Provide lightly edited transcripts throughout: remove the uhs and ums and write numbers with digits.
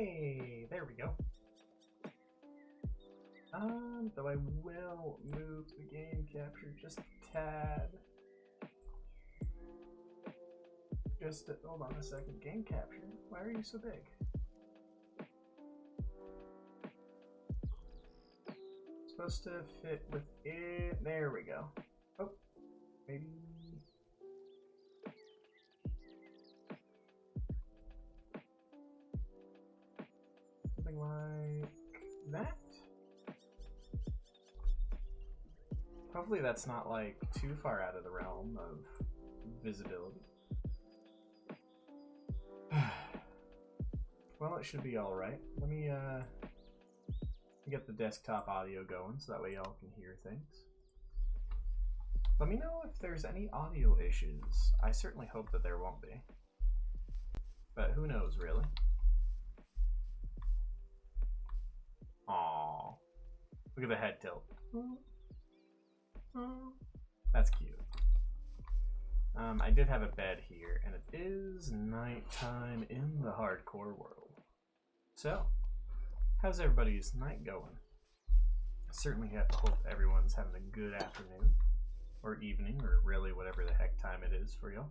Hey, there we go. Though I will move the game capture just a tad. Hold on a second. Game capture? Why are you so big? Supposed to fit with it. There we go. Oh, maybe. Something like that. Hopefully that's not like too far out of the realm of visibility. Well, it should be alright. Let me get the desktop audio going so that way y'all can hear things. Let me know if there's any audio issues. I certainly hope that there won't be. But who knows, really? Aww. Look at the head tilt. That's cute. I did have a bed here, and it is nighttime in the hardcore world. So, how's everybody's night going? I certainly hope everyone's having a good afternoon, or evening, or really whatever the heck time it is for y'all.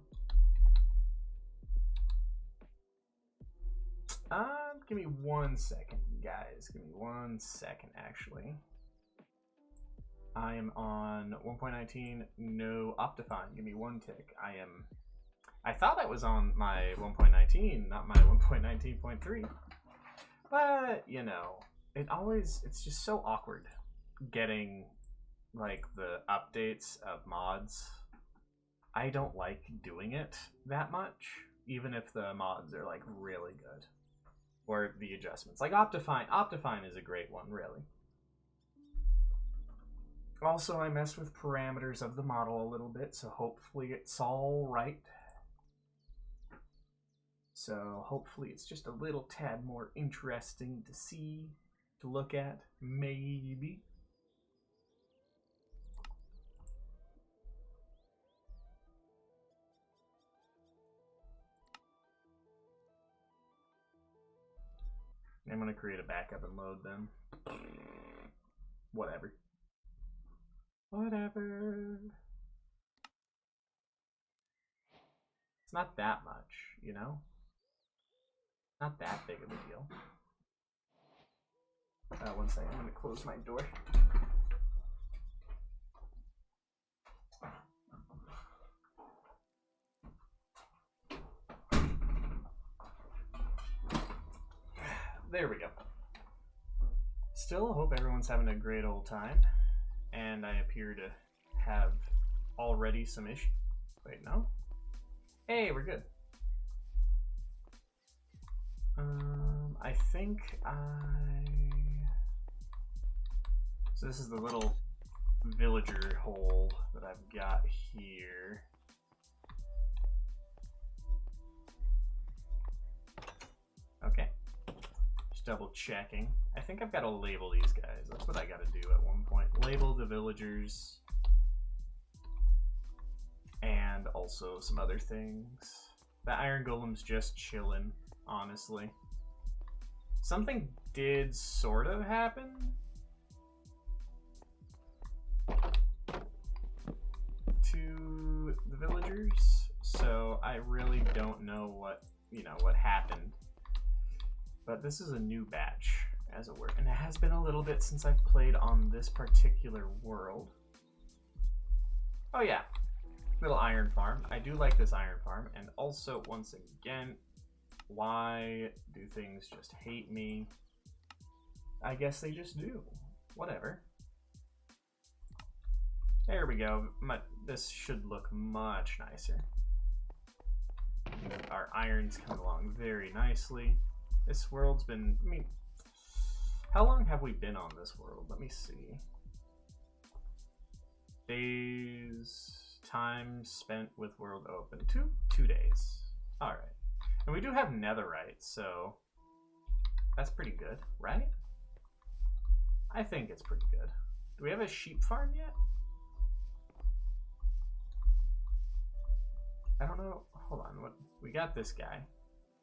Give me 1 second, guys. Give me 1 second, actually. I am on 1.19, no Optifine. Give me 1 tick. I thought I was on my 1.19, not my 1.19.3. But, you know, it's just so awkward getting, like, the updates of mods. I don't like doing it that much, even if the mods are, like, really good. Or the adjustments. Like, Optifine is a great one, really. Also, I messed with parameters of the model a little bit, so hopefully it's all right. So hopefully it's just a little tad more interesting to see, to look at, maybe. I'm going to create a backup and load them. Whatever. Whatever. It's not that much, you know? Not that big of a deal. 1 second, I'm going to close my door. There we go. Still, hope everyone's having a great old time. And I appear to have already some issues. Wait, no? Hey, we're good. I think So this is the little villager hole that I've got here. Okay. Just double checking. I think I've got to label these guys. That's what I got to do at one point. Label the villagers. And also some other things. The Iron Golem's just chilling, honestly. Something did sort of happen to the villagers, so I really don't know what happened. But this is a new batch, as it were, and it has been a little bit since I've played on this particular world. Oh yeah, little iron farm. I do like this iron farm, and also, once again, why do things just hate me? I guess they just do. Whatever. There we go. This should look much nicer. Our iron's coming along very nicely. This world's been... I mean, how long have we been on this world? Let me see. Days... Time spent with world open. Two days. Alright. And we do have netherite, so... That's pretty good, right? I think it's pretty good. Do we have a sheep farm yet? I don't know. Hold on. What? We got this guy.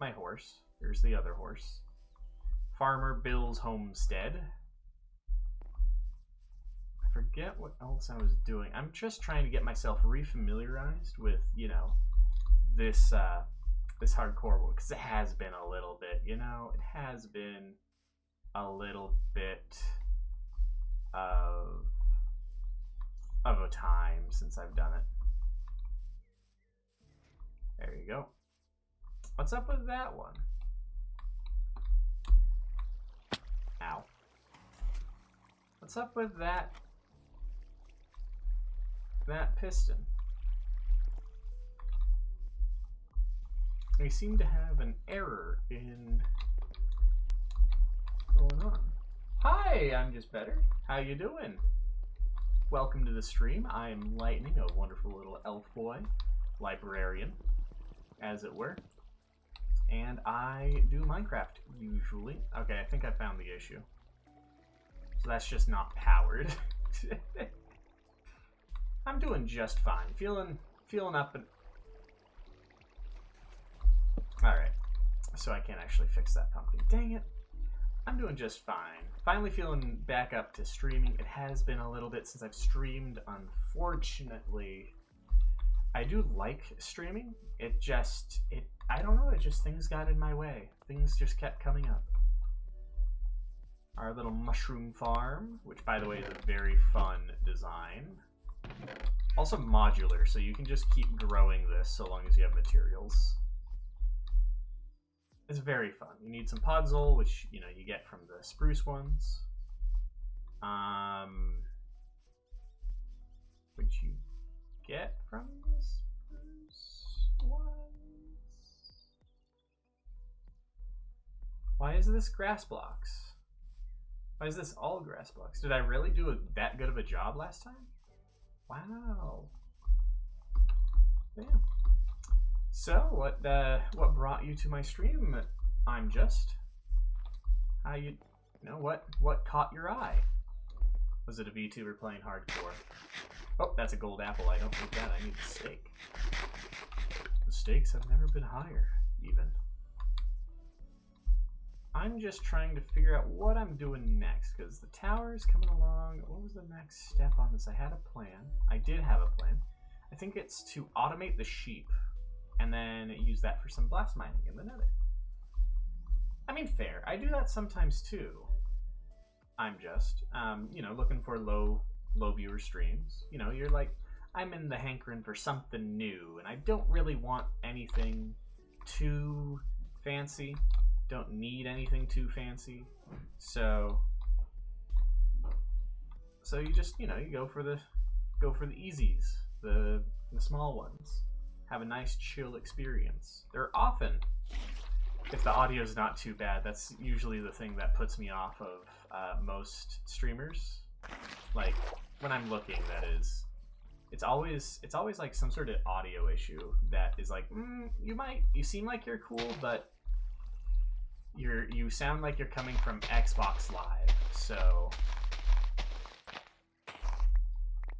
My horse. Here's the other horse. Farmer Bill's Homestead. I forget what else I was doing. I'm just trying to get myself refamiliarized with, you know, this this hardcore world, because it has been a little bit, you know, it has been a little bit of a time since I've done it. There you go. What's up with that one? Ow. What's up with that piston? We seem to have an error in going on. Hi, I'm just better. How you doing? Welcome to the stream. I am Lightning, a wonderful little elf boy, librarian, as it were. And I do Minecraft, usually. Okay, I think I found the issue. So that's just not powered. I'm doing just fine. Feeling up and... Alright. So I can't actually fix that pumpkin. Dang it. I'm doing just fine. Finally feeling back up to streaming. It has been a little bit since I've streamed, unfortunately. I do like streaming. I don't know, things got in my way. Things just kept coming up. Our little mushroom farm, which by the way is a very fun design. Also modular, so you can just keep growing this so long as you have materials. It's very fun. You need some podzol, which, you know, you get from the spruce ones. Which you get from the spruce ones. Why is this grass blocks? Why is this all grass blocks? Did I really do that good of a job last time? Wow. Damn. So, what brought you to my stream? I'm just. How you know what caught your eye? Was it a VTuber playing hardcore? Oh, that's a gold apple. I don't need that. I need the steak. The stakes have never been higher, even. I'm just trying to figure out what I'm doing next, because the tower is coming along. What was the next step on this? I had a plan. I did have a plan. I think it's to automate the sheep, and then use that for some blast mining in the nether. I mean, fair. I do that sometimes too. I'm just, you know, looking for low viewer streams. You know, you're like, I'm in the hankering for something new, and I don't really want anything too fancy. Don't need anything too fancy. So you just, you know, you go for the easies, the small ones. Have a nice chill experience. They're often, if the audio is not too bad, that's usually the thing that puts me off of most streamers. Like when I'm looking, that is, it's always like some sort of audio issue that is like, you seem like you're cool, but you sound like you're coming from Xbox Live. So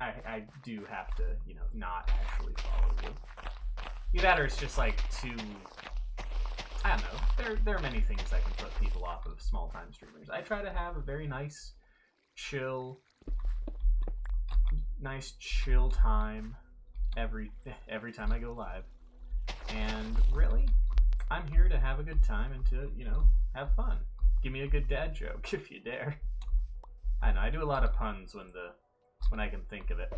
I do have to, you know, not actually follow you. Either that or it's just like too, I don't know. There are many things that can put people off of small time streamers. I try to have a very nice chill time every time I go live. And really, I'm here to have a good time and to, you know, have fun. Give me a good dad joke if you dare. I know I do a lot of puns when I can think of it.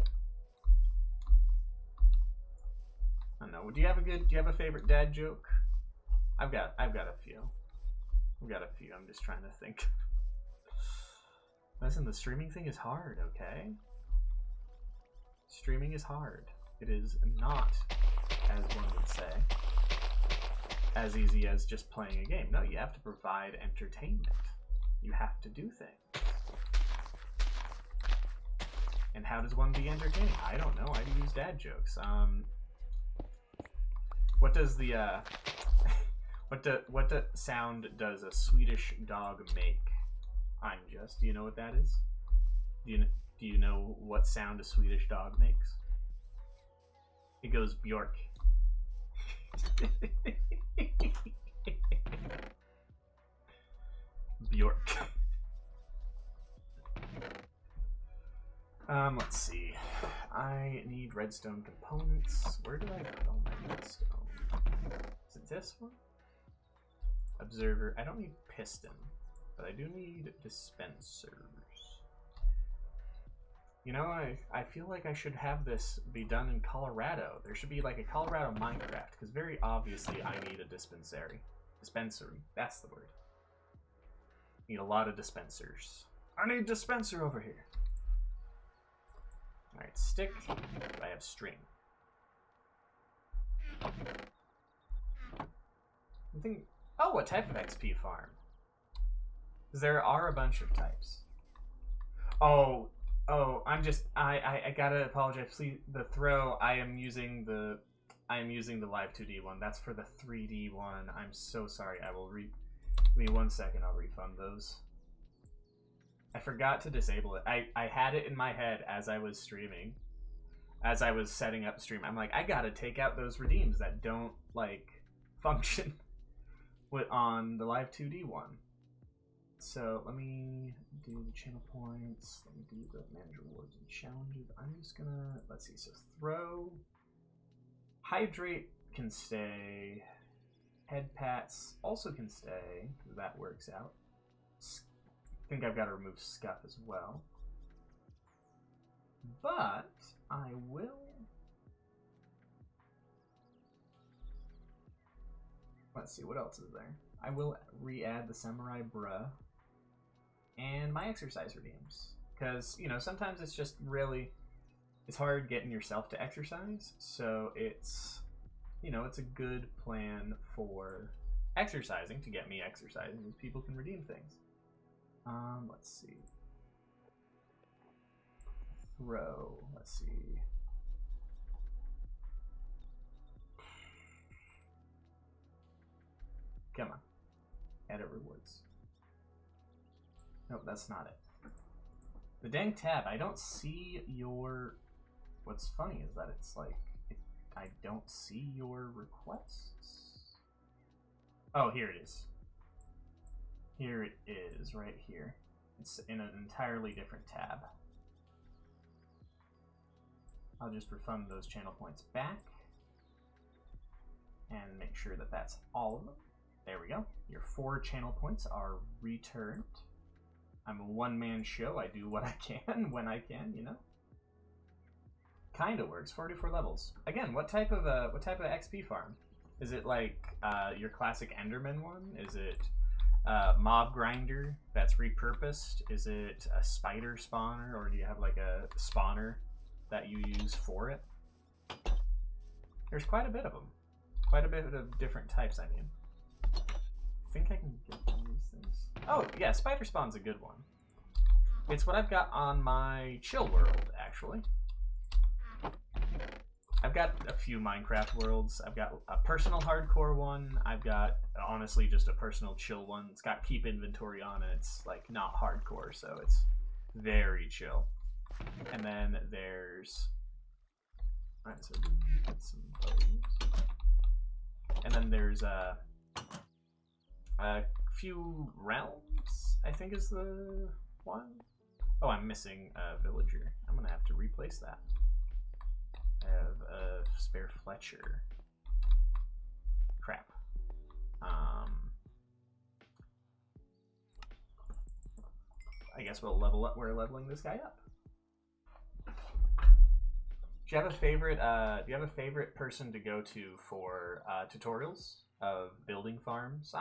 I don't know. Do you have a favorite dad joke? I've got a few. I'm just trying to think. Listen, the streaming thing is hard, okay? Streaming is hard. It is not, as one would say, as easy as just playing a game. No, you have to provide entertainment. You have to do things. And how does one be entertaining? I don't know. I use dad jokes. What does the what sound does a Swedish dog make? I'm just. Do you know what that is? Do you know what sound a Swedish dog makes? It goes Bjork. Bjork. Let's see. I need redstone components. Where do I put all my redstone? Is it this one? Observer. I don't need piston, but I do need dispensers. You know, I feel like I should have this be done in Colorado. There should be like a Colorado Minecraft, because very obviously I need a dispensary. Dispensary, that's the word. Need a lot of dispensers. I need a dispenser over here. Alright, stick. I have string. I think. Oh, what type of XP farm? Because there are a bunch of types. Oh, I gotta apologize. Please, the throw. I am using the live 2D one. That's for the 3D one. I'm so sorry. I will give me 1 second. I'll refund those. I forgot to disable it. I had it in my head as I was streaming, as I was setting up stream. I'm like, I gotta take out those redeems that don't like function on the live 2D one. So let me do the channel points. Let me do the manage rewards and challenges. I'm just gonna, let's see. So throw, hydrate can stay. Head pats also can stay. That works out. I think I've got to remove scuff as well. But I will. Let's see, what else is there? I will re-add the Samurai Bruh and my exercise redeems. Because, you know, sometimes it's just really, it's hard getting yourself to exercise. So it's, you know, it's a good plan for exercising, to get me exercising, because people can redeem things. Let's see. Throw, let's see. Come on. Edit rewards. Nope, that's not it. The dang tab, I don't see your... What's funny is that it's like, I don't see your requests. Oh, here it is. Here it is, right here. It's in an entirely different tab. I'll just refund those channel points back and make sure that that's all of them. There we go. Your 4 channel points are returned. I'm a one-man show. I do what I can when I can, you know. Kinda works. 44 levels. Again, what type of XP farm? Is it like your classic Enderman one? Is it mob grinder that's repurposed? Is it a spider spawner, or do you have like a spawner that you use for it? There's quite a bit of them. Quite a bit of different types, I mean. I think I can get one of these things. Oh, yeah, spider spawn's a good one. It's what I've got on my chill world, actually. I've got a few Minecraft worlds. I've got a personal hardcore one. I've got, honestly, just a personal chill one. It's got keep inventory on it. It's, like, not hardcore, so it's very chill. And then there's... Alright, so get some bows. And then there's a few realms, I think is the one. Oh, I'm missing a villager. I'm gonna have to replace that. I have a spare Fletcher. Crap. I guess we'll level up. We're leveling this guy up. Do you have a favorite? Do you have a favorite person to go to for tutorials of building farms?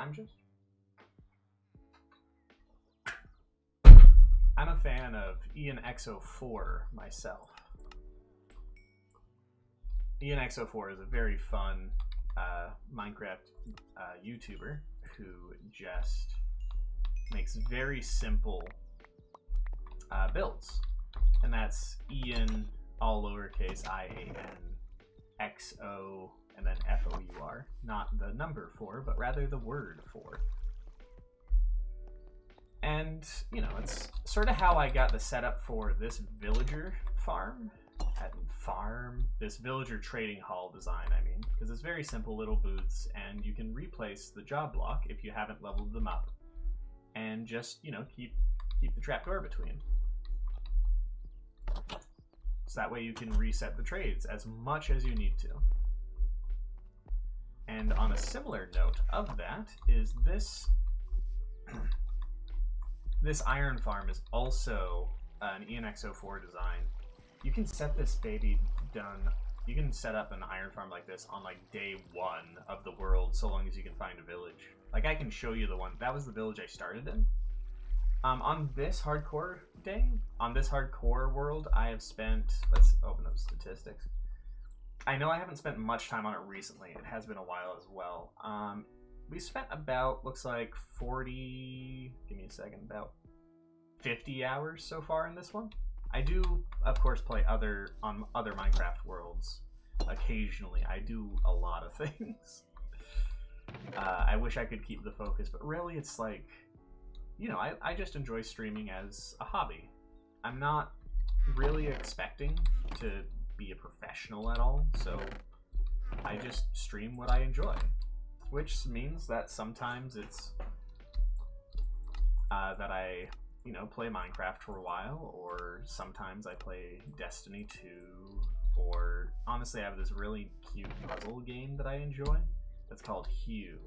I'm a fan of IanXO4 myself. IanXO4 is a very fun Minecraft YouTuber who just makes very simple builds, and that's Ian, all lowercase IAN, XO, and then FOUR. Not the number 4, but rather the word 4. And, you know, it's sort of how I got the setup for this villager farm. This villager trading hall design, I mean. Because it's very simple little booths, and you can replace the job block if you haven't leveled them up. and just, you know, keep the trapdoor between. So that way you can reset the trades as much as you need to. And on a similar note of that is this this iron farm is also an ENX04 design. You can set this baby done. You can set up an iron farm like this on like day 1 of the world, so long as you can find a village. Like I can show you the one. That was the village I started in. On this hardcore day, on this hardcore world, I have spent, let's open up statistics. I know I haven't spent much time on it recently. It has been a while as well. We spent about, looks like 40, give me a second, about 50 hours so far in this one. I do, of course, play on other Minecraft worlds occasionally. I do a lot of things. I wish I could keep the focus, but really it's like, you know, I just enjoy streaming as a hobby. I'm not really expecting to be a professional at all, so I just stream what I enjoy, which means that sometimes it's that I, you know, play Minecraft for a while, or sometimes I play Destiny 2, or honestly I have this really cute puzzle game that I enjoy that's called Hue,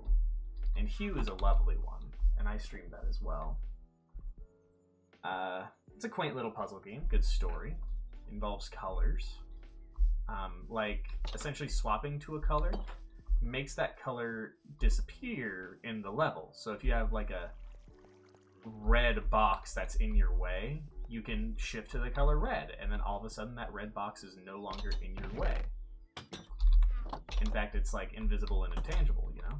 and Hue is a lovely one, and I stream that as well. It's a quaint little puzzle game, good story, involves colors. Like essentially swapping to a color makes that color disappear in the level. So if you have like a red box that's in your way, you can shift to the color red, and then all of a sudden that red box is no longer in your way. In fact, it's like invisible and intangible, you know?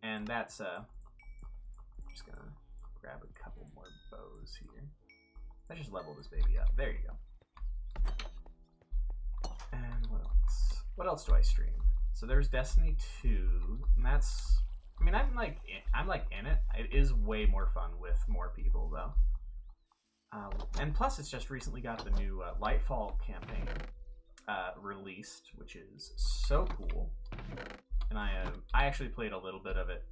And that's I'm just gonna grab a couple more bows here. Let's just level this baby up. There you go. And what else? What else do I stream? So there's Destiny 2, and that's, I mean, I'm like in it. It is way more fun with more people though. And plus, it's just recently got the new Lightfall campaign released, which is so cool. And I actually played a little bit of it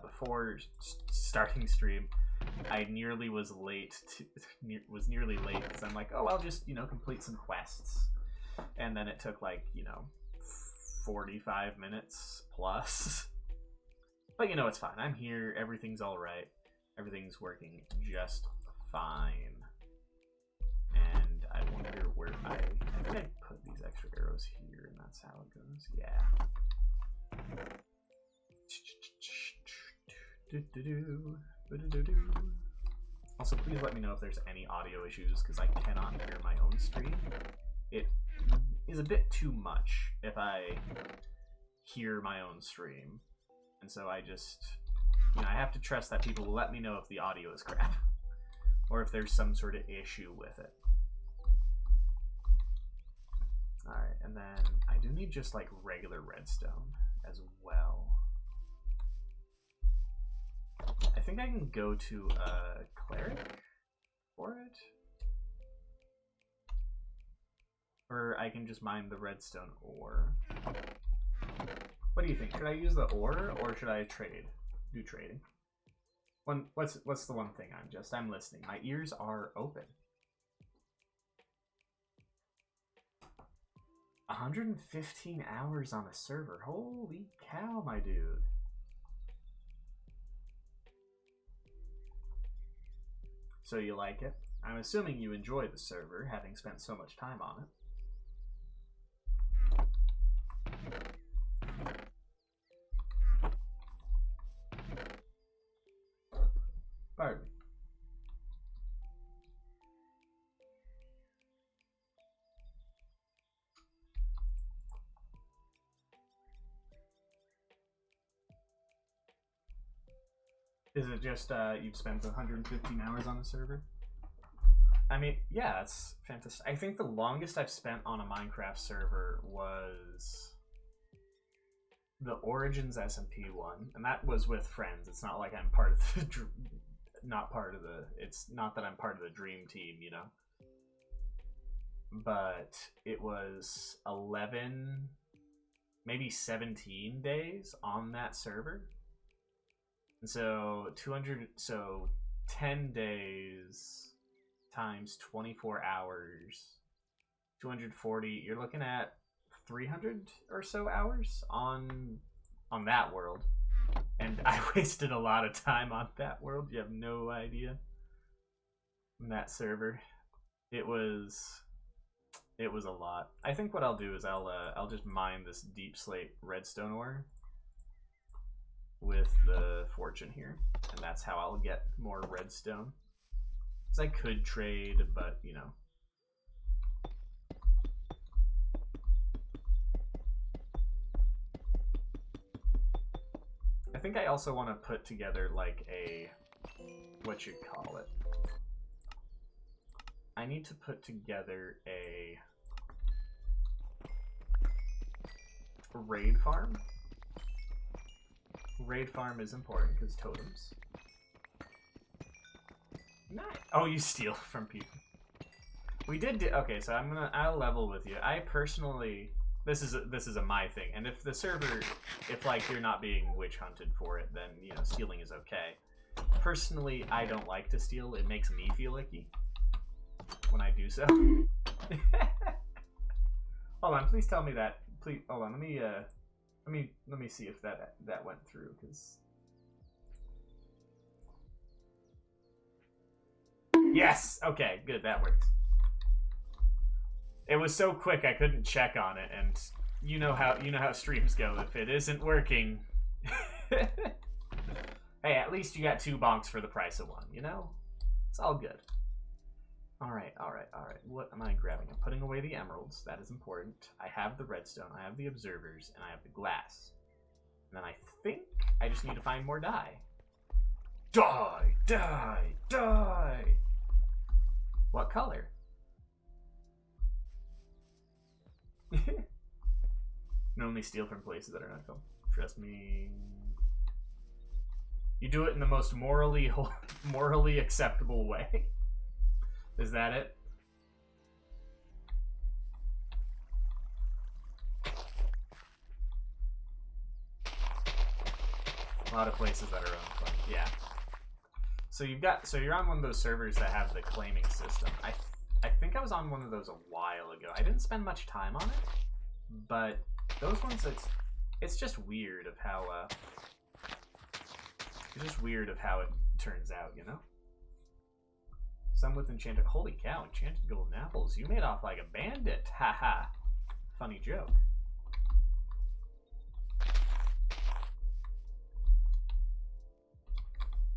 before starting stream. I nearly was late because I'm like, oh, I'll just, you know, complete some quests, and then it took like, you know, 45 minutes plus. But you know, it's fine. I'm here. Everything's all right. Everything's working just fine. And I wonder where I think I put these extra arrows here, and that's how it goes. Yeah. Also, please let me know if there's any audio issues, because I cannot hear my own stream. It is a bit too much if I hear my own stream, and so I just, you know, I have to trust that people will let me know if the audio is crap, or if there's some sort of issue with it. Alright, and then I do need just like regular redstone as well. I think I can go to a cleric for it. Or I can just mine the redstone ore. What do you think? Should I use the ore, or should I do trading? What's the one thing I'm listening. My ears are open. 115 hours on a server. Holy cow, my dude. So you like it? I'm assuming you enjoy the server, having spent so much time on it. Pardon me. Is it just you've spent 115 hours on the server? I mean, yeah, that's fantastic. I think the longest I've spent on a Minecraft server was the Origins SMP one, and that was with friends. It's not like I'm part of the it's not that I'm part of the dream team, you know. But it was 11, maybe 17 days on that server. And so 200, so 10 days times 24 hours, 240, you're looking at 300 or so hours on that world. And I wasted a lot of time on that world. You have no idea. On that server. It was a lot. I think what I'll do is I'll just mine this deep slate redstone ore with the fortune here, and that's how I'll get more redstone. Because I could trade, but you know. I think I also want to put together like a, what you call it. I need to put together a raid farm. Raid farm is important because totems. Nice. Oh, you steal from people. We did do, okay, so I'll level with you. I personally, this is a my thing, and if the server, if like you're not being witch hunted for it, then you know stealing is okay. Personally, I don't like to steal. It makes me feel icky when I do so. Hold on, please tell me that. Please, hold on. Let me see if that went through, because yes. Okay, good. That works. It was so quick I couldn't check on it, and you know how streams go. If it isn't working, hey, at least you got 2 bonks for the price of 1. You know, it's all good. All right. What am I grabbing? I'm putting away the emeralds. That is important. I have the redstone. I have the observers, and I have the glass. And then I think I just need to find more dye. Die! What color? And only steal from places that are not cool. Trust me. You do it in the most morally acceptable way. Is that it? A lot of places that are unclaimed. Yeah. So you're on one of those servers that have the claiming system. I think I was on one of those a while ago. I didn't spend much time on it, but those ones, it's just weird of how it turns out, you know? Some with enchanted, holy cow, enchanted golden apples. You made off like a bandit. Haha. Funny joke.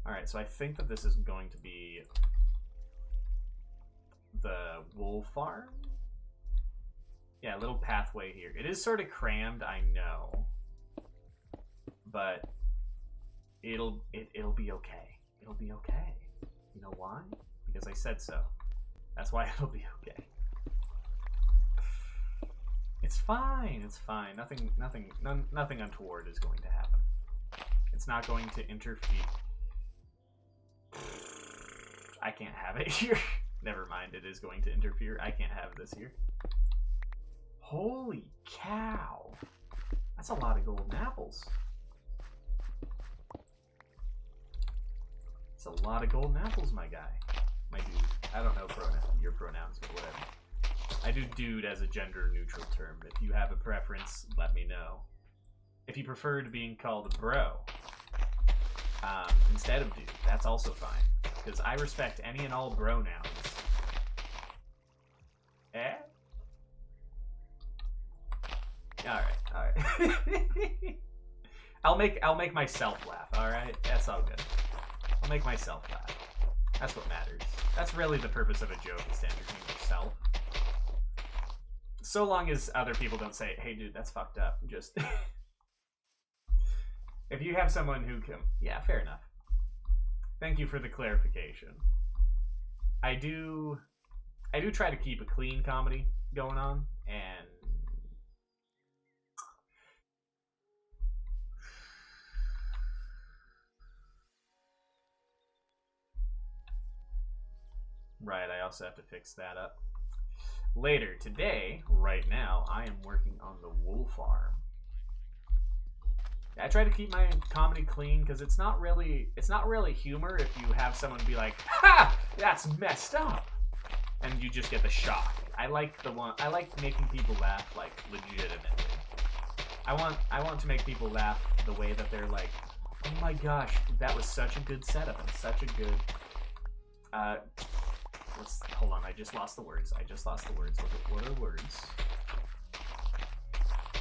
Alright, so I think that this is going to be the wool farm. Yeah, a little pathway here. It is sort of crammed, I know. But it'll be okay. It'll be okay. You know why? Because I said so. That's why it'll be okay. It's fine. It's fine. Nothing untoward is going to happen. It's not going to interfere. I can't have it here. Never mind, it is going to interfere. I can't have this here. Holy cow. That's a lot of golden apples. It's a lot of golden apples, my guy. My dude. I don't know your pronouns, but whatever. I do dude as a gender neutral term. If you have a preference, let me know. If you preferred being called bro instead of dude, that's also fine. Because I respect any and all bro nouns. Eh? Alright. I'll make myself laugh, alright? That's all good. I'll make myself laugh. That's what matters. That's really the purpose of a joke, is to entertain yourself. So long as other people don't say, hey dude, that's fucked up. Just if you have someone who can, yeah, fair enough. Thank you for the clarification. I do try to keep a clean comedy going on, and right, I also have to fix that up later. Today, right now, I am working on the wool farm. I try to keep my comedy clean because it's not really humor if you have someone be like, "Ha, that's messed up," and you just get the shock. I like making people laugh like legitimately. I want to make people laugh the way that they're like, "Oh my gosh, that was such a good setup and such a good." Hold on, I just lost the words. What are words?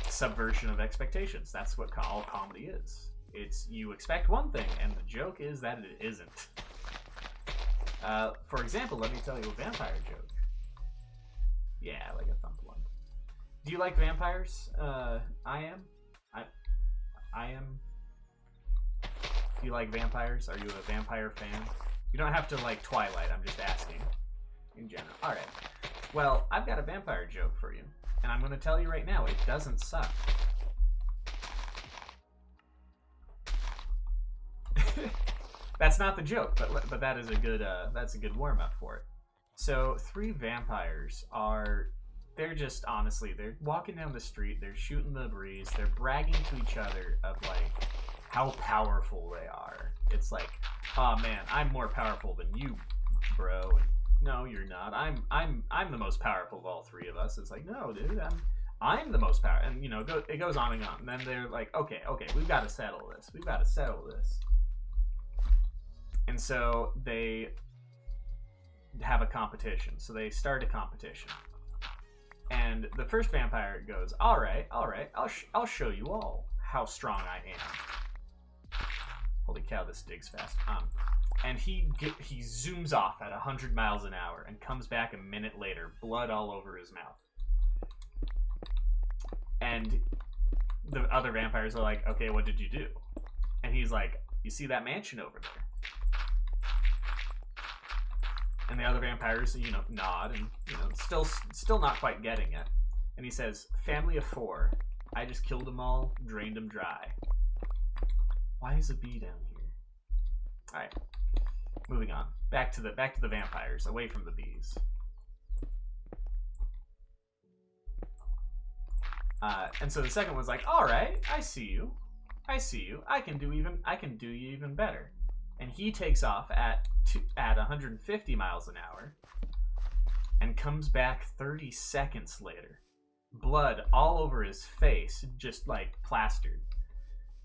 Subversion of expectations. That's what all comedy is. It's you expect one thing, and the joke is that it isn't. For example, let me tell you a vampire joke. Yeah, like a thump one. Do you like vampires? I am. I am. Do you like vampires? Are you a vampire fan? You don't have to like Twilight. I'm just asking. In general. All right. Well, I've got a vampire joke for you. And I'm going to tell you right now, it doesn't suck. That's not the joke, but that is a good that's a good warm up for it. So 3 vampires they're just honestly they're walking down the street, they're shooting the breeze, they're bragging to each other of like how powerful they are. It's like, oh man, I'm more powerful than you, bro. And, no, you're not. I'm the most powerful of all 3 of us. It's like, no, dude, I'm the most powerful. And it goes on and on. And then they're like, okay, we've got to settle this. And so they have a competition. So they start a competition. And the first vampire goes, all right, I'll show you all how strong I am. Holy cow, this digs fast. And he zooms off at 100 miles an hour and comes back a minute later, blood all over his mouth. And the other vampires are like, okay, what did you do? And he's like, you see that mansion over there? And the other vampires, nod and, still not quite getting it. And he says, family of 4. I just killed them all, drained them dry. Why is a bee down here? All right. Moving on. Back to the vampires, away from the bees. And so the second one's like, all right, I see you. I can do you even better. And he takes off at 150 miles an hour and comes back 30 seconds later. Blood all over his face, just like plastered.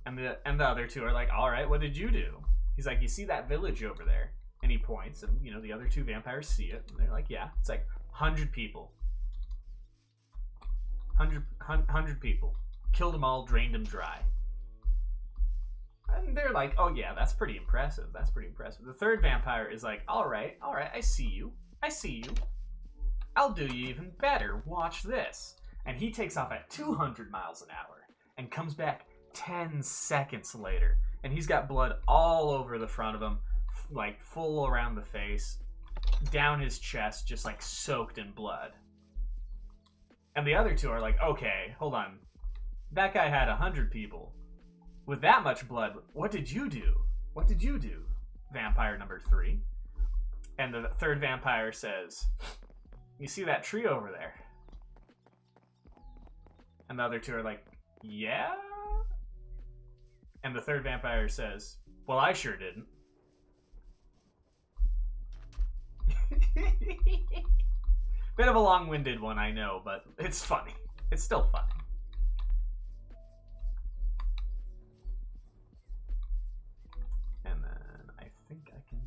And the other 2 are like, all right, what did you do? He's like, you see that village over there? And he points, and the other 2 vampires see it, and they're like, yeah. It's like 100 people. 100 people. Killed them all, drained them dry. And they're like, oh yeah, that's pretty impressive. The third vampire is like, all right, I see you. I'll do you even better. Watch this. And he takes off at 200 miles an hour and comes back 10 seconds later. And he's got blood all over the front of him, like full around the face, down his chest, just like soaked in blood. And the other 2 are like, okay, hold on. That guy had 100 people. With that much blood, what did you do? Vampire number 3. And the third vampire says, you see that tree over there? And the other 2 are like, yeah? And the third vampire says, well, I sure didn't. Bit of a long-winded one, I know, but it's funny. It's still funny. And then I think I can...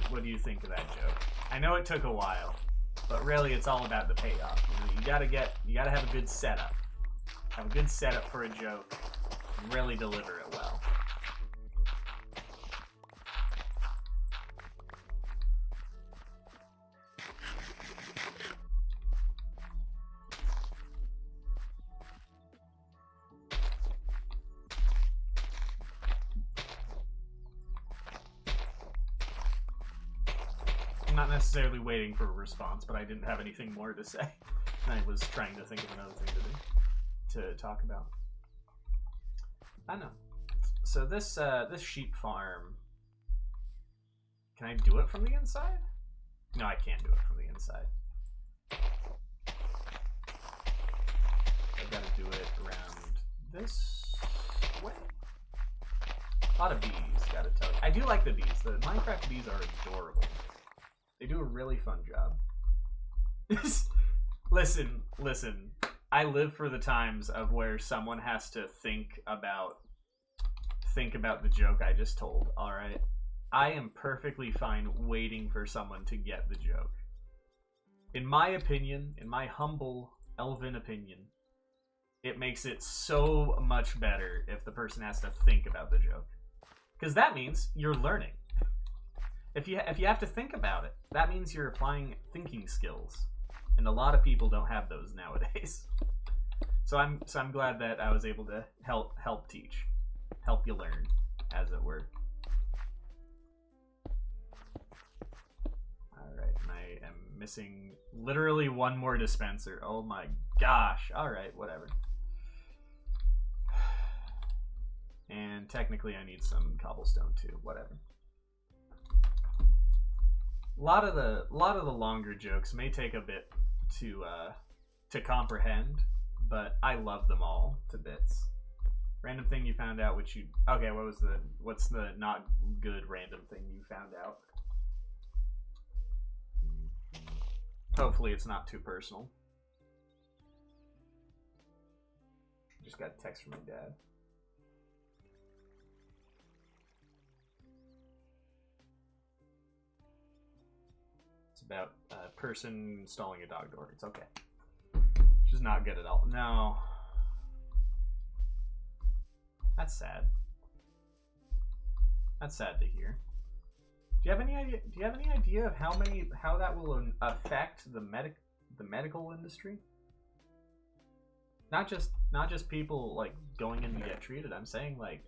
What do you think of that joke? I know it took a while, but really it's all about the payoff. You gotta have a good setup. Have a good setup for a joke and really deliver it well. I'm not necessarily waiting for a response, but I didn't have anything more to say. I was trying to think of another thing to talk about. I know. So this sheep farm, can I do it from the inside? No, I can't do it from the inside. I've got to do it around this way. A lot of bees, gotta tell you. I do like the bees. The Minecraft bees are adorable. They do a really fun job. Listen. I live for the times of where someone has to think about the joke I just told, alright? I am perfectly fine waiting for someone to get the joke. In my opinion, in my humble elven opinion, it makes it so much better if the person has to think about the joke. Because that means you're learning. If you have to think about it, that means you're applying thinking skills. And a lot of people don't have those nowadays. So I'm glad that I was able to help teach. Help you learn, as it were. Alright, and I am missing literally one more dispenser. Oh my gosh. Alright, whatever. And technically I need some cobblestone too. Whatever. A lot of the longer jokes may take a bit to comprehend, but I love them all to bits. Random thing you found out, which you... Okay, what's the not good random thing you found out? Hopefully it's not too personal. Just got a text from my dad. It's about a person installing a dog door. It's okay. She's not good at all. No. That's sad. That's sad to hear. Do you have any idea of how that will affect the medical industry? Not just people like going in to get treated. I'm saying like,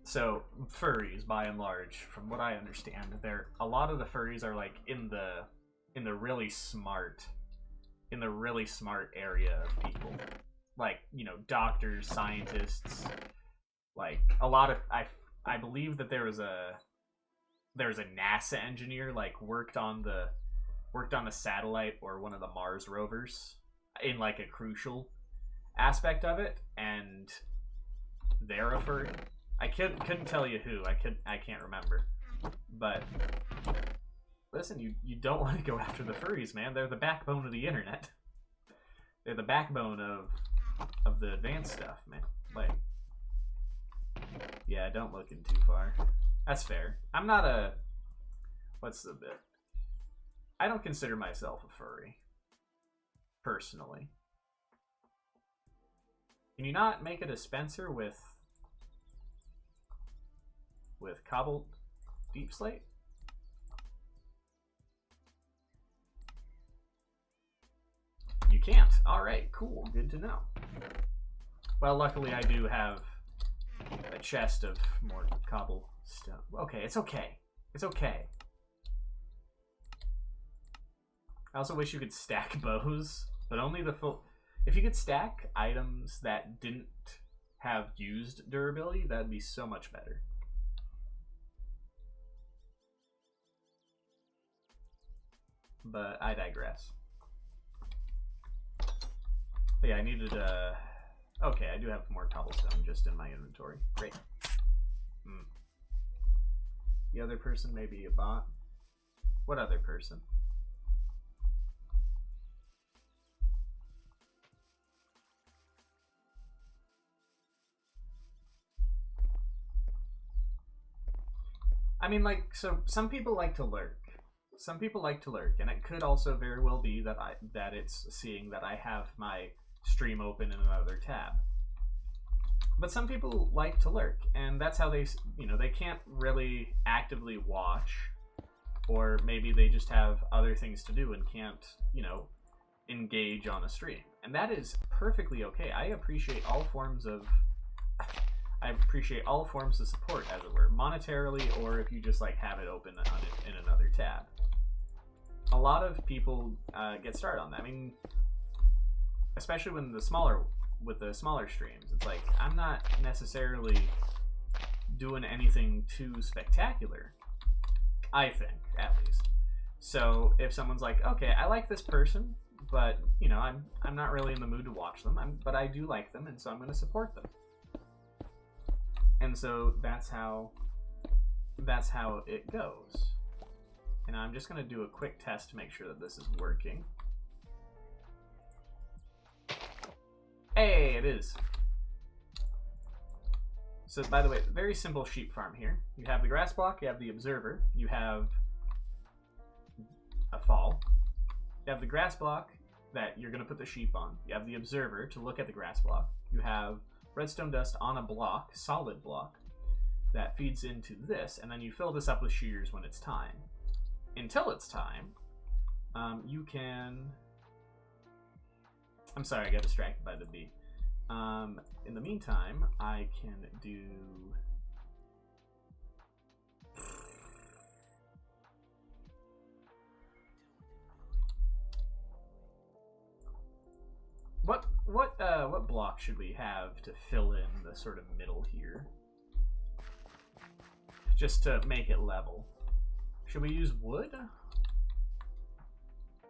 so furries by and large, from what I understand, a lot of the furries are like in the really smart area of people. Like, you know, doctors, scientists, like a lot of I believe that there was a NASA engineer like worked on the satellite or one of the Mars rovers in like a crucial aspect of it, and they're a furry. I couldn't tell you who. I can't remember. But listen, you don't want to go after the furries, man. They're the backbone of the internet. They're the backbone of the advanced stuff, man. Like, yeah, don't look in too far. That's fair. I'm not a... What's the bit? I don't consider myself a furry. Personally. Can you not make a dispenser with cobbled deep slate? You can't. Alright, cool. Good to know. Well, luckily I do have a chest of more cobblestone. Okay, it's okay. It's okay. I also wish you could stack bows, but only the full... If you could stack items that didn't have used durability, that'd be so much better. But I digress. But yeah, I needed okay, I do have more cobblestone just in my inventory. Great. The other person may be a bot. What other person? I mean, like, so some people like to lurk. Some people like to lurk, and it could also very well be that it's seeing that I have my stream open in another tab. But some people like to lurk, and that's how they, you know, they can't really actively watch, or maybe they just have other things to do and can't, you know, engage on a stream. And that is perfectly okay. I appreciate all forms of support, as it were, monetarily, or if you just like have it open in another tab. A lot of people get started on that. I mean, especially with the smaller streams, it's like I'm not necessarily doing anything too spectacular. I think, at least. So if someone's like, okay, I like this person, but you know, I'm not really in the mood to watch them, but I do like them, and so I'm going to support them. And so that's how it goes. And I'm just going to do a quick test to make sure that this is working. Hey, it is. So by the way, very simple sheep farm here. You have the grass block, you have the observer, you have a fall. You have the grass block that you're going to put the sheep on. You have the observer to look at the grass block. You have redstone dust on a block, solid block, that feeds into this, and then you fill this up with shears when it's time. Until it's time, you can... I'm sorry, I got distracted by the bee. In the meantime, I can do... What block should we have to fill in the sort of middle here? Just to make it level. Should we use wood?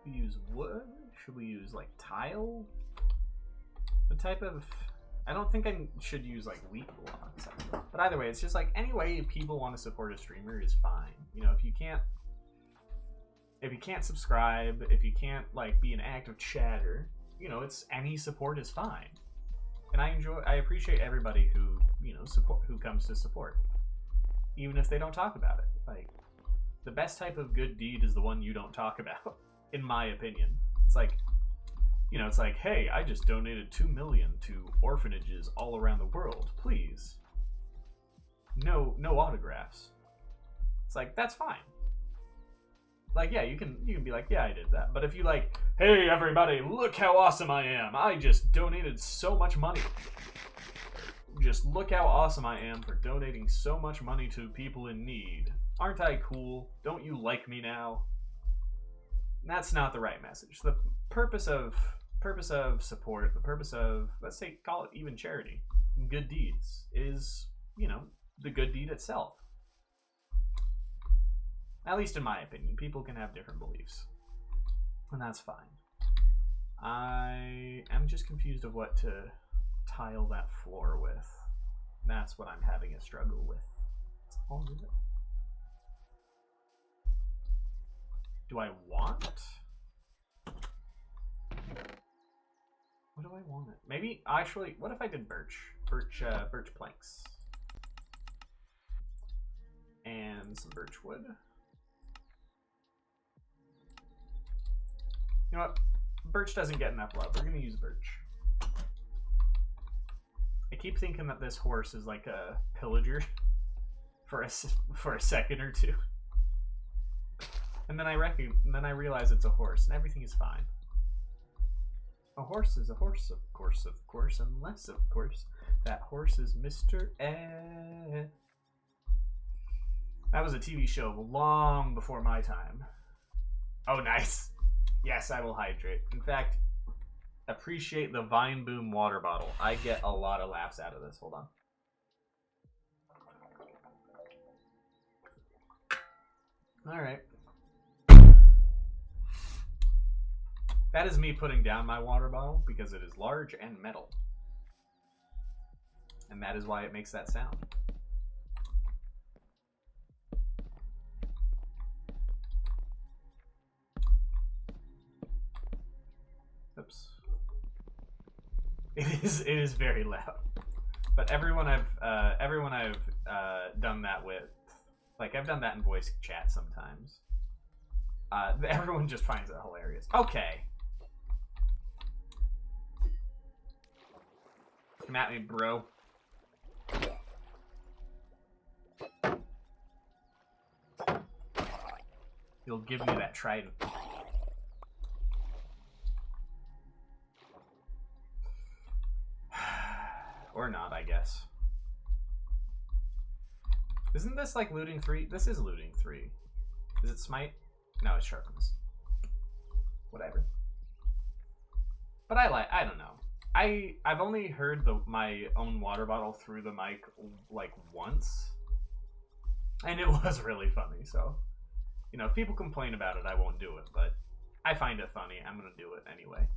We use wood? Should we use like tile? What type of... I don't think I should use like wheat blocks. But either way, it's just like any way people want to support a streamer is fine. You know, if you can't subscribe, if you can't like be an active chatter, you know, it's any support is fine. And I appreciate everybody who, you know, who comes to support. Even if they don't talk about it. Like, the best type of good deed is the one you don't talk about, in my opinion. It's like, you know, it's like, hey, I just donated $2 million to orphanages all around the world. Please. No autographs. It's like, that's fine. Like, yeah, you can be like, yeah, I did that. But if you like, hey, everybody, look how awesome I am. I just donated so much money. Just look how awesome I am for donating so much money to people in need. Aren't I cool? Don't you like me now? That's not the right message. The purpose of support, the purpose of, let's say, call it even charity, good deeds, is, you know, the good deed itself. At least in my opinion. People can have different beliefs. And that's fine. I am just confused of what to tile that floor with. That's what I'm having a struggle with. It's all good. Do I want? What do I want? Maybe actually, what if I did birch planks and some birch wood? You know what? Birch doesn't get enough love. We're gonna use birch. I keep thinking that this horse is like a pillager for a second or two, and then I realize it's a horse, and everything is fine. A horse is a horse, of course, unless, of course, that horse is Mr. Ed. That was a TV show long before my time. Oh, nice. Yes, I will hydrate. In fact, appreciate the Vine Boom water bottle. I get a lot of laughs out of this. Hold on. All right. That is me putting down my water bottle because it is large and metal. And that is why it makes that sound. Oops. It is very loud. But everyone I've done that with, like I've done that in voice chat sometimes. Everyone just finds it hilarious. Okay. Come at me, bro. You'll give me that trident. Or not, I guess. Isn't this like looting 3? This is looting 3. Is it smite? No, it's sharpens. Whatever. But I don't know. I've only heard my own water bottle through the mic like once, and it was really funny. So You know, if people complain about it, I won't do it, but I find it funny. I'm gonna do it anyway.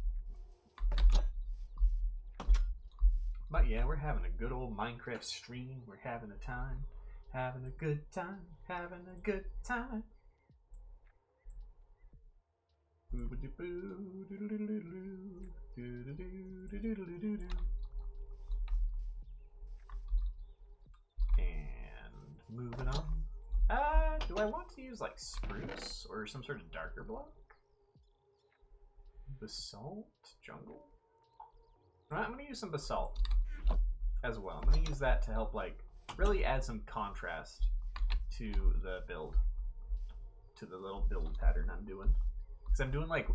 But yeah, we're having a good old Minecraft stream. We're having a time. Having a good time. Having a good time. And moving on. Do I want to use like spruce or some sort of darker block? Basalt jungle? I'm gonna use some basalt as well. I'm gonna use that to help like really add some contrast to the build, to the little build pattern I'm doing. Because I'm doing like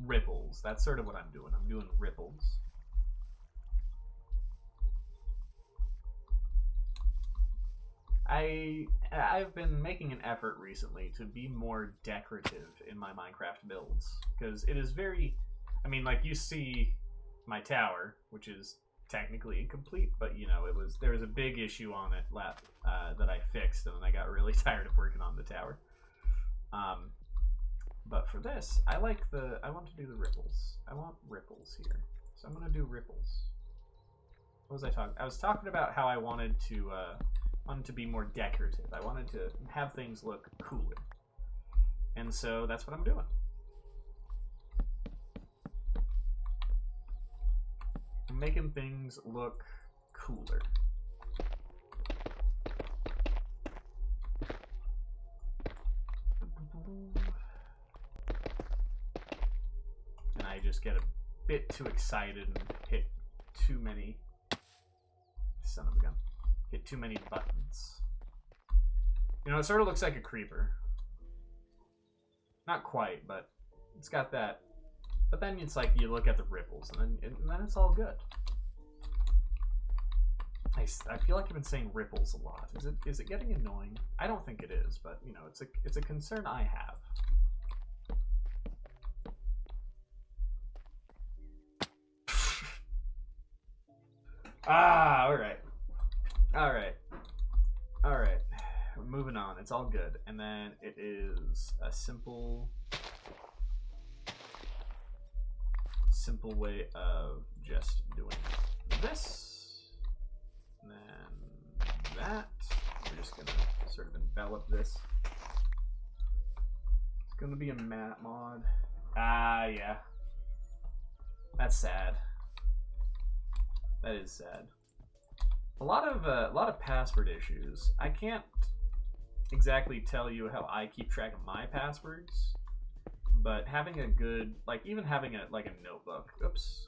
ripples. That's sort of what I'm doing. I'm doing ripples. I've been making an effort recently to be more decorative in my Minecraft builds, because it is very, I mean, like you see my tower, which is technically incomplete, but you know, there was a big issue on it that I fixed, and then I got really tired of working on the tower. But for this, I want to do the ripples. I want ripples here, so I'm gonna do ripples. What was I talking? I was talking about how I wanted to be more decorative. I wanted to have things look cooler, and so that's what I'm doing. I'm making things look cooler. And I just get a bit too excited and hit too many, son of a gun, hit too many buttons. You know, it sort of looks like a creeper. Not quite, but it's got that. But then it's like you look at the ripples, and then it's all good. I feel like I've been saying ripples a lot. Is it getting annoying? I don't think it is, but you know, it's a concern I have. Alright. Alright. Alright. We're moving on. It's all good. And then it is a simple way of just doing this. And then that. We're just going to sort of envelop this. It's going to be a map mod. Yeah. That's sad. That is sad. A lot of password issues. I can't exactly tell you how I keep track of my passwords, but having a good, like, even having a notebook. Oops.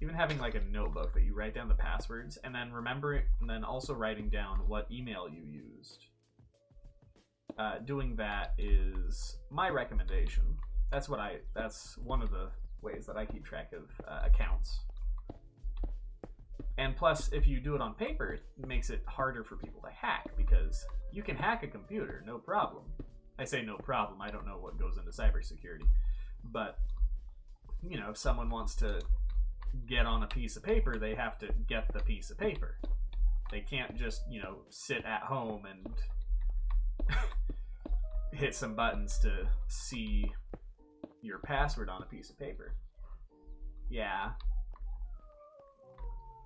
Even having like a notebook that you write down the passwords, and then and then also writing down what email you used. Doing that is my recommendation. That's one of the ways that I keep track of accounts. And plus, if you do it on paper, it makes it harder for people to hack, because you can hack a computer, no problem. I say no problem, I don't know what goes into cybersecurity. But, you know, if someone wants to get on a piece of paper, they have to get the piece of paper. They can't just, you know, sit at home and hit some buttons to see your password on a piece of paper. Yeah.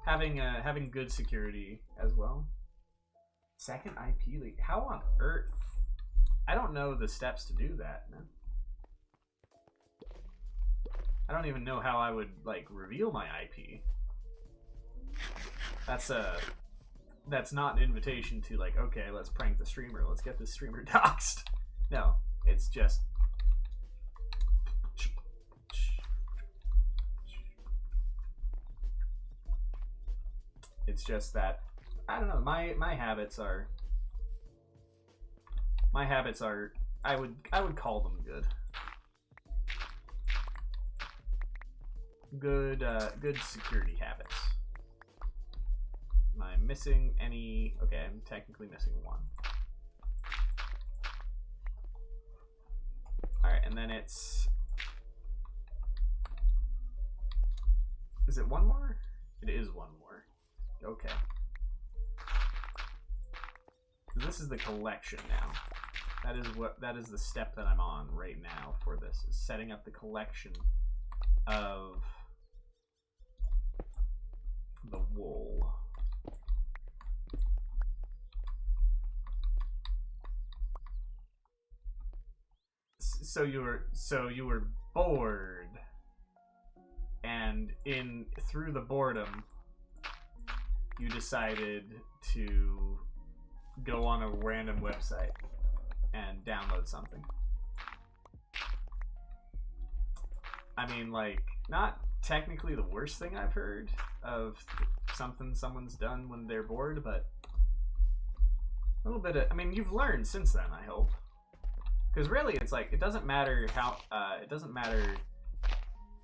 Having good security as well. Second IP leak. How on earth? I don't know the steps to do that, man. I don't even know how I would like reveal my IP. That's not an invitation to like, okay, let's prank the streamer. Let's get this streamer doxxed. No, it's just that I don't know. My habits are I would call them good. Good security habits. Am I missing any? Okay, I'm technically missing one. Alright, and then is it one more? It is one more. Okay. So this is the collection now. That is the step that I'm on right now for this, is setting up the collection of the wool. So you were bored, and through the boredom, you decided to go on a random website and download something. I mean, like, not technically the worst thing I've heard of something someone's done when they're bored, but a little bit of, I mean, you've learned since then, I hope. Because really, it's like, it doesn't matter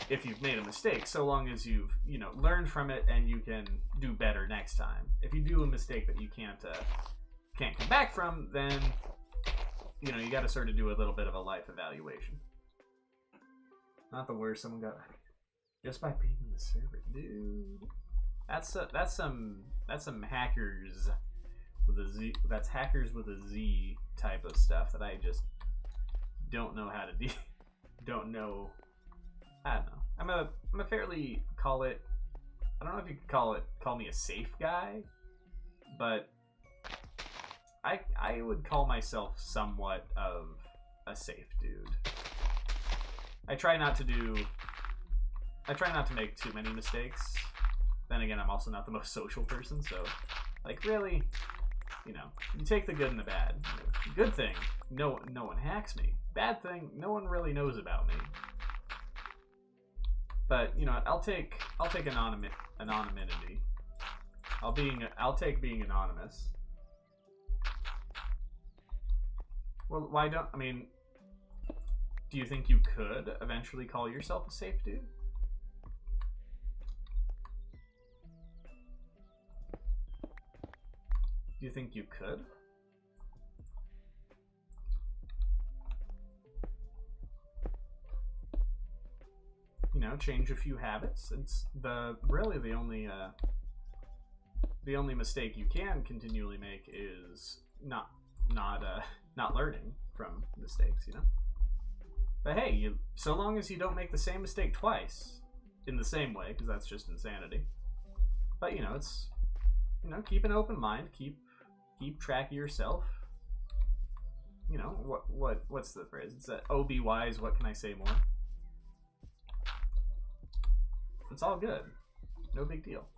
if you've made a mistake, so long as you've, learned from it and you can do better next time. If you do a mistake that you can't come back from, then, you got to sort of do a little bit of a life evaluation. Not the worst someone got just by being in the server, dude. That's some hackers with a Z. That's hackers with a Z type of stuff that I just don't know how to do. Don't know. I don't know. I'm a fairly I don't know if you could call me a safe guy, but I would call myself somewhat of a safe dude. I try not to make too many mistakes. Then again, I'm also not the most social person, so like really, you take the good and the bad. Good thing, no one hacks me. Bad thing, no one really knows about me. But I'll take anonymity. I'll take being anonymous. Well, why don't do you think you could eventually call yourself a safe dude? Do you think you could? Change a few habits. It's really the only mistake you can continually make is not learning from mistakes, But hey, so long as you don't make the same mistake twice in the same way, because that's just insanity. But it's keep an open mind, keep track of yourself. What's the phrase? It's "Oh, be wise. What can I say more?" It's all good. No big deal.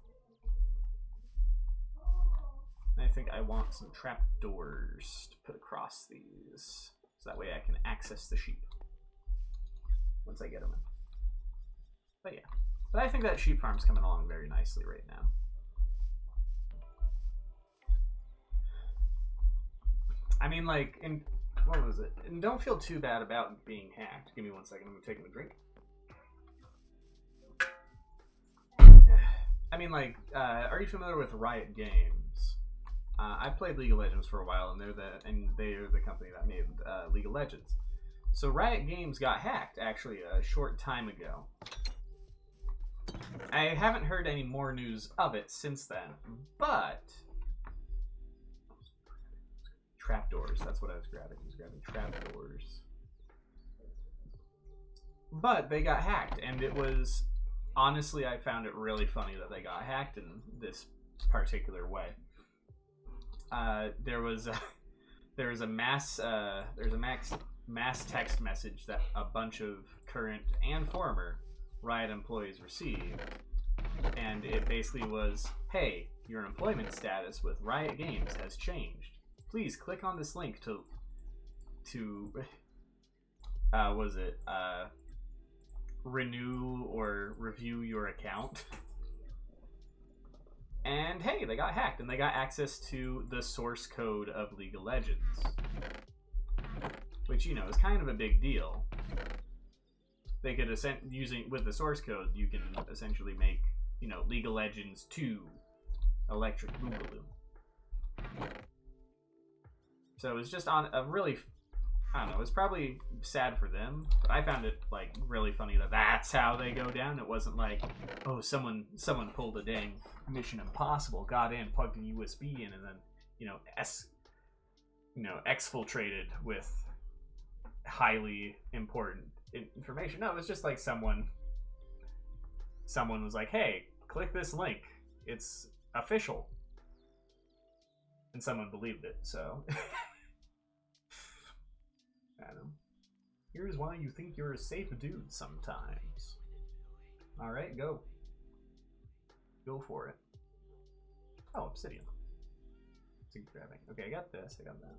I think I want some trapdoors to put across these, so that way I can access the sheep once I get them in. But yeah, I think that sheep farm's coming along very nicely right now. I mean, like, what was it? And don't feel too bad about being hacked. Give me 1 second. I'm gonna take a drink. I mean, like, are you familiar with Riot Games? I played League of Legends for a while, and they're the company that made League of Legends. So Riot Games got hacked actually a short time ago. I haven't heard any more news of it since then, but trapdoors. That's what I was grabbing. I was grabbing trapdoors. But they got hacked, and it was honestly, I found it really funny that they got hacked in this particular way. There was a mass text message that a bunch of current and former Riot employees received, and it basically was, "Hey, your employment status with Riot Games has changed. Please click on this link to renew or review your account." And hey, they got hacked, and they got access to the source code of League of Legends, which is kind of a big deal. They could with the source code, you can essentially make League of Legends 2 Electric Boogaloo. So it was just on a really, I don't know, it was probably sad for them, but I found it like really funny that that's how they go down. It wasn't like, oh, someone pulled a dang Mission Impossible, got in, plugged a USB in, and then you know, exfiltrated with highly important information. No, it was just like someone was like, hey, click this link, it's official, and someone believed it. So I don't know. Here's why you think you're a safe dude sometimes. All right, go for it. Oh, obsidian. Grabbing. Okay, I got this. I got that.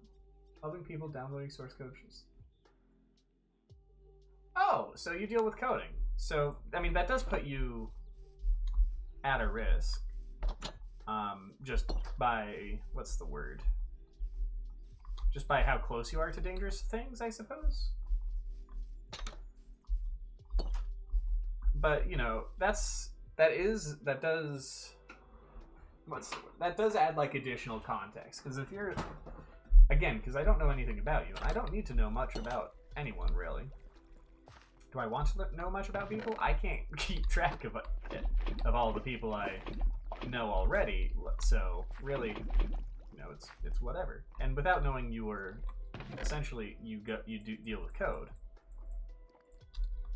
Helping people downloading source code. Oh, so you deal with coding. So, I mean, that does put you at a risk. Just by, what's the word? Just by how close you are to dangerous things, I suppose. But, you know, that does add like additional context, because if you're, again, because I don't know anything about you, and I don't need to know much about anyone really. Do I want to know much about people? I can't keep track of all the people I know already, so really, you know, it's whatever. And without knowing you were, essentially, you do deal with code,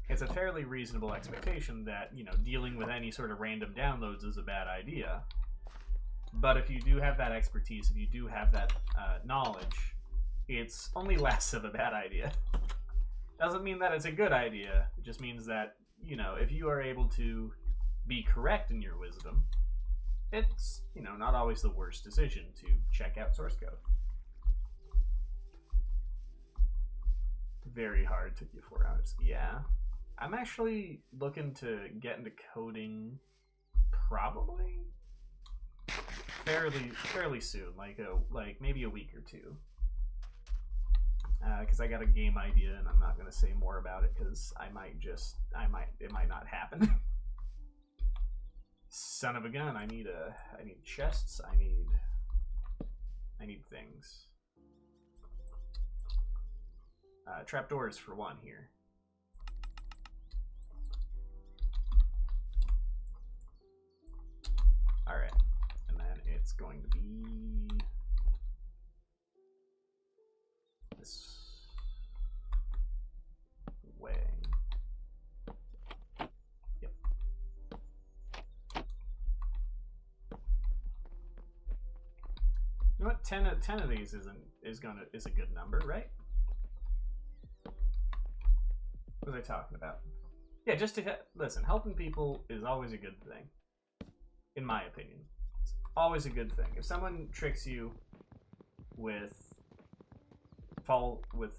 it's a fairly reasonable expectation that, you know, dealing with any sort of random downloads is a bad idea. But if you do have that expertise, if you do have that knowledge, it's only less of a bad idea. Doesn't mean that it's a good idea. It just means that, you know, if you are able to be correct in your wisdom, it's, you know, not always the worst decision to check out source code. Very hard, took you 4 hours. Yeah. I'm actually looking to get into coding probably fairly soon, like maybe a week or two. Because I got a game idea, and I'm not going to say more about it because it might not happen. Son of a gun! I need chests. I need things. Trapdoors for one here. All right, and then it's going to be this way. Yep. You know what? 10 of these is a good number, right? What was I talking about? Yeah, just to listen. Helping people is always a good thing, in my opinion. It's always a good thing. If someone tricks you with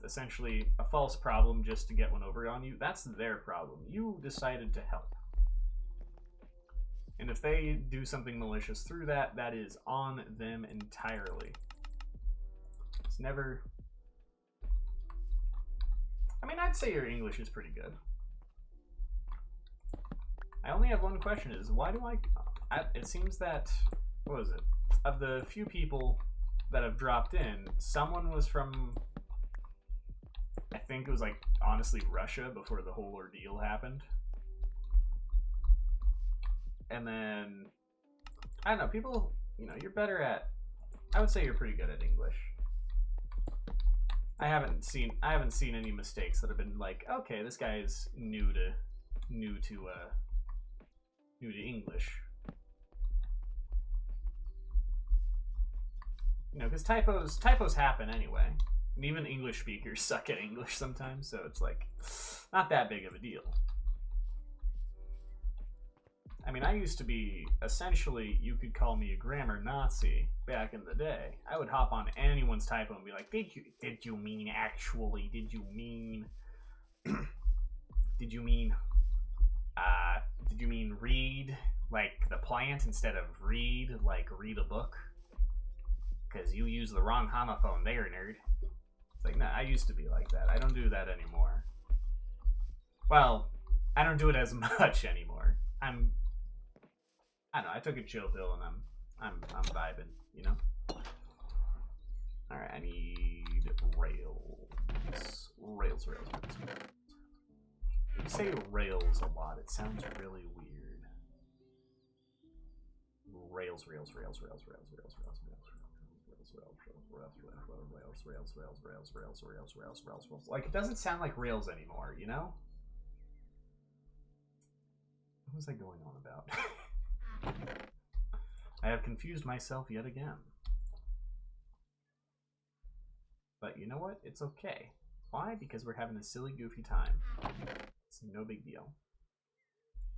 essentially a false problem just to get one over on you, that's their problem. You decided to help. And if they do something malicious through that, that is on them entirely. It's never... I mean, I'd say your English is pretty good. I only have one question, is why do it seems that, what was it? Of the few people that have dropped in, someone was from, I think it was like, honestly, Russia before the whole ordeal happened. And then, I don't know, people, you know, you're better at, I would say you're pretty good at English. I haven't seen any mistakes that have been like, okay, this guy is new to English. You know, because typos happen anyway. And even English speakers suck at English sometimes, so it's like, not that big of a deal. I mean, I used to be, essentially, you could call me a grammar Nazi back in the day. I would hop on anyone's typo and be like, did you mean actually, did you mean read, like the plant, instead of read, like read a book? Because you use the wrong homophone there, nerd. It's like, no, I used to be like that. I don't do that anymore. Well, I don't do it as much anymore. I don't know, I took a chill pill and I'm vibing, you know? Alright, I need rails. Rails. You say rails a lot, it sounds really weird. Rails. Like, it doesn't sound like rails anymore, you know? What was I going on about? I have confused myself yet again. But you know what? It's okay. Why? Because we're having a silly, goofy time. It's no big deal.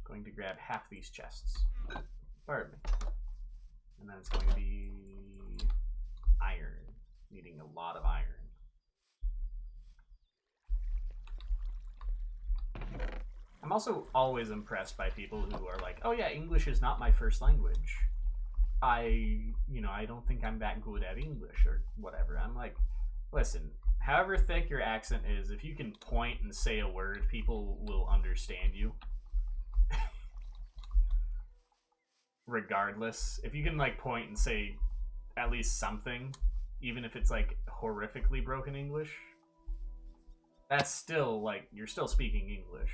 Going to grab half these chests. Pardon me. And then it's going to be iron. Needing a lot of iron. I'm also always impressed by people who are like, oh yeah, English is not my first language. I don't think I'm that good at English or whatever. I'm like, listen, however thick your accent is, if you can point and say a word, people will understand you. Regardless. If you can, like, point and say at least something, even if it's, like, horrifically broken English, that's still, like, you're still speaking English.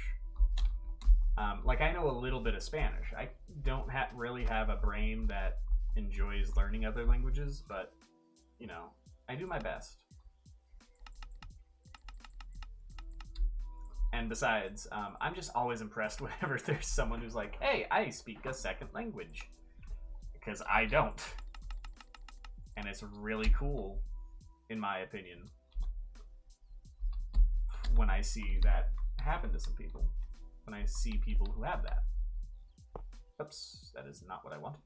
Like, I know a little bit of Spanish. I don't really have a brain that enjoys learning other languages, but, you know, I do my best. And besides, I'm just always impressed whenever there's someone who's like, hey, I speak a second language. Because I don't. And it's really cool, in my opinion, when I see that happen to some people. When I see people who have that. Oops, that is not what I wanted.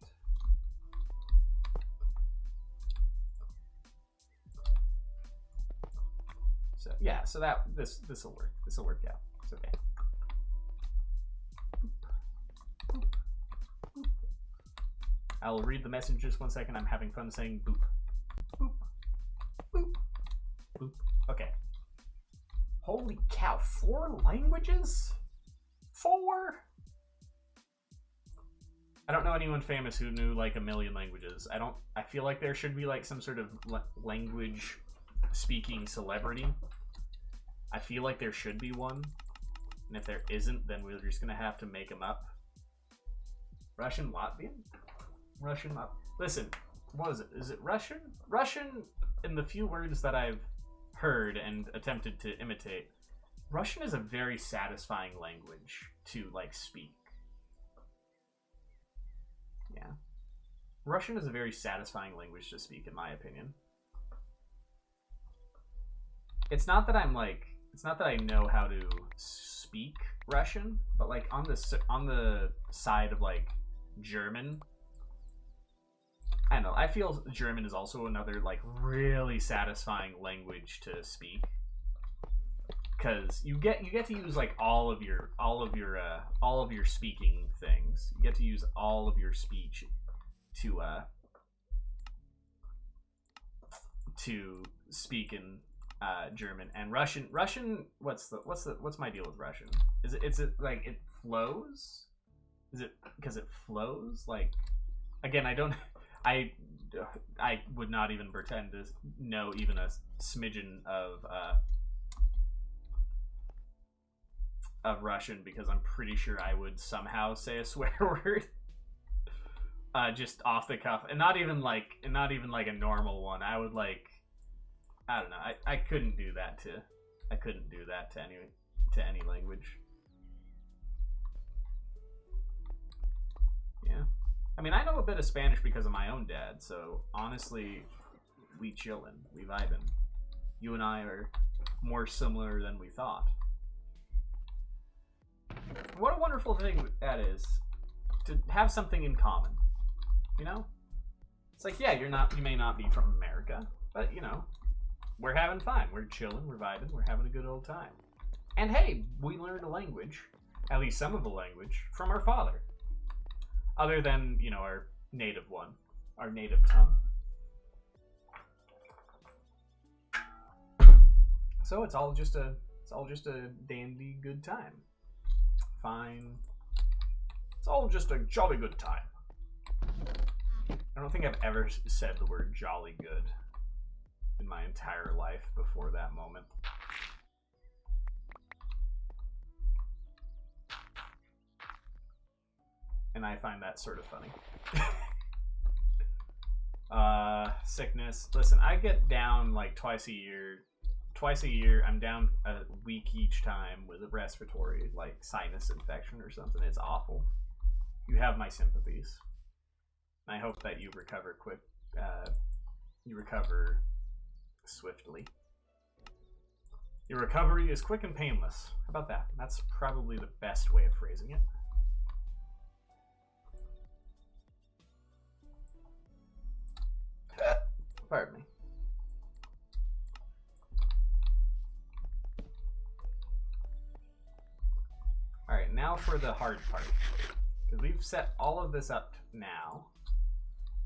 So yeah, so that this will work. This will work out. It's okay. Boop. Boop. Boop. I'll read the message just 1 second. I'm having fun saying boop. Boop. Boop. Boop. Okay. Holy cow, 4 languages? 4? I don't know anyone famous who knew like a million languages. I feel like there should be like some sort of language speaking celebrity. I feel like there should be one. And if there isn't, then we're just gonna have to make them up. Russian, Latvian? Russian, listen, what is it? Is it Russian? Russian, in the few words that I've heard and attempted to imitate, Russian is a very satisfying language to, like, speak. Yeah. Russian is a very satisfying language to speak, in my opinion. It's not that I know how to speak Russian, but, like, on the side of, like, German, I don't know, I feel German is also another, like, really satisfying language to speak. Because you get to use like all of your speaking things. You get to use all of your speech to speak in German and Russian. Russian, what's my deal with Russian? Is it like it flows? Is it because it flows? Like, again, I would not even pretend to know even a smidgen of Russian, because I'm pretty sure I would somehow say a swear word just off the cuff, and not even like a normal one. I would, like, I don't know. I couldn't do that to any language. Yeah. I mean, I know a bit of Spanish because of my own dad, so honestly, we chillin', we vibin'. You and I are more similar than we thought. What a wonderful thing that is, to have something in common, you know? It's like, yeah, you may not be from America, but, you know, we're having fun, we're chilling, we're vibing, we're having a good old time. And hey, we learned a language, at least some of the language, from our father. Other than, you know, our native one, our native tongue. So it's all just a dandy good time. Fine. It's all just a jolly good time. I don't think I've ever said the word jolly good in my entire life before that moment. And I find that sort of funny. Sickness. Listen, I get down like twice a year. Twice a year, I'm down a week each time with a respiratory, like sinus infection or something. It's awful. You have my sympathies. I hope that you recover quick. You recover swiftly. Your recovery is quick and painless. How about that? That's probably the best way of phrasing it. Pardon me. Alright, now for the hard part. Because we've set all of this up now.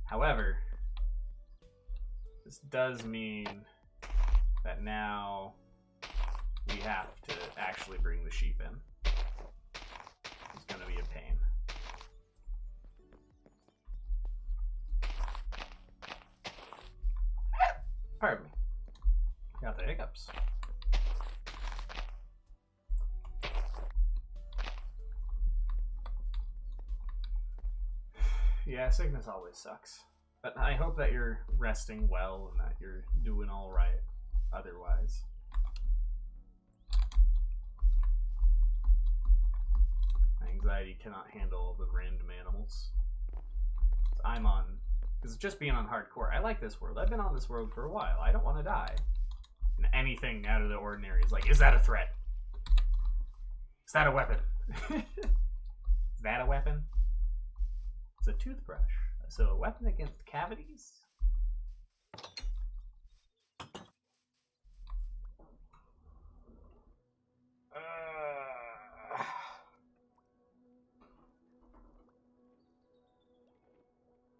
However, this does mean that now we have to actually bring the sheep in. It's going to be a pain. Pardon me. Got the hiccups. Yeah, sickness always sucks. But I hope that you're resting well and that you're doing all right otherwise. My anxiety cannot handle the random animals. I'm on... Because just being on hardcore, I like this world. I've been on this world for a while. I don't want to die. And anything out of the ordinary is like, is that a threat? Is that a weapon? Is that a weapon? It's a toothbrush. So a weapon against cavities?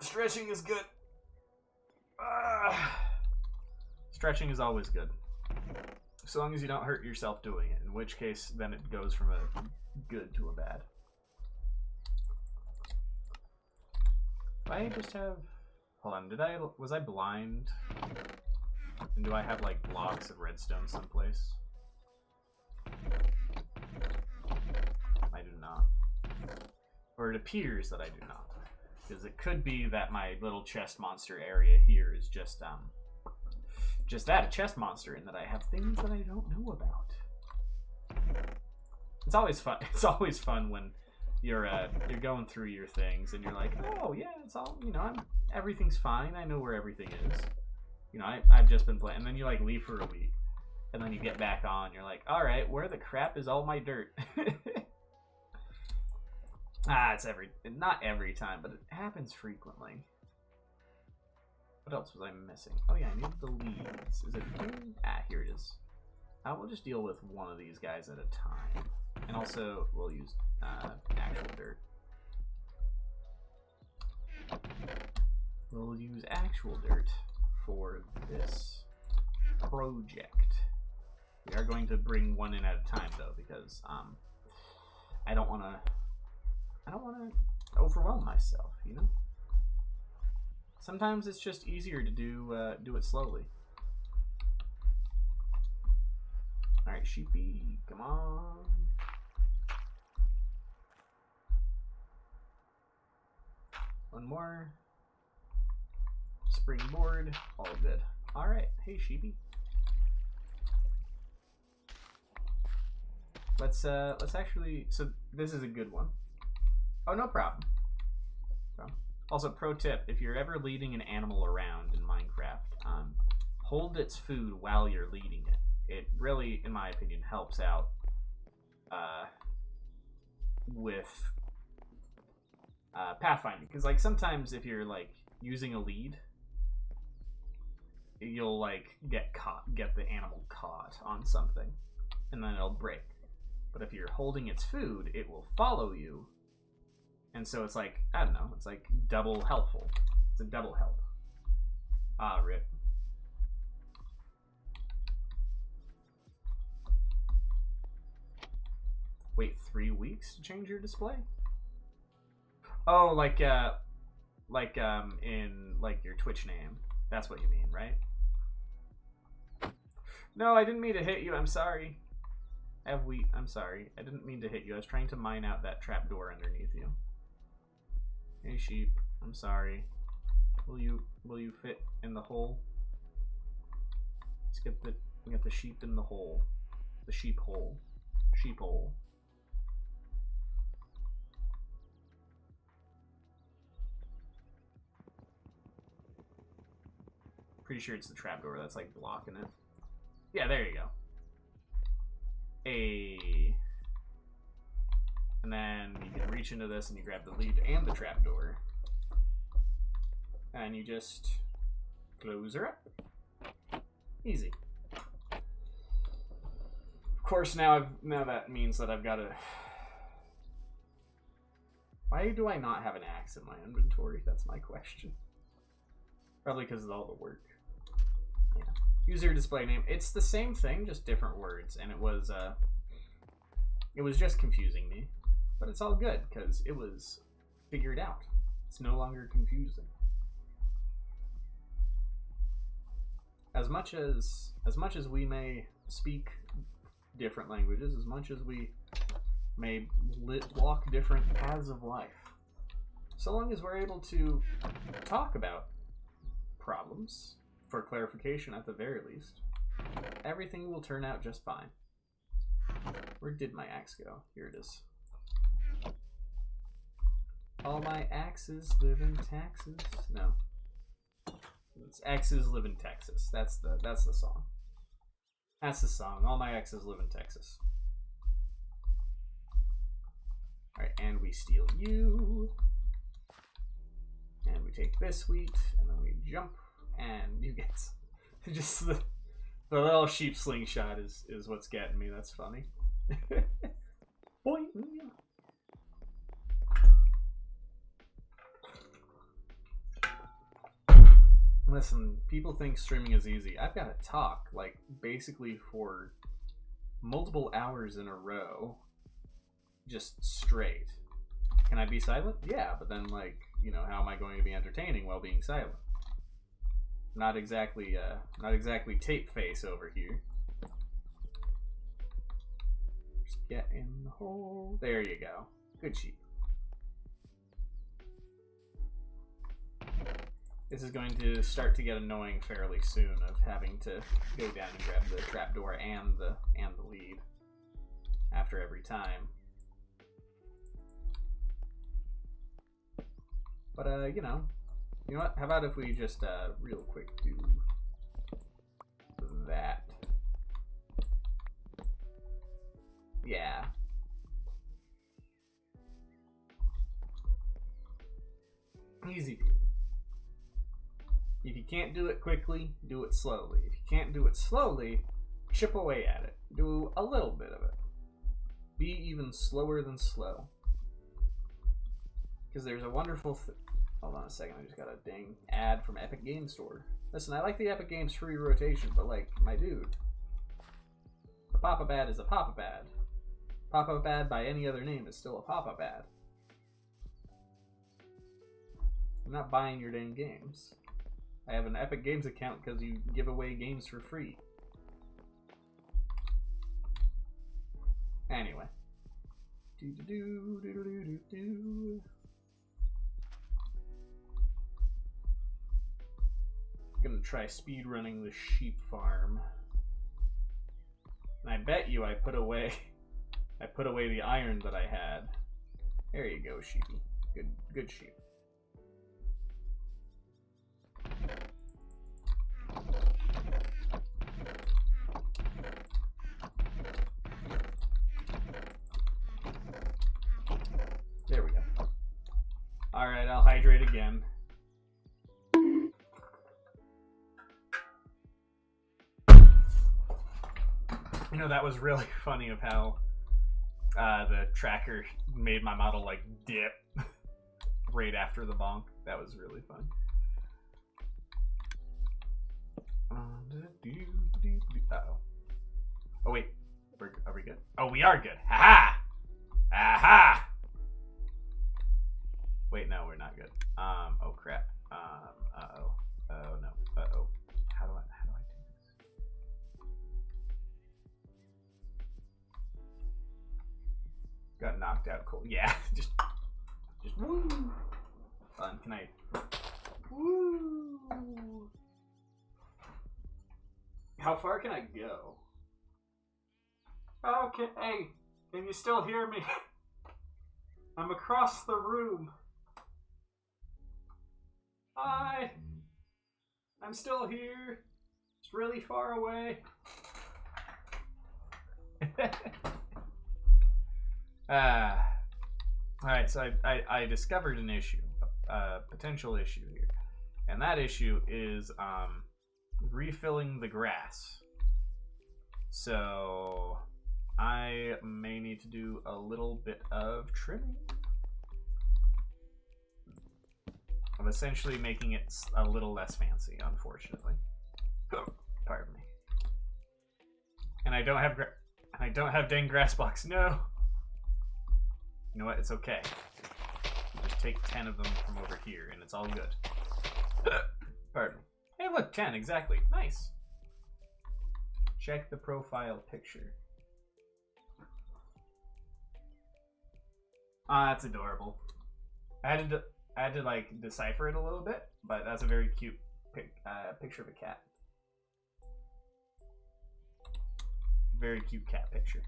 Stretching is good. Stretching is always good. So long as you don't hurt yourself doing it. In which case, then it goes from a good to a bad. I just have... Hold on, was I blind? And do I have, like, blocks of redstone someplace? I do not. Or it appears that I do not. Because it could be that my little chest monster area here is just that, a chest monster, and that I have things that I don't know about. It's always fun. It's always fun when you're going through your things and you're like, oh yeah, it's all, you know, everything's fine. I know where everything is. You know, I've just been playing, and then you like leave for a week, and then you get back on. You're like, all right, where the crap is all my dirt? It's not every time, but it happens frequently. What else was I missing? Oh yeah, I needed the leads. Is it here? Here it is. We'll just deal with one of these guys at a time. And also, we'll use actual dirt. We'll use actual dirt for this project. We are going to bring one in at a time, though, because I don't want to overwhelm myself, you know? Sometimes it's just easier to do it slowly. Alright, sheepy, come on. One more. Springboard, all good. Alright, hey sheepy. Let's actually, so this is a good one. Oh, no problem. Also, pro tip, if you're ever leading an animal around in Minecraft, hold its food while you're leading it. It really, in my opinion, helps out with pathfinding. Because, like, sometimes if you're, like, using a lead, you'll, like, get the animal caught on something, and then it'll break. But if you're holding its food, it will follow you. And so it's like, I don't know, it's like double helpful. It's a double help. Rip. Wait 3 weeks to change your display? Oh, like in like your Twitch name. That's what you mean, right? No, I didn't mean to hit you. I'm sorry. I'm sorry. I didn't mean to hit you. I was trying to mine out that trapdoor underneath you. Hey sheep, I'm sorry. Will you fit in the hole? Let's get the sheep in the hole. The sheep hole. Sheep hole. Pretty sure it's the trapdoor that's like blocking it. Yeah, there you go. And then you can reach into this and you grab the lead and the trapdoor. And you just close her up. Easy. Of course, now that means that I've got to... Why do I not have an axe in my inventory? That's my question. Probably because of all the work. Yeah. User display name. It's the same thing, just different words, and it was just confusing me. But it's all good because it was figured out. It's no longer confusing. As much as we may speak different languages, as much as we may walk different paths of life, so long as we're able to talk about problems, for clarification at the very least, everything will turn out just fine. Where did my axe go? Here it is. All my axes live in Texas. No. It's X's live in Texas. That's the song. That's the song. All my exes live in Texas. Alright, and we steal you. And we take this wheat, and then we jump, and you get just the little sheep slingshot is what's getting me. That's funny. Boing. Listen, people think streaming is easy. I've got to talk, like, basically for multiple hours in a row, just straight. Can I be silent? Yeah, but then, like, you know, how am I going to be entertaining while being silent? Not exactly tape face over here. Just get in the hole. There you go. Good sheep. This is going to start to get annoying fairly soon of having to go down and grab the trapdoor and the lead after every time. But you know what? How about if we just real quick do that? Yeah. Easy peasy. If you can't do it quickly, do it slowly. If you can't do it slowly, chip away at it. Do a little bit of it. Be even slower than slow. Because there's a wonderful... Hold on a second, I just got a ding ad from Epic Games Store. Listen, I like the Epic Games free rotation, but like, my dude. A Pop-A-Bad is a Pop-A-Bad. Pop-A-Bad by any other name is still a Pop-A-Bad. I'm not buying your dang games. I have an Epic Games account because you give away games for free. Anyway. Gonna try speed running the sheep farm. And I bet you I put away the iron that I had. There you go, sheepy. Good sheep. There we go. Alright, I'll hydrate again. You know, that was really funny of how the tracker made my model like dip right after the bonk. That was really fun. Uh-oh. Oh wait, are we good? Oh, we are good. Ha-ha! Aha! Wait, no, we're not good. Oh crap. Uh-oh. Oh no. Uh-oh. How do I do this? Got knocked out cold. Yeah, just woo! Fun. Can I? Woo! How far can I go? Okay, hey, can you still hear me? I'm across the room. Hi. I'm still here. It's really far away. Alright, so I discovered an issue, a potential issue here. And that issue is refilling the grass. So I may need to do a little bit of trimming. I'm essentially making it a little less fancy, unfortunately. Pardon me. And I don't have dang grass blocks. No. You know what? It's okay. You just take 10 of them from over here, and it's all good. Pardon me. Hey, look, 10 exactly. Nice. Check the profile picture. Ah, that's adorable. I had to like decipher it a little bit, but that's a very cute picture of a cat. Very cute cat picture.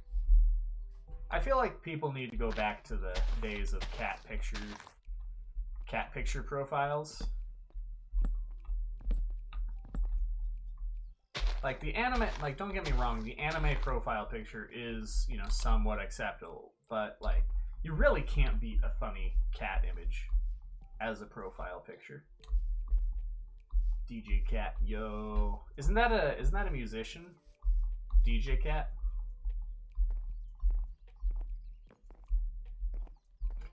I feel like people need to go back to the days of cat picture profiles. Like the anime, like don't get me wrong, the anime profile picture is, you know, somewhat acceptable, but like you really can't beat a funny cat image as a profile picture. DJ Cat, yo. Isn't that a musician? DJ Cat?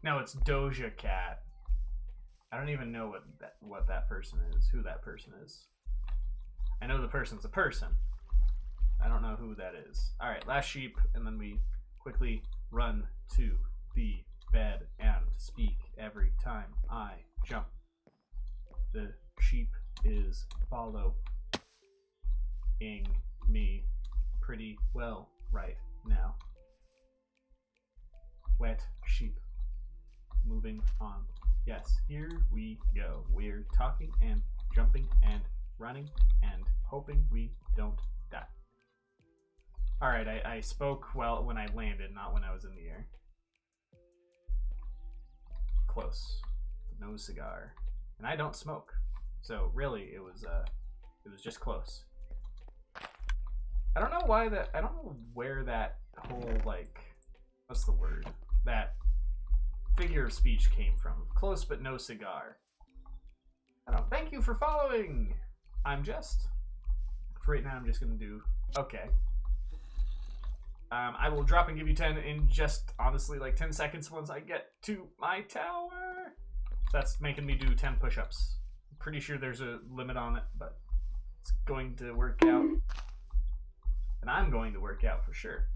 No, it's Doja Cat. I don't even know what that person is, who that person is. I know the person's a person. I don't know who that is. Alright, last sheep, and then we quickly run to the bed and speak every time I jump. The sheep is following me pretty well right now. Wet sheep. Moving on. Yes, here we go. We're talking and jumping and running and hoping we don't die. Alright, I spoke well when I landed, not when I was in the air. Close. No cigar. And I don't smoke. So really it was just close. I don't know why that I don't know where that whole like what's the word? That figure of speech came from. Close but no cigar. I don't thank you for following. For right now I'm just gonna do okay. I will drop and give you 10 in just honestly like 10 seconds once I get to my tower. That's making me do 10 push-ups. I'm pretty sure there's a limit on it, but it's going to work out. And I'm going to work out for sure.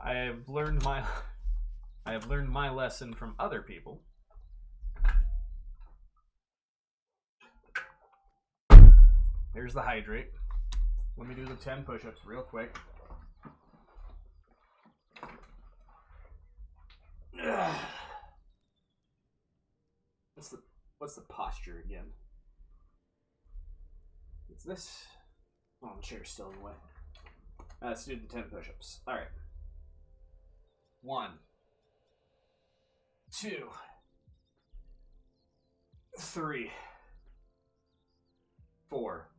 I have learned my lesson from other people. There's the hydrate. Let me do the 10 push-ups real quick. What's the posture again? It's this. Oh, the chair's still in the way. Let's do the 10 push-ups. All right. 1, 2, 3, 4,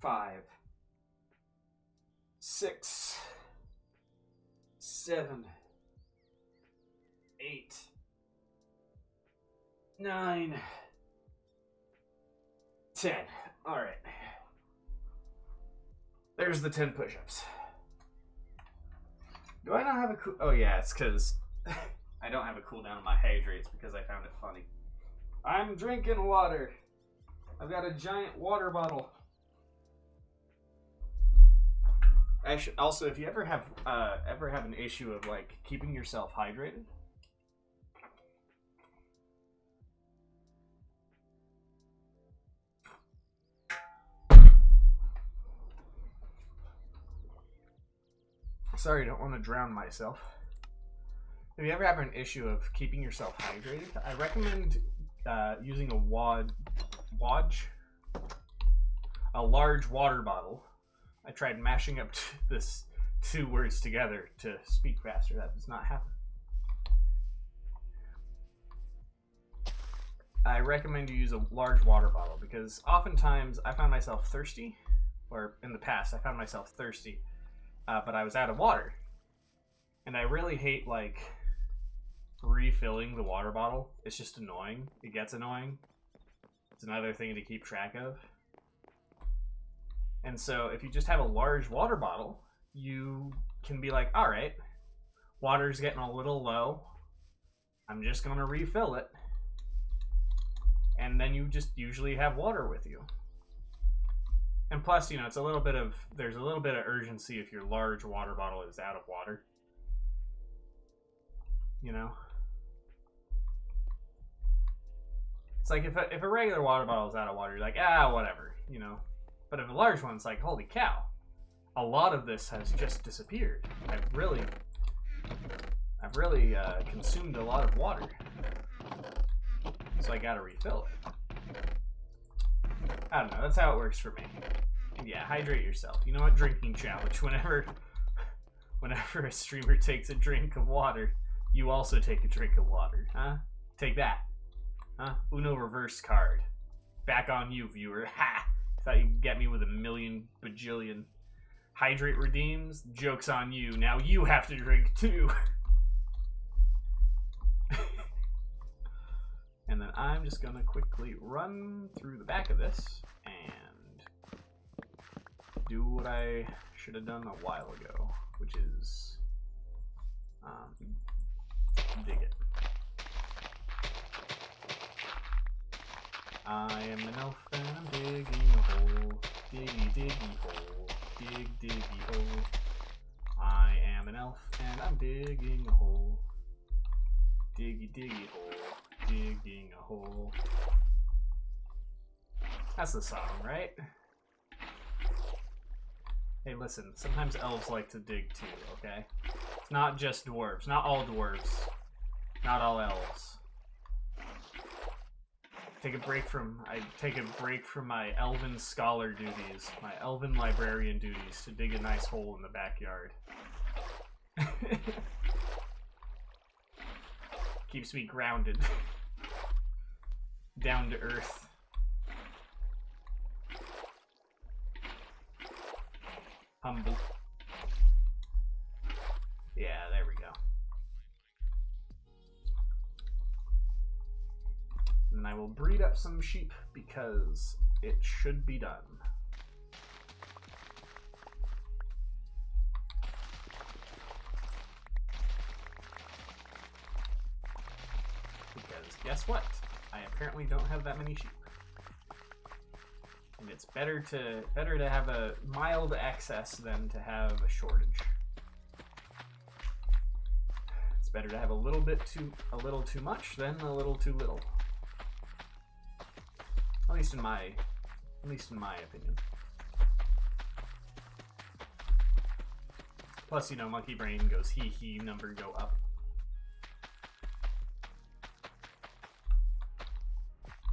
5, 6, 7, 8, 9, 10. All right. There's the 10 push-ups. Do I not have a cool... Oh yeah, it's because I don't have a cooldown on my hydrates because I found it funny. I'm drinking water. I've got a giant water bottle. Actually, also, if you ever have an issue of like keeping yourself hydrated, sorry, I don't want to drown myself. If you ever have an issue of keeping yourself hydrated, I recommend using a Wadge. A large water bottle. I tried mashing up this 2 words together to speak faster. That does not happen. I recommend you use a large water bottle because oftentimes I found myself thirsty, or in the past I found myself thirsty, but I was out of water. And I really hate like refilling the water bottle. It's just annoying. It gets annoying. It's another thing to keep track of. And so if you just have a large water bottle, you can be like, all right, water's getting a little low. I'm just going to refill it. And then you just usually have water with you. And plus, you know, there's a little bit of urgency if your large water bottle is out of water. You know? It's like if a regular water bottle is out of water, you're like, whatever, you know? But if a large one's like, holy cow, a lot of this has just disappeared. I've really consumed a lot of water. So I gotta refill it. I don't know, that's how it works for me. And yeah, hydrate yourself. You know what? Drinking challenge. Whenever a streamer takes a drink of water, you also take a drink of water. Huh? Take that. Huh? Uno reverse card. Back on you, viewer. Ha! Thought you could get me with a million bajillion. Hydrate redeems. Joke's on you. Now you have to drink too. And then I'm just gonna quickly run through the back of this and do what I should have done a while ago, which is dig it. I am an elf and I'm digging a hole. Diggy diggy hole. Dig diggy hole. I am an elf and I'm digging a hole. Diggy diggy hole. Digging a hole. That's the song, right? Hey, listen, sometimes elves like to dig too, okay? It's not just dwarves. Not all dwarves. Not all elves. I take a break from my elven scholar duties, my elven librarian duties, to dig a nice hole in the backyard. Keeps me grounded. Down to earth. Humble. Yeah, there we go. And I will breed up some sheep because it should be done. Because guess what? I apparently don't have that many sheep. And it's better to have a mild excess than to have a shortage. It's better to have a little too much than a little too little. At least in my opinion. Plus, you know, monkey brain goes hee, number go up.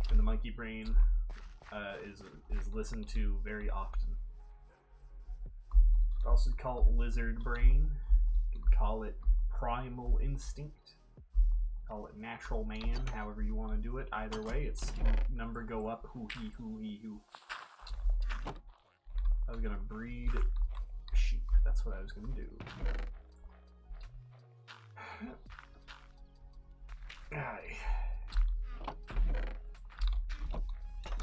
And the monkey brain is listened to very often. You could also call it lizard brain. You could call it primal instinct. Call it natural man, however you want to do it. Either way, it's number go up, hoo hee hoo. I was gonna breed sheep. That's what I was gonna do.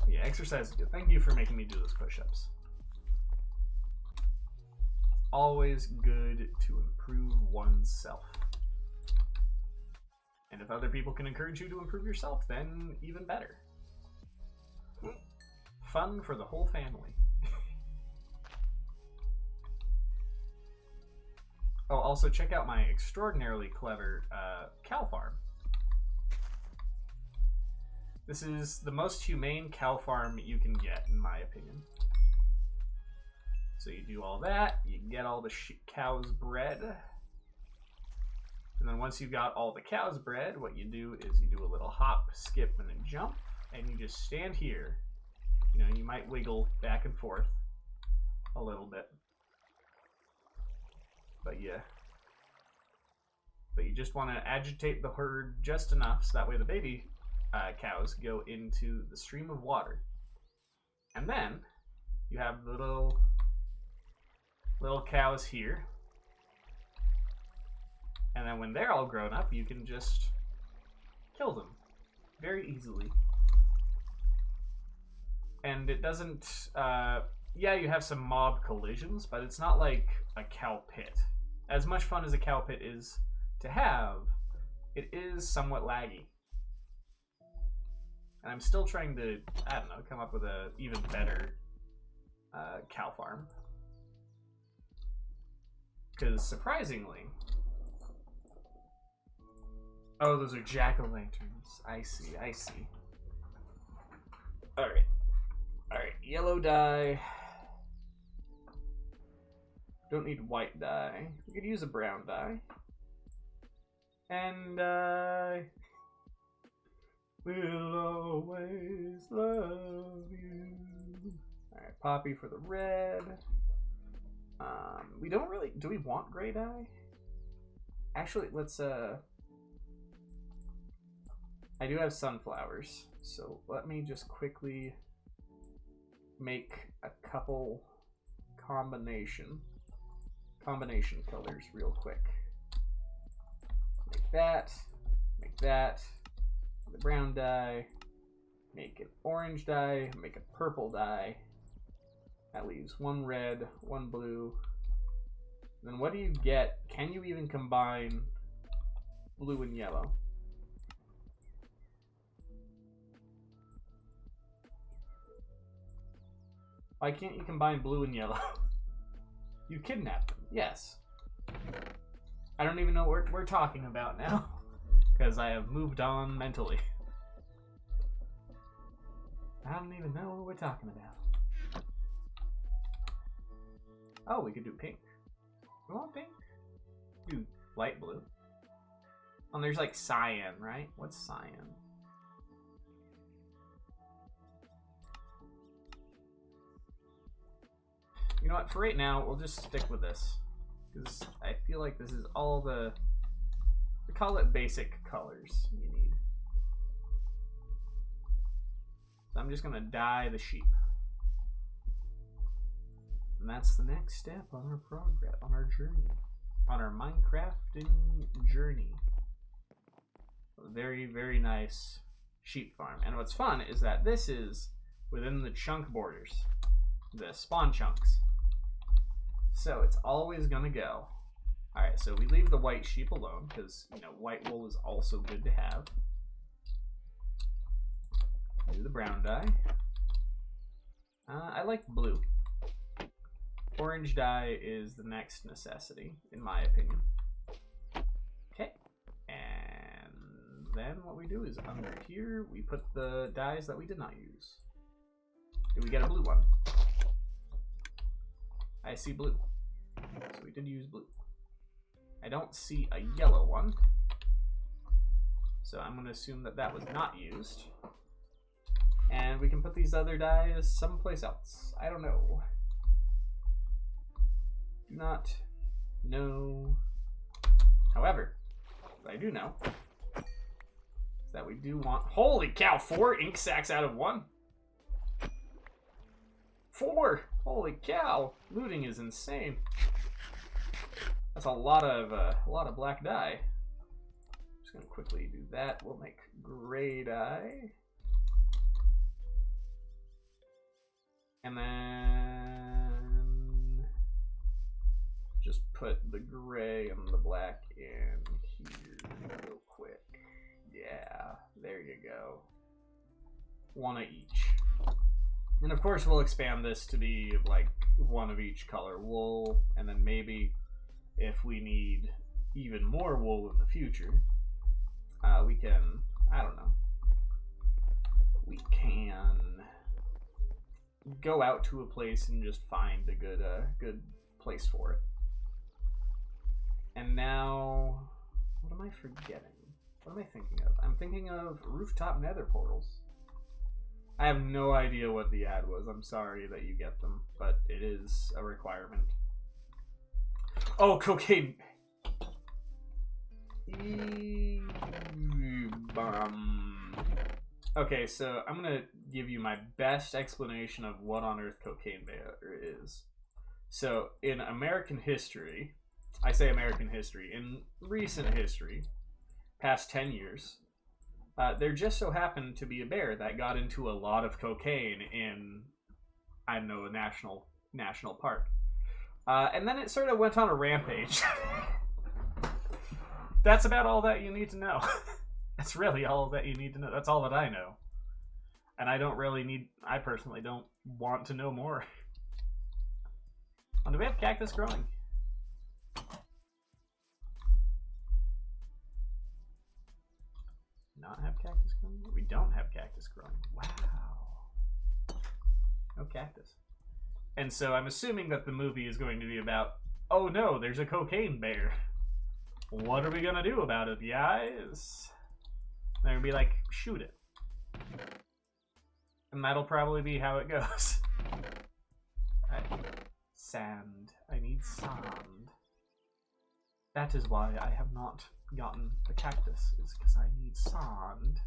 Yeah, exercise is good. Thank you for making me do those push-ups. Always good to improve oneself. And if other people can encourage you to improve yourself, then even better. Fun for the whole family. Oh, also check out my extraordinarily clever cow farm. This is the most humane cow farm you can get, in my opinion. So you do all that, you get all the cows bred. And then once you've got all the cows bred, what you do is you do a little hop, skip, and a jump, and you just stand here You know, you might wiggle back and forth a little bit. But yeah. But you just want to agitate the herd just enough so that way the baby cows go into the stream of water. And then you have the little cows here. And then when they're all grown up, you can just kill them very easily. And it doesn't, yeah, you have some mob collisions, but it's not like a cow pit. As much fun as a cow pit is to have, it is somewhat laggy. And I'm still trying to, I don't know, come up with a even better cow farm. Because surprisingly, oh, those are jack-o'-lanterns. I see, I see. Alright. Alright, yellow dye. Don't need white dye. We could use a brown dye. And we'll always love you. Alright, poppy for the red. We don't really, do we want gray dye? Actually, let's I do have sunflowers, so let me just quickly make a couple combination colors real quick. Make that, the brown dye, make an orange dye, make a purple dye. That leaves one red, one blue. Then what do you get? Can you even combine blue and yellow? Why can't you combine blue and yellow? You kidnapped them, yes. I don't even know what we're talking about now, because I have moved on mentally. I don't even know what we're talking about. Oh, we could do pink. You want pink? Do light blue. Oh, there's like cyan, right? What's cyan? You know what, for right now, we'll just stick with this. Because I feel like this is all the... We call it basic colors you need. So I'm just going to dye the sheep. And that's the next step on our progress, on our journey. On our Minecrafting journey. A very, very nice sheep farm. And what's fun is that this is within the chunk borders. The spawn chunks. So it's always gonna go. Alright, so we leave the white sheep alone, because, you know, white wool is also good to have. Do the brown dye. I like blue. Orange dye is the next necessity, in my opinion. Okay. And then what we do is under here, we put the dyes that we did not use. Did we get a blue one? I see blue. So we did use blue. I don't see a yellow one. So I'm going to assume that that was not used. And we can put these other dyes someplace else. I don't know. Do not know. However, what I do know is that we do want... Holy cow, 4 ink sacs out of 1? 4! Holy cow! Looting is insane. That's a lot of black dye. Just gonna quickly do that. We'll make gray dye. And then just put the gray and the black in here real quick. Yeah, there you go. 1 of each. And of course we'll expand this to be like 1 of each color wool, and then maybe if we need even more wool in the future, we can, I don't know, we can go out to a place and just find a good place for it. And now, what am I forgetting? What am I thinking of? I'm thinking of rooftop nether portals. I have no idea what the ad was. I'm sorry that you get them, but it is a requirement. Oh, cocaine. Okay, so I'm gonna give you my best explanation of what on earth cocaine bear is. So, in American history, I say American history, in recent history, past 10 years, there just so happened to be a bear that got into a lot of cocaine in, I don't know, a national park. And then it sort of went on a rampage. That's about all that you need to know. That's really all that you need to know. That's all that I know. And I personally don't want to know more. Do we have cactus growing? Not have cactus growing? We don't have cactus growing. Wow. No cactus. And so I'm assuming that the movie is going to be about, oh no, there's a cocaine bear. What are we gonna do about it, guys? They're gonna be like, shoot it. And that'll probably be how it goes. Sand. I need sand. That is why I have not gotten the cactus, is because I need sand.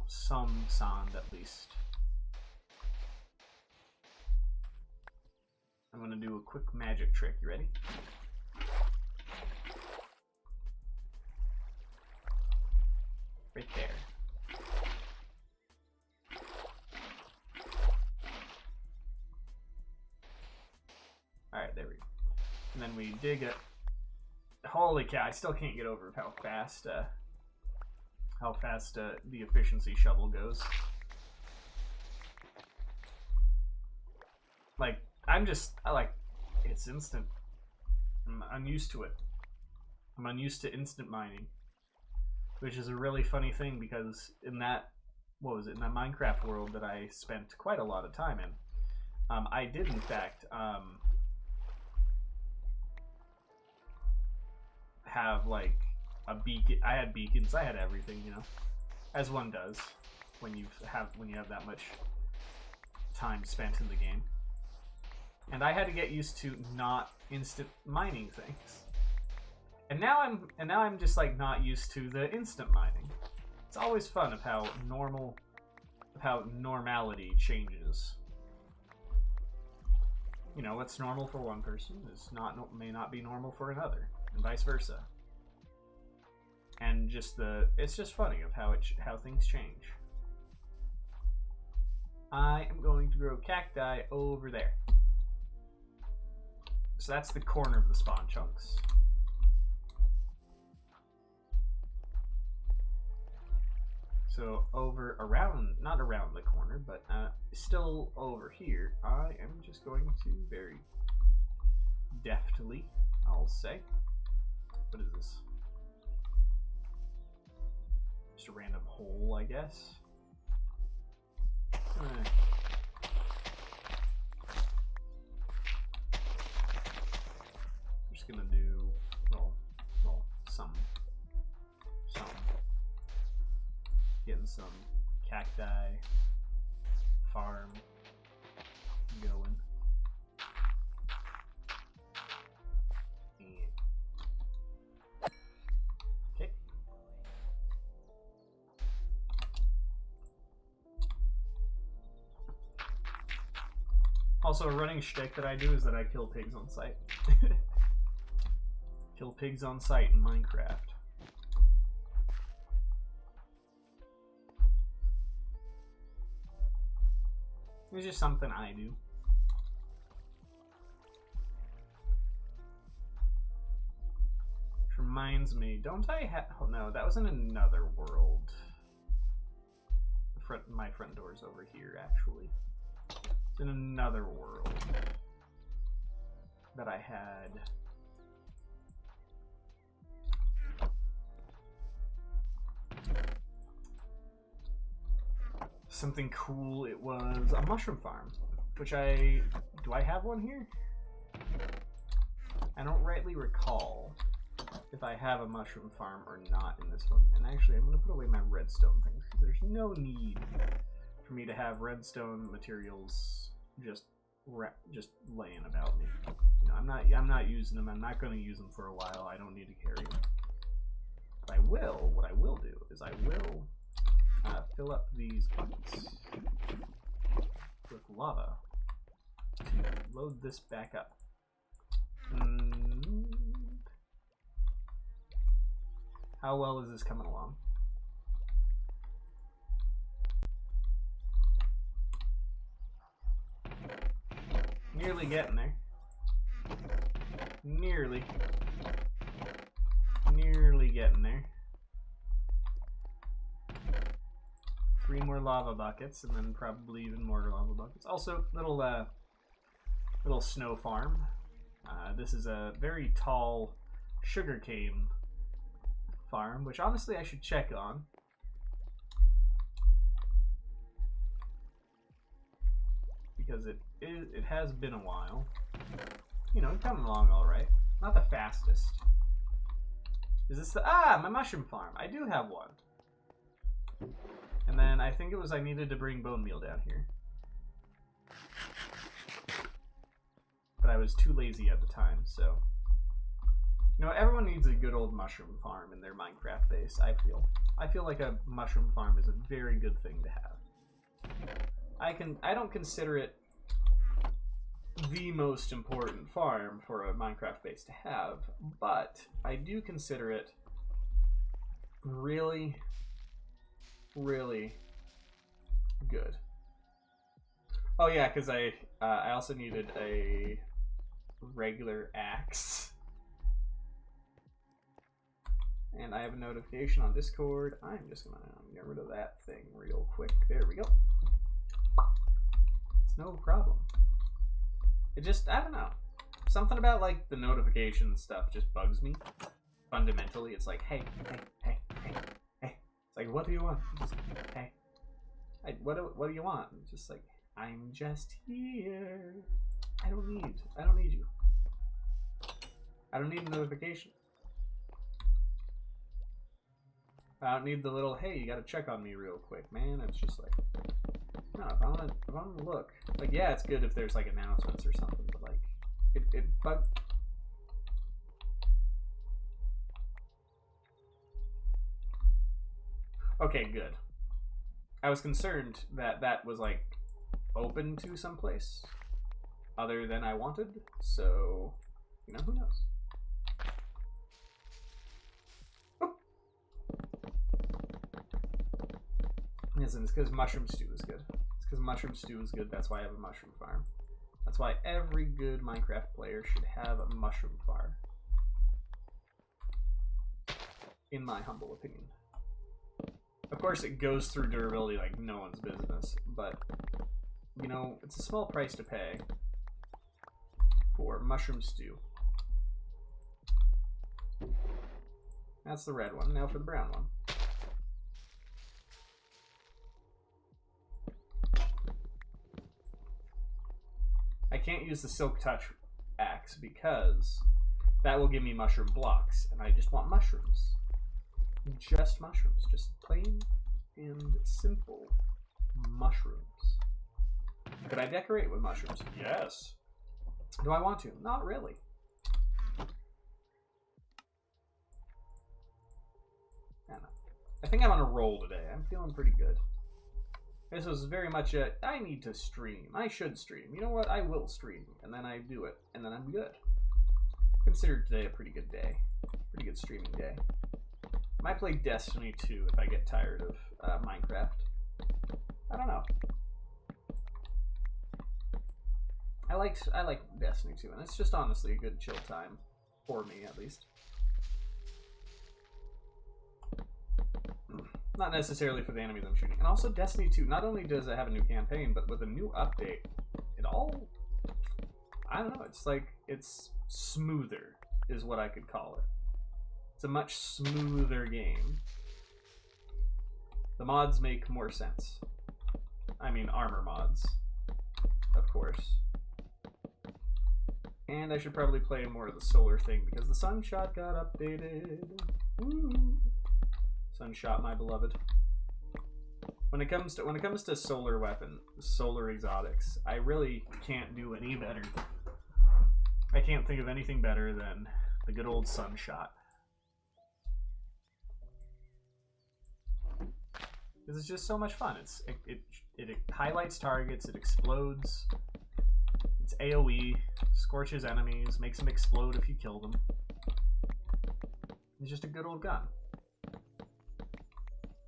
Some sand at least. I'm gonna do a quick magic trick. You ready? Right there. Alright, there we go. And then we dig it. Holy cow, I still can't get over how fast the efficiency shovel goes. Like, it's instant. I'm unused to it. I'm unused to instant mining. Which is a really funny thing because in that, in that Minecraft world that I spent quite a lot of time in, I did in fact have like a beacon. I had beacons. I had everything, you know, as one does when you have that much time spent in the game. And I had to get used to not instant mining things. And now I'm just like not used to the instant mining. It's always fun of how normality changes. You know, what's normal for one person may not be normal for another, and vice versa. And it's just funny of how things change. I am going to grow cacti over there. So that's the corner of the spawn chunks. So not around the corner, but still over here, I am just going to very deftly, I'll say. What is this? Just a random hole, I guess. Just gonna do some getting some cacti farm going. Okay. Also, a running shtick that I do is that I kill pigs on sight. Kill pigs on sight in Minecraft. It's just something I do. Which reminds me, don't I have... Oh no, that was in another world. My front door's over here, actually. It's in another world that I had. Something cool. It was a mushroom farm, which do I have one here? I don't rightly recall. if I have a mushroom farm or not in this one. And actually, I'm going to put away my redstone things. There's no need for me to have redstone materials just laying about me. You know, I'm not using them. I'm not going to use them for a while. I don't need to carry them. But what I will do is I will fill up these buckets with lava to load this back up. How well is this coming along? Nearly getting there. Nearly getting there. 3 more lava buckets, and then probably even more lava buckets. Also, little snow farm. This is a very tall sugarcane farm, which honestly I should check on. Because it has been a while. You know, coming along all right. Not the fastest. Is this my mushroom farm? I do have one. And then I think it was I needed to bring bone meal down here. But I was too lazy at the time, so. You know, everyone needs a good old mushroom farm in their Minecraft base, I feel. I feel like a mushroom farm is a very good thing to have. I don't consider it the most important farm for a Minecraft base to have, but I do consider it really, really good. Oh yeah, because I also needed a regular axe. And I have a notification on Discord. I'm just gonna get rid of that thing real quick. There we go. It's no problem. It just, I don't know. Something about like the notification stuff just bugs me. Fundamentally, it's like, hey. It's like, what do you want? Just, hey. What do you want? It's just like, I'm just here. I don't need you. I don't need a notification. I don't need the little, hey, you gotta check on me real quick, man. It's just like, no, if I wanna look. Like, yeah, it's good if there's like announcements or something, but like, it bugs. Okay, good. I was concerned that that was like open to someplace other than I wanted, so, you know, who knows? Yes, and it's because mushroom stew is good. It's because mushroom stew is good, that's why I have a mushroom farm. That's why every good Minecraft player should have a mushroom farm. In my humble opinion. Of course, it goes through durability like no one's business, but, you know, it's a small price to pay for mushroom stew. That's the red one. Now for the brown one. I can't use the Silk Touch axe because that will give me mushroom blocks, and I just want mushrooms. Just mushrooms. Just plain and simple mushrooms. Could I decorate with mushrooms? Yes. Do I want to? Not really. I don't know. I think I'm on a roll today. I'm feeling pretty good. This was very much a, I need to stream. I should stream. You know what? I will stream. And then I do it. And then I'm good. Consider today a pretty good day. Pretty good streaming day. Might play Destiny 2 if I get tired of Minecraft. I don't know. I like Destiny 2, and it's just honestly a good chill time. For me, at least. Not necessarily for the enemies I'm shooting. And also Destiny 2, not only does it have a new campaign, but with a new update, it all, I don't know, it's like, it's smoother, is what I could call it. It's a much smoother game. The mods make more sense. I mean, armor mods, of course. And I should probably play more of the solar thing because the Sunshot got updated. Woo. Sunshot, my beloved. When it comes to solar weapon, solar exotics, I really can't do any better. I can't think of anything better than the good old Sunshot. Because it's just so much fun. It highlights targets, it explodes. It's AoE, scorches enemies, makes them explode if you kill them. It's just a good old gun.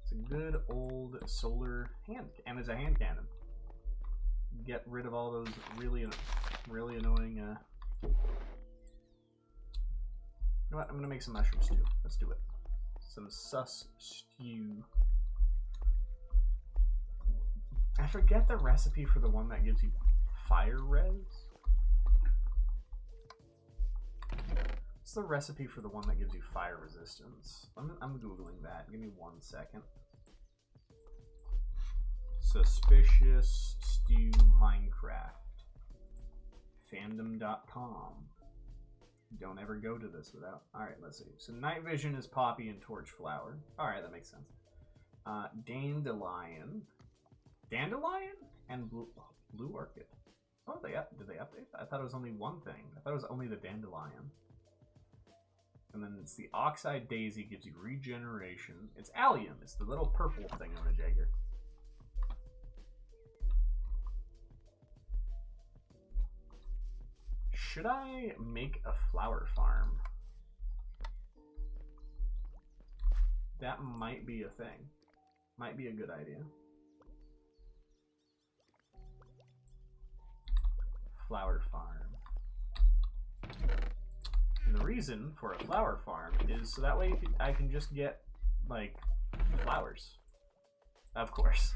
It's a good old solar hand, and it's a hand cannon. Get rid of all those really annoying. You know what? I'm gonna make some mushroom stew. Let's do it. Some sus stew. I forget the recipe for the one that gives you fire res. What's the recipe for the one that gives you fire resistance? I'm googling that. Give me 1 second. Suspicious Stew Minecraft. Fandom.com. Don't ever go to this without. Alright, let's see. So night vision is poppy and torch flower. Alright, that makes sense. Dandelion. Dandelion? And blue orchid. Oh, did they update that? I thought it was only one thing. I thought it was only the dandelion. And then it's the oxide daisy, gives you regeneration. It's allium. It's the little purple thing on a Jagger. Should I make a flower farm? That might be a thing. Might be a good idea. Flower farm. And the reason for a flower farm is so that way I can just get, like, flowers. Of course.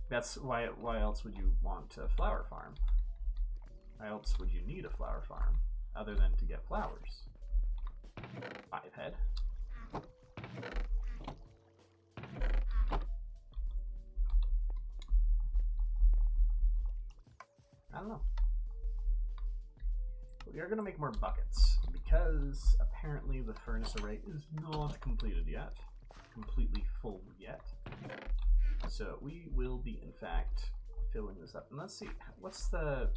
That's why else would you want a flower farm? Why else would you need a flower farm other than to get flowers? iPad. I don't know. We are going to make more buckets because apparently the furnace array is not completed yet. Completely full yet. So we will be, in fact, filling this up. And let's see, what's the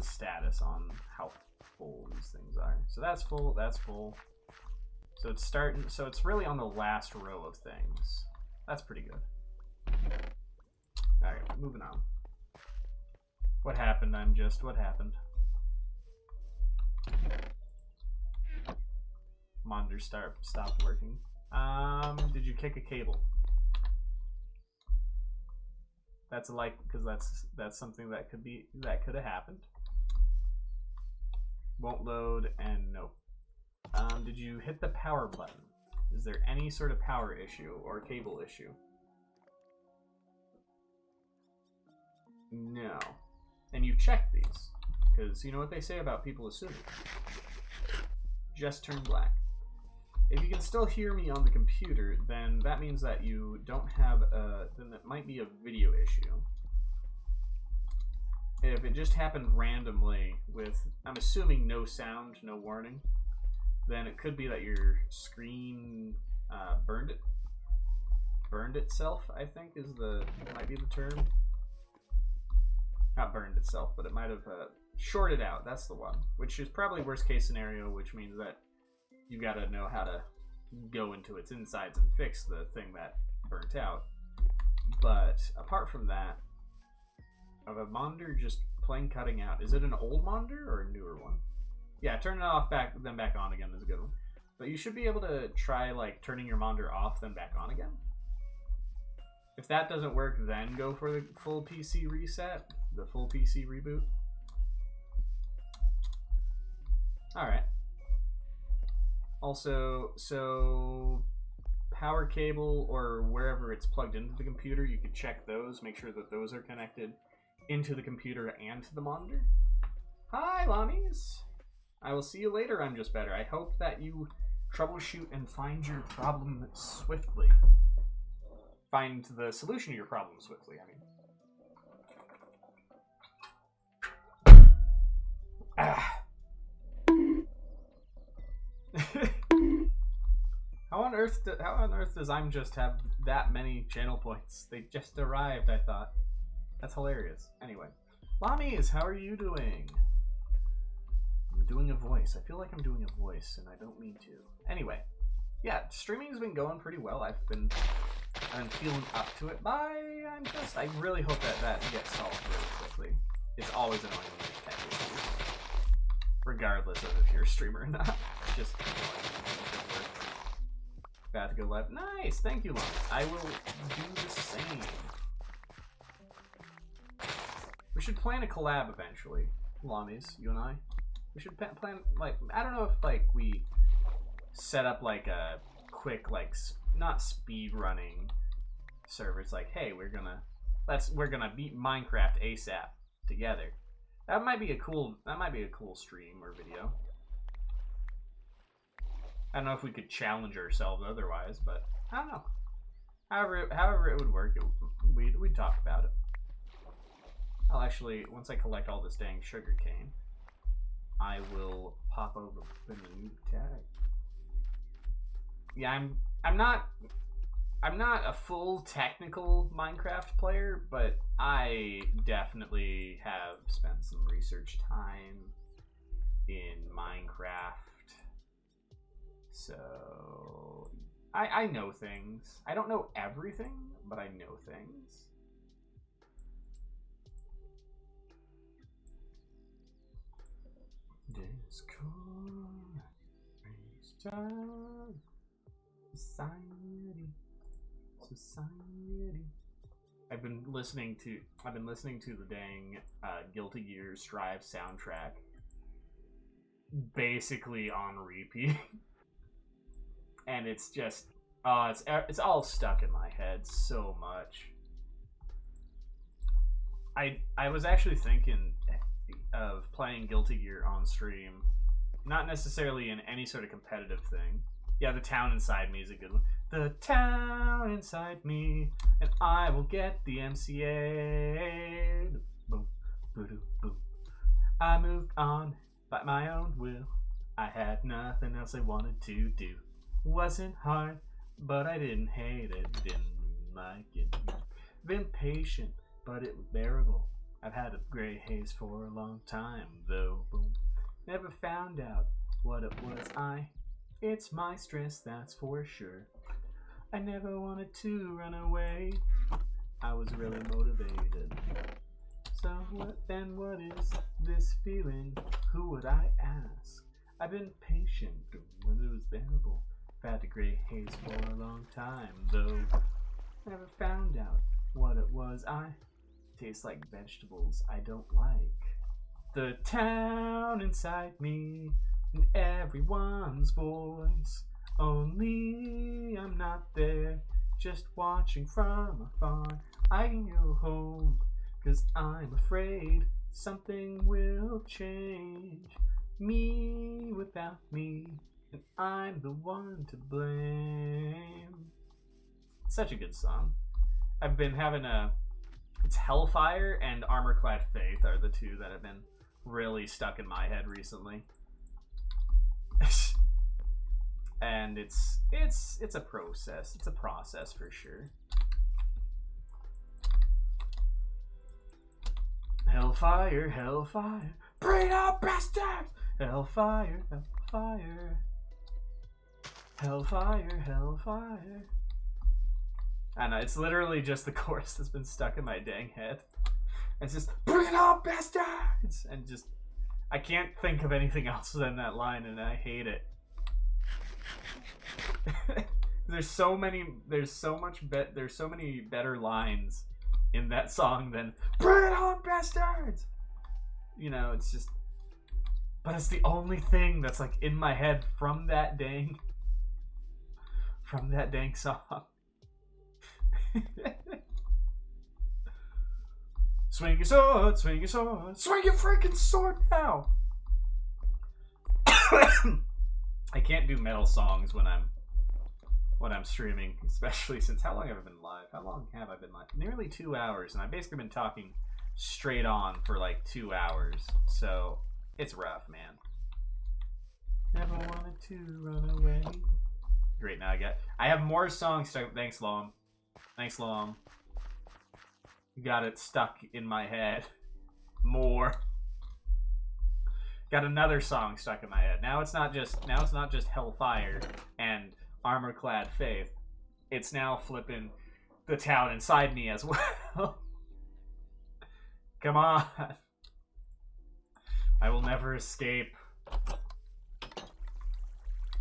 status on how full these things are? So that's full, that's full. So it's starting, so it's really on the last row of things. That's pretty good. Alright, moving on. What happened? What happened? Monitor stopped working. Did you kick a cable? That's because that's something that could have happened. Won't load and nope. Did you hit the power button? Is there any sort of power issue or cable issue? No. And you've checked these, because you know what they say about people assuming. Just turn black. If you can still hear me on the computer, then that means that you don't have then that might be a video issue. If it just happened randomly with, I'm assuming no sound, no warning, then it could be that your screen burned itself, I think might be the term. Not burned itself, but it might have shorted out. That's the one, which is probably worst case scenario, which means that you got to know how to go into its insides and fix the thing that burnt out. But apart from that, of a monitor just plain cutting out, is it an old monitor or a newer one? Yeah, turn it off then back on again is a good one. But you should be able to try like turning your monitor off then back on again. If that doesn't work, then go for the full PC reset, the full PC reboot. Alright. Also, so power cable or wherever it's plugged into the computer, you could check those, make sure that those are connected into the computer and to the monitor. Hi, Lamies! I will see you later, I'm just better. I hope that you troubleshoot and find your problem swiftly. Find the solution to your problem swiftly, I mean. earth? How on earth does I'm just have that many channel points? They just arrived. I thought that's hilarious. Anyway, Lamies, how are you doing? I'm doing a voice. I feel like I'm doing a voice, and I don't mean to. Anyway, yeah, streaming's been going pretty well. I'm feeling up to it. I really hope that gets solved really quickly. It's always annoying when there's tech issues, regardless of if you're a streamer or not. It's just annoying. About to go live. Nice, thank you, Lon. I will do the same. We should plan a collab eventually, Lamies, you and I. We should plan, like, I don't know if, like, we set up, like, a quick, like, not speed running servers, like, hey, we're gonna beat Minecraft ASAP together. That might be a cool stream or video. I don't know if we could challenge ourselves otherwise, but I don't know. However it would work, we'd talk about it. I'll actually, once I collect all this dang sugar cane, I will pop over the new tag. Yeah, I'm not a full technical Minecraft player, but I definitely have spent some research time in Minecraft. So I know things. I don't know everything, but I know things. Discord, restart, society. I've been listening to the dang Guilty Gear Strive soundtrack basically on repeat. And it's just it's all stuck in my head so much. I was actually thinking of playing Guilty Gear on stream, not necessarily in any sort of competitive thing. Yeah, the town inside me is a good one. The town inside me, and I will get the MCA. Boom, boom, boom. I moved on by my own will. I had nothing else I wanted to do. Wasn't hard, but I didn't hate it. Didn't like it. Been patient, but it was bearable. I've had a gray haze for a long time, though. Boom. Never found out what it was. It's my stress, that's for sure. I never wanted to run away. I was really motivated. So what is this feeling? Who would I ask? I've been patient when it was bearable. I've had a gray haze for a long time, though. Never found out what it was. Taste like vegetables I don't like. The town inside me and everyone's voice. Only I'm not there, just watching from afar. I can go home, 'cause I'm afraid something will change. Me without me, and I'm the one to blame. Such a good song. I've been having it's Hellfire and Armor-Clad Faith are the two that have been really stuck in my head recently. And it's a process. It's a process for sure. Hellfire, hellfire, bring up bastards! Hellfire, hellfire, hellfire, hellfire. I know, it's literally just the chorus that's been stuck in my dang head. It's just, bring it on, bastards! And just, I can't think of anything else than that line, and I hate it. There's so many better lines in that song than, bring it on, bastards! You know, it's just, but it's the only thing that's like in my head from that dang song. Swing your sword, swing your sword, swing your freaking sword now! I can't do metal songs when I'm streaming, especially since, how long have I been live? How long have I been live? Nearly 2 hours, and I've basically been talking straight on for like 2 hours, so it's rough, man. Never wanted to run away. Great, now I have more songs stuck. Thanks, Lom. Thanks, Lom. Got it stuck in my head. More. Got another song stuck in my head. Now it's not just Hellfire and Armor-Clad Faith. It's now flipping the town inside me as well. Come on. I will never escape.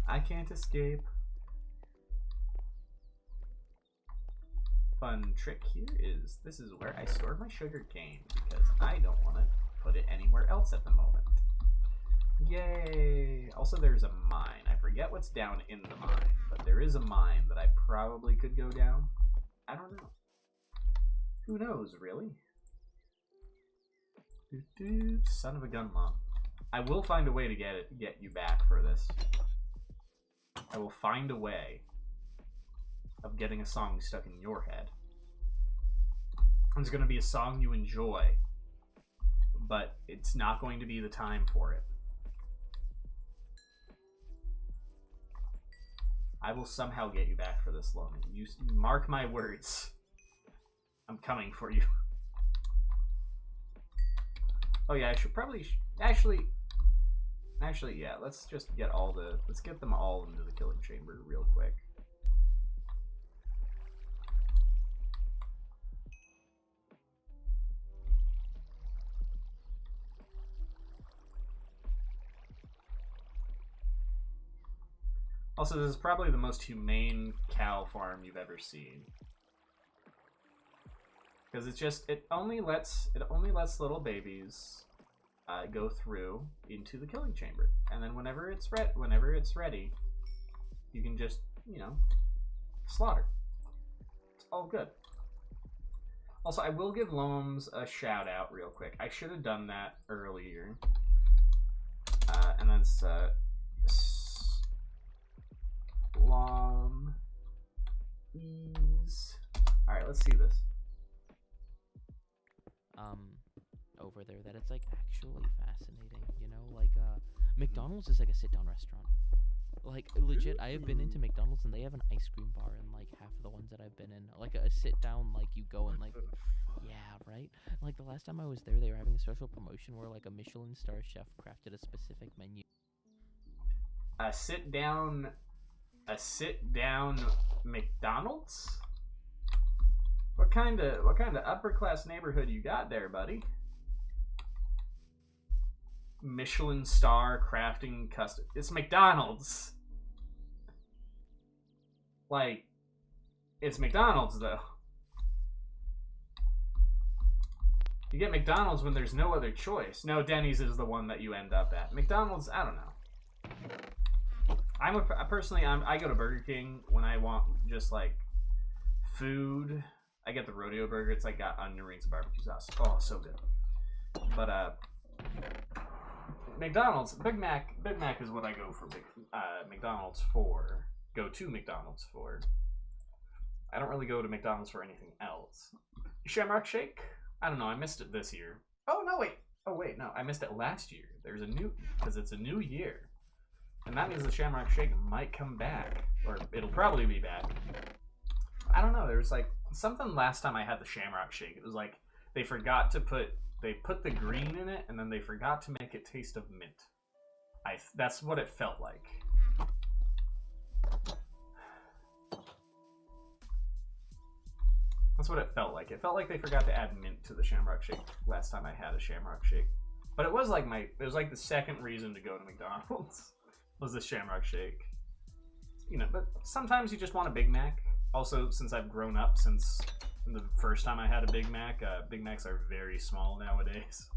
I can't escape. Fun trick here is this is where I store my sugar cane because I don't want to put it anywhere else at the moment. Yay! Also, there's a mine. I forget what's down in the mine, but there is a mine that I probably could go down. I don't know. Who knows, really? Son of a gun, Mom. I will find a way to get you back for this. I will find a way of getting a song stuck in your head. It's going to be a song you enjoy, but it's not going to be the time for it. I will somehow get you back for this, Loman. You mark my words. I'm coming for you. Oh yeah, I should probably actually, yeah. Let's just get let's get them all into the killing chamber real quick. Also, this is probably the most humane cow farm you've ever seen. Because it only lets little babies go through into the killing chamber, and then whenever it's ready, you can just slaughter. It's all good. Also, I will give Loams a shout out real quick. I should have done that earlier, and that's Lom ease. All right, let's see this. Over there, that it's like actually fascinating, like McDonald's is like a sit-down restaurant. Like legit, I have been into McDonald's and they have an ice cream bar in like half of the ones that I've been in. Like a sit-down, like you go and like, yeah, right. Like the last time I was there, they were having a special promotion where like a Michelin star chef crafted a specific menu. A sit-down McDonald's? What kind of upper class neighborhood you got there, buddy? Michelin star crafting custom. It's McDonald's. Like, it's McDonald's though. You get McDonald's when there's no other choice. No, Denny's is the one that you end up at. McDonald's, I don't know. I go to Burger King when I want just like food. I get the rodeo burger. It's like got onion rings and barbecue sauce. Oh, so good. But McDonald's, Big Mac is what I go for McDonald's for. Go to McDonald's for. I don't really go to McDonald's for anything else. Shamrock Shake? I don't know. I missed it this year. Oh no, wait. Oh wait, no. I missed it last year. Because it's a new year, and that means the Shamrock Shake might come back, or it'll probably be back. I don't know. There was like something last time I had the Shamrock Shake. It was like they put the green in it, and then they forgot to make it taste of mint. That's what it felt like. That's what it felt like. It felt like they forgot to add mint to the Shamrock Shake last time I had a Shamrock Shake. But it was like the second reason to go to McDonald's was the Shamrock Shake. But sometimes you just want a Big Mac. Also, since I've grown up since the first time I had a Big Mac, Big Macs are very small nowadays.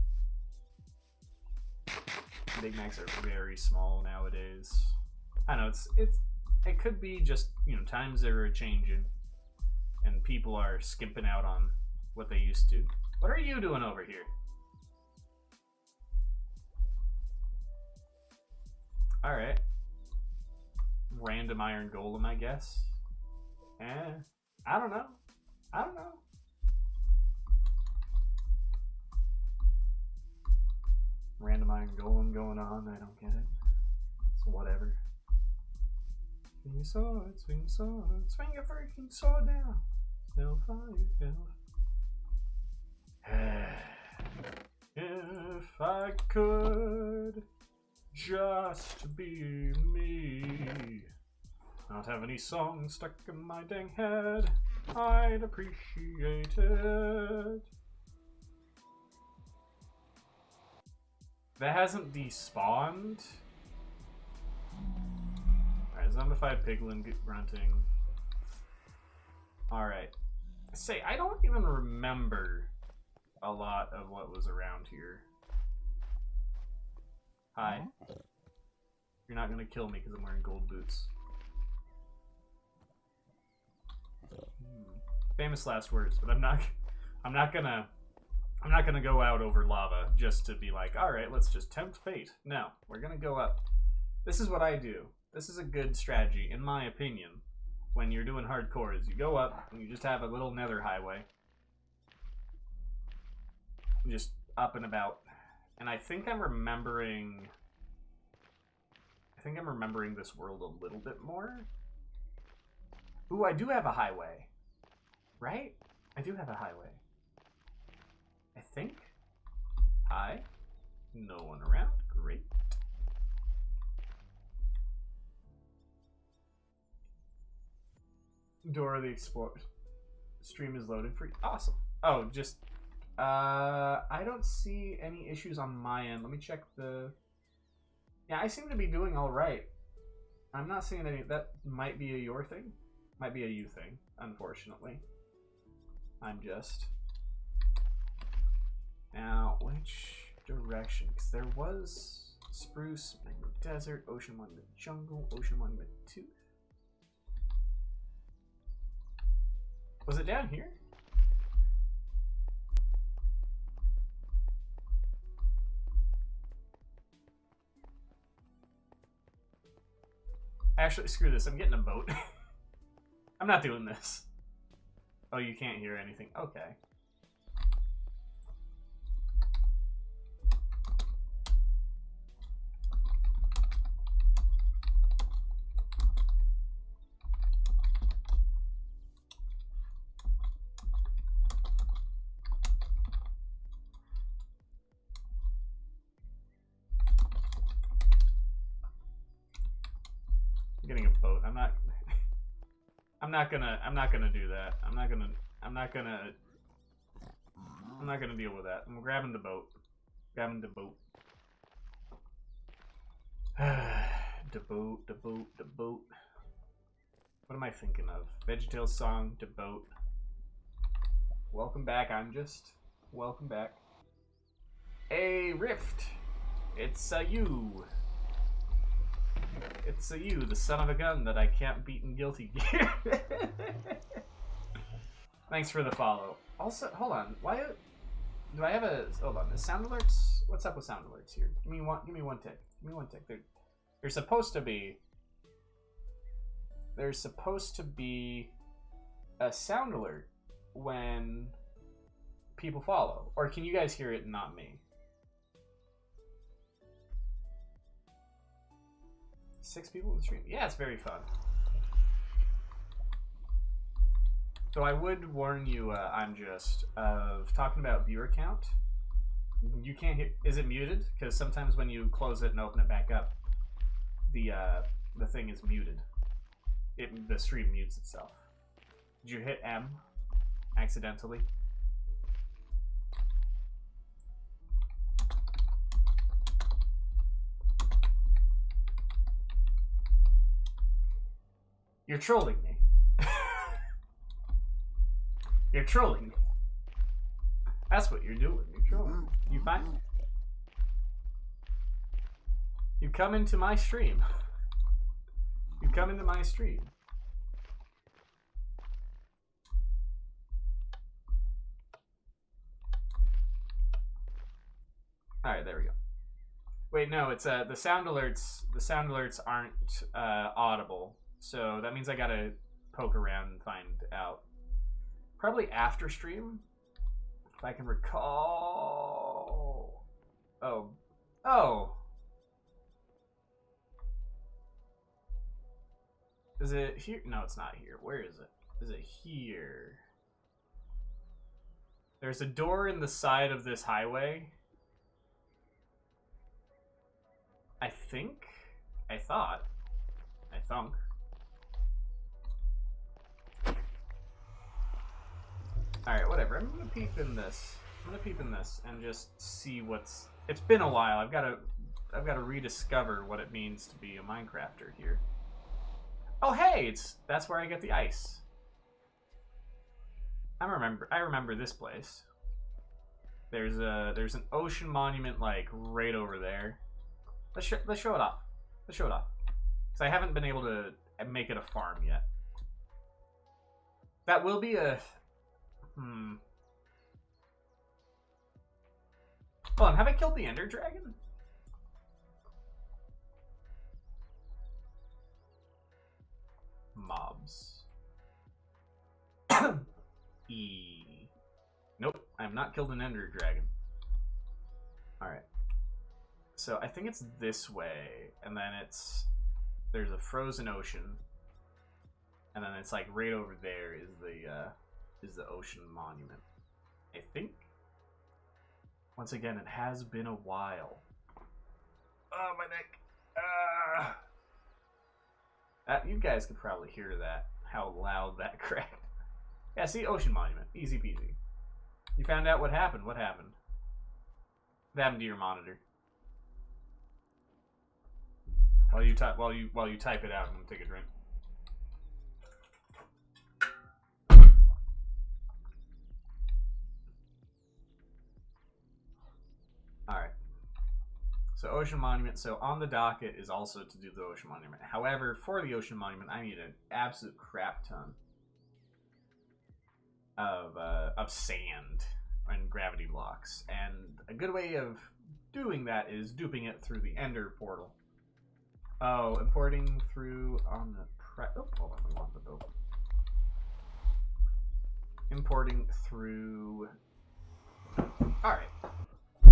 Big Macs are very small nowadays. I know it could be just times are changing, and people are skimping out on what they used to. What are you doing over here? All right. Random iron golem, I guess. I don't know. Random iron golem going on. I don't get it. So whatever. Swing your freaking sword now. Hellfire. If I could just be me, not have any songs stuck in my dang head, I'd appreciate it. That hasn't despawned. Alright, zombified piglin grunting. Alright. Say, I don't even remember a lot of what was around here. Hi. You're not gonna kill me because I'm wearing gold boots. Famous last words, but I'm not gonna go out over lava just to be like, alright, let's just tempt fate. No, we're gonna go up. This is what I do. This is a good strategy, in my opinion, when you're doing hardcore, is you go up and you just have a little nether highway. Just up and about. And I think I'm remembering this world a little bit more. Ooh, I do have a highway. Right? I do have a highway. I think. Hi. No one around. Great. Dora the Explorer. Stream is loading for you. Awesome. Oh, just... I don't see any issues on my end. Let me check the... Yeah, I seem to be doing alright. I'm not seeing any... That might be a your thing. Might be a you thing, unfortunately. I'm just... Now, which direction? Because there was Spruce, Mango Desert, Ocean Monument Jungle, Ocean Monument 2. Was it down here? Actually, screw this. I'm getting a boat. I'm not doing this. Oh, you can't hear anything. Okay. I'm getting a boat. I'm not gonna do that. I'm not gonna deal with that. I'm grabbing the boat. Grabbing the boat. The boat. What am I thinking of? VeggieTales song, the boat. Welcome back, welcome back. Hey, Rift! It's you. It's you, the son of a gun that I can't beat in Guilty Gear. Thanks for the follow. Also, hold on. Why do I have a... Hold on. Is sound alerts... What's up with sound alerts here? Give me one tick. Give me one tick. There's supposed to be... There's supposed to be a sound alert when people follow. Or can you guys hear it and not me? 6 people in the stream. Yeah, it's very fun. So I would warn you, I'm just, of talking about viewer count. You can't hear... Is it muted? Because sometimes when you close it and open it back up, the thing is muted. The stream mutes itself. Did you hit M accidentally? You're trolling me. You're trolling me. That's what you're doing. You're trolling me. You fine? You come into my stream. You come into my stream. Alright, there we go. Wait, no, it's the sound alerts aren't audible. So that means I gotta poke around and find out. Probably after stream, if I can recall. Oh. Is it here? No, it's not here. Where is it? Is it here? There's a door in the side of this highway. I think. I thought. I thunk. Alright, whatever. I'm gonna peep in this. And just see what's... It's been a while. I've got to rediscover what it means to be a Minecrafter here. Oh, hey! That's where I get the ice. I remember this place. There's an ocean monument like right over there. Let's show it off. Let's show it off. Because I haven't been able to make it a farm yet. That will be a... Hold on, have I killed the Ender Dragon? Mobs. Nope, I have not killed an Ender Dragon. Alright. So I think it's this way, and then there's a frozen ocean, and then it's like right over there is the ocean monument. I think. Once again, it has been a while. Oh, my neck. You guys could probably hear that, how loud that cracked. Yeah, see, ocean monument, easy peasy. You found out what happened. What happened? What happened to your monitor? While you type it out, I'm gonna take a drink. All right. So ocean monument. So on the docket is also to do the ocean monument. However, for the ocean monument, I need an absolute crap ton of sand and gravity blocks, and a good way of doing that is duping it through the Ender portal. Oh, importing through on the hold on, we want the build. Importing through. All right,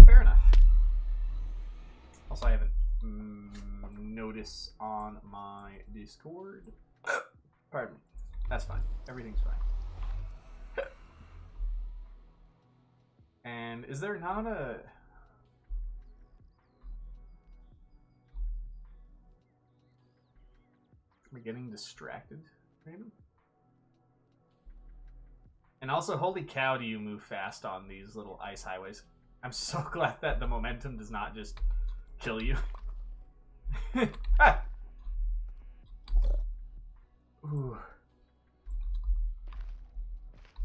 fair enough. Also, I have a notice on my Discord. Pardon me. That's fine. Everything's fine. And is there not a... Am I getting distracted? Maybe? And also, holy cow, do you move fast on these little ice highways. I'm so glad that the momentum does not just kill you. Ah! Ooh.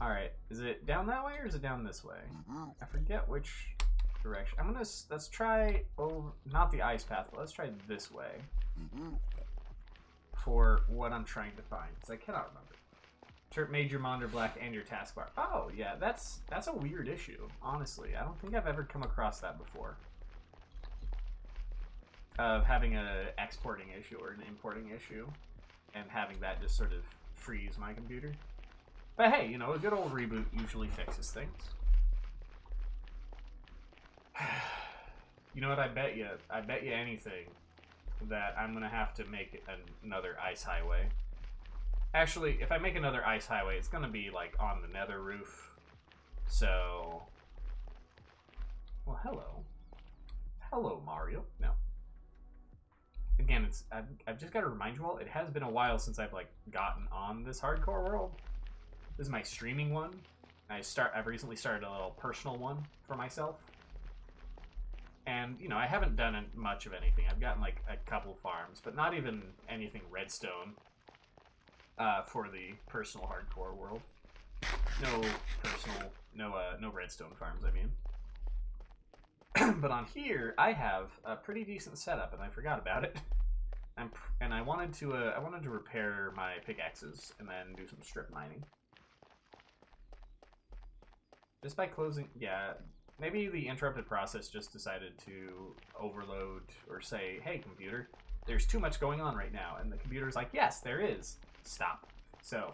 Alright, is it down that way or is it down this way? I forget which direction. Let's try over, not the ice path, but let's try this way. For what I'm trying to find, because I cannot remember. Chirp made your monitor black and your taskbar. Oh, yeah, that's a weird issue, honestly. I don't think I've ever come across that before. Of having an exporting issue or an importing issue, and having that just sort of freeze my computer. But hey, you know, a good old reboot usually fixes things. You know what, I bet you anything that I'm gonna have to make another ice highway. Actually, if I make another ice highway, it's gonna be like on the nether roof. So, well, hello Mario. No. Again, I've just got to remind you all, it has been a while since I've like gotten on this hardcore world. This is my streaming one. I've recently started a little personal one for myself. And, you know, I haven't done much of anything. I've gotten like a couple farms, but not even anything redstone for the personal hardcore world. No redstone farms, I mean. But on here, I have a pretty decent setup, and I forgot about it. And I wanted to repair my pickaxes and then do some strip mining. Just by closing, yeah, maybe the interrupted process just decided to overload or say, hey, computer, there's too much going on right now. And the computer's like, yes, there is. Stop. So,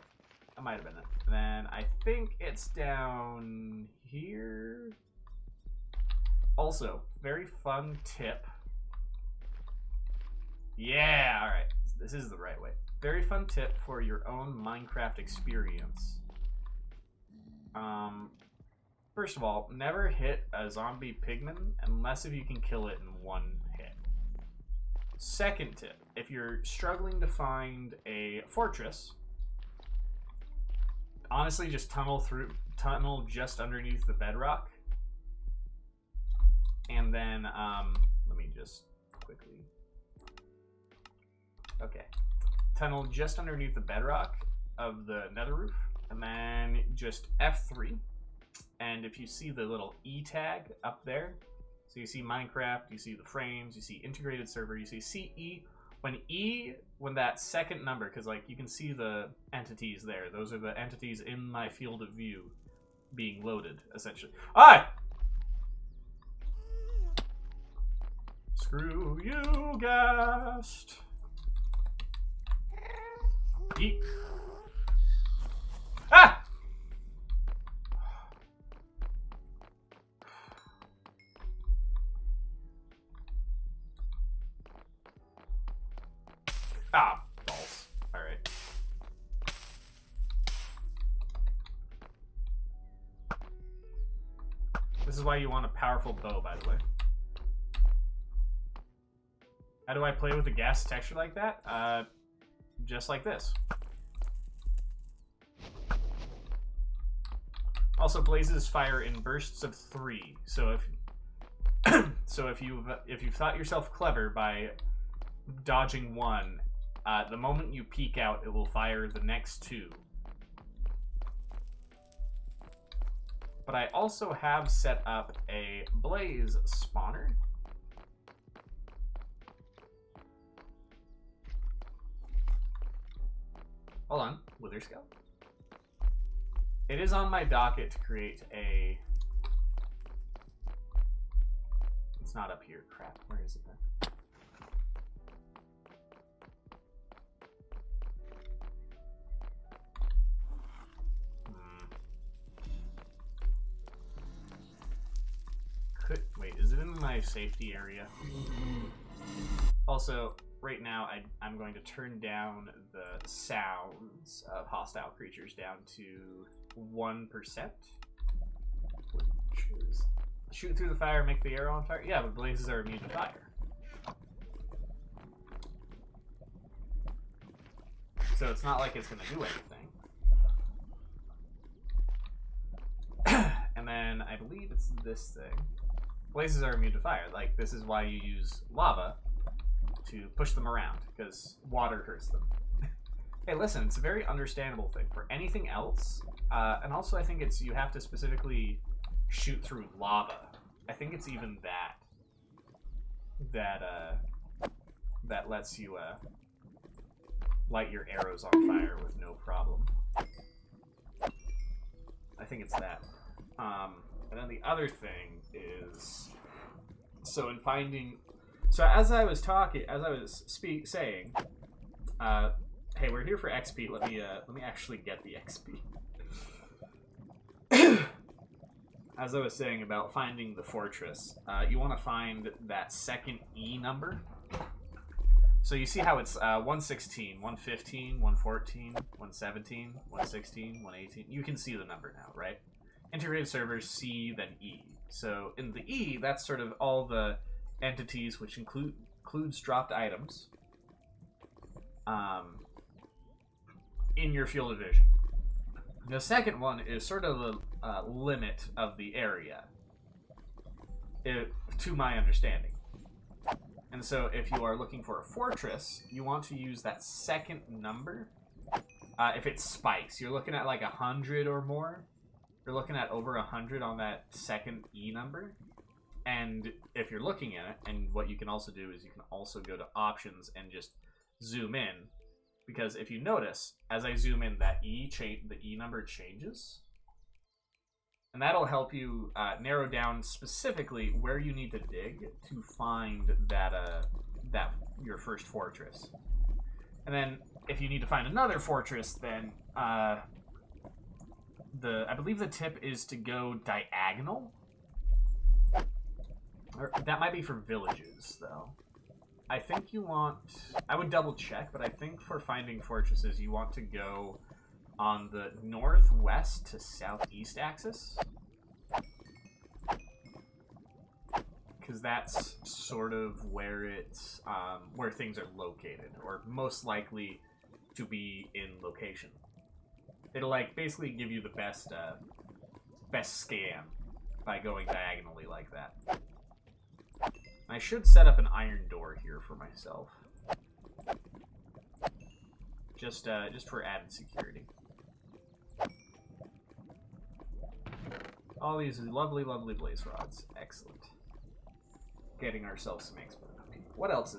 that might have been it. And then I think it's down here. Also, very fun tip. Yeah, alright. This is the right way. very fun tip for your own Minecraft experience. First of all, never hit a zombie pigman unless if you can kill it in one hit. Second tip, if you're struggling to find a fortress, honestly just tunnel just underneath the bedrock. And then, let me just quickly... Okay. Tunnel just underneath the bedrock of the nether roof, and then just F3. And if you see the little E tag up there, so you see Minecraft, you see the frames, you see integrated server, you see CE. When that second number, because like you can see the entities there, those are the entities in my field of view being loaded, essentially. Ah! Screw you, Ghast. Eat. Ah! Ah, balls. Alright. This is why you want a powerful bow, by the way. How do I play with a gas texture like that? Just like this. Also, blazes fire in bursts of 3. So if you've thought yourself clever by dodging 1, the moment you peek out, it will fire the next 2. But I also have set up a blaze spawner. Hold on, Wither Scale. It is on my docket to create a... It's not up here, crap. Where is it then? Wait, is it in my safety area? Also, right now I'm going to turn down the sounds of hostile creatures down to 1%, which is shoot through the fire, make the arrow on fire. Yeah, but blazes are immune to fire. So it's not like it's going to do anything. And then I believe it's this thing. Blazes are immune to fire. Like, this is why you use lava to push them around, because water hurts them. Hey, listen, it's a very understandable thing. For anything else, and also I think it's you have to specifically shoot through lava. I think it's even that lets you light your arrows on fire with no problem. I think it's that. And then the other thing is, so in finding, so as I was saying, hey, we're here for XP. Let me actually get the XP. As I was saying about finding the fortress, you want to find that second E number. So you see how it's 116, 115, 114, 117, 116, 118. You can see the number now, right? Integrated servers C, then E. So in the E, that's sort of all the entities, which includes dropped items, in your field of vision. The second one is sort of the limit of the area, to my understanding. And so if you are looking for a fortress, you want to use that second number. If it spikes, you're looking at like 100 or more. You're looking at over 100 on that second E number. And if you're looking at it, and what you can also do is you can also go to options and just zoom in. Because if you notice, as I zoom in, that the E number changes. And that'll help you narrow down specifically where you need to dig to find that your first fortress. And then if you need to find another fortress, then I believe the tip is to go diagonal. Or that might be for villages, though. I think you want... I would double check, but I think for finding fortresses, you want to go on the northwest to southeast axis. Because that's sort of where it's where things are located, or most likely to be in location. It'll like basically give you the best scan by going diagonally like that. I should set up an iron door here for myself, just for added security. All these lovely, lovely blaze rods, excellent. Getting ourselves some XP. What else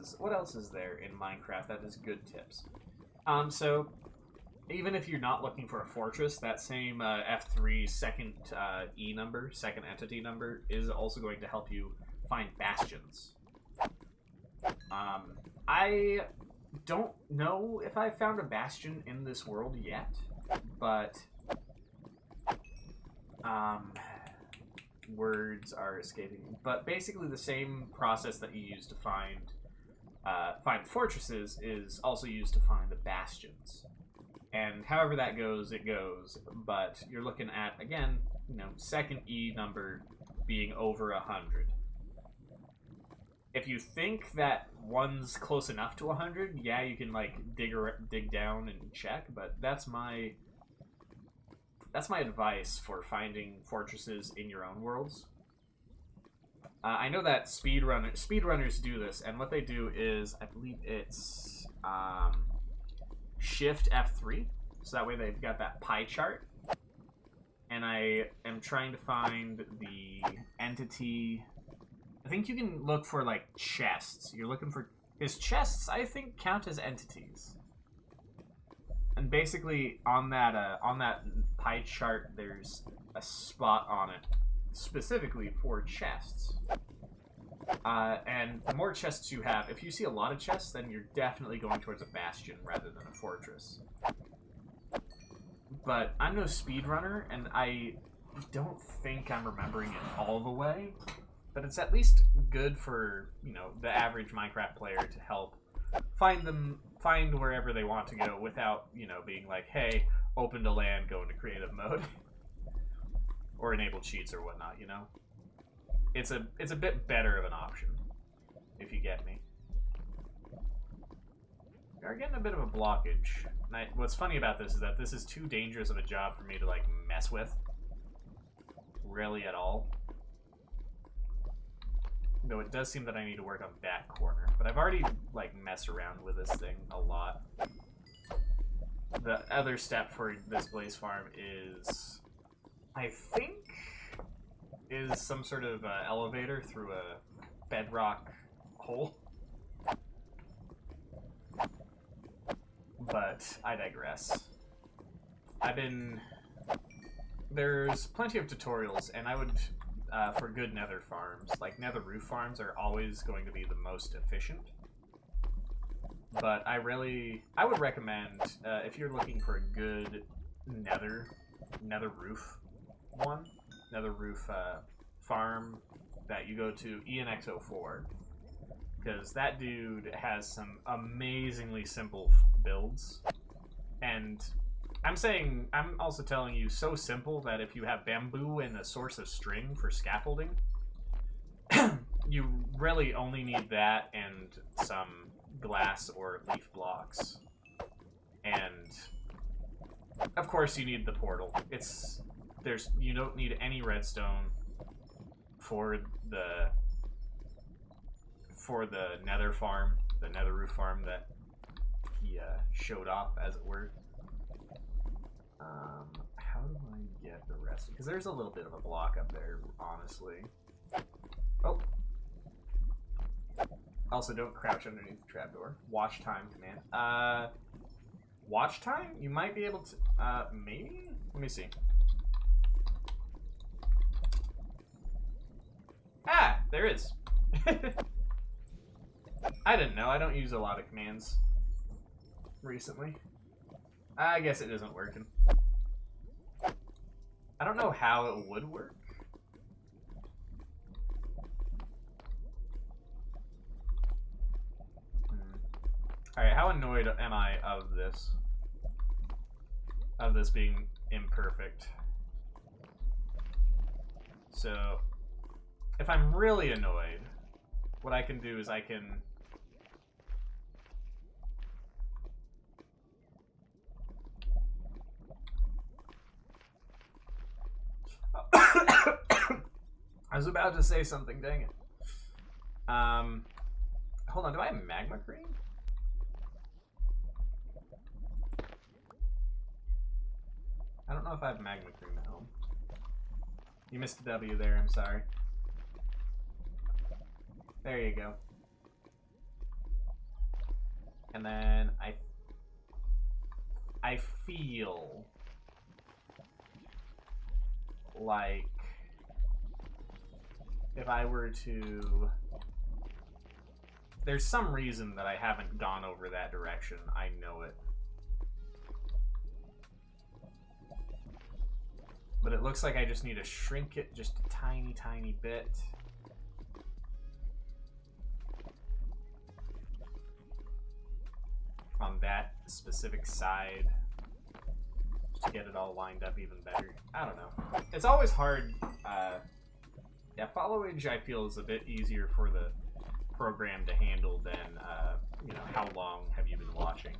is there in Minecraft that is good tips? So even if you're not looking for a fortress, that same F3 second E number, second entity number, is also going to help you find bastions. I don't know if I found a bastion in this world yet, but words are escaping me. But basically the same process that you use to find fortresses is also used to find the bastions. And however that goes, it goes. But you're looking at, again, you know, second E number being over 100. If you think that one's close enough to 100, yeah, you can like dig down and check. But that's my advice for finding fortresses in your own worlds. I know that speedrunners do this, and what they do is, I believe it's Shift F3, so that way they've got that pie chart. And I am trying to find the entity. I think you can look for like chests. You're looking for chests. I think count as entities. And basically, on that pie chart, there's a spot on it specifically for chests. And the more chests you have, if you see a lot of chests, then you're definitely going towards a bastion rather than a fortress. But I'm no speedrunner, and I don't think I'm remembering it all the way. But it's at least good for, you know, the average Minecraft player to help find wherever they want to go without, you know, being like, hey, open to land, go into creative mode. Or enable cheats or whatnot, you know? It's a bit better of an option, if you get me. We are getting a bit of a blockage. And what's funny about this is that this is too dangerous of a job for me to, like, mess with. Really at all. Though it does seem that I need to work on that corner. But I've already, like, messed around with this thing a lot. The other step for this blaze farm is, I think, is some sort of elevator through a bedrock hole. But I digress. There's plenty of tutorials, and I would, for good nether farms, like nether roof farms are always going to be the most efficient. But I would recommend, if you're looking for a good nether roof farm, that you go to ENX04, because that dude has some amazingly simple builds. And I'm also telling you, so simple that if you have bamboo and a source of string for scaffolding, you really only need that and some glass or leaf blocks. And of course you need the portal. You don't need any redstone for the nether farm, the nether roof farm that he showed off, as it were. How do I get the rest? Because there's a little bit of a block up there, honestly. Oh. Also, don't crouch underneath the trapdoor. Watch time command. Watch time? You might be able to, maybe? Let me see. Ah, there is. I didn't know. I don't use a lot of commands recently. I guess it isn't working. I don't know how it would work. Alright, how annoyed am I of this? Of this being imperfect. So, if I'm really annoyed, what I can do is I can... I was about to say something, dang it. Hold on, do I have magma cream? I don't know if I have magma cream at home. You missed a W there, I'm sorry. There you go. And then I feel like if I were to... There's some reason that I haven't gone over that direction. I know it. But it looks like I just need to shrink it just a tiny, tiny bit. On that specific side. Just to get it all lined up even better. I don't know. It's always hard. Yeah, followage I feel is a bit easier for the program to handle than, you know, how long have you been watching.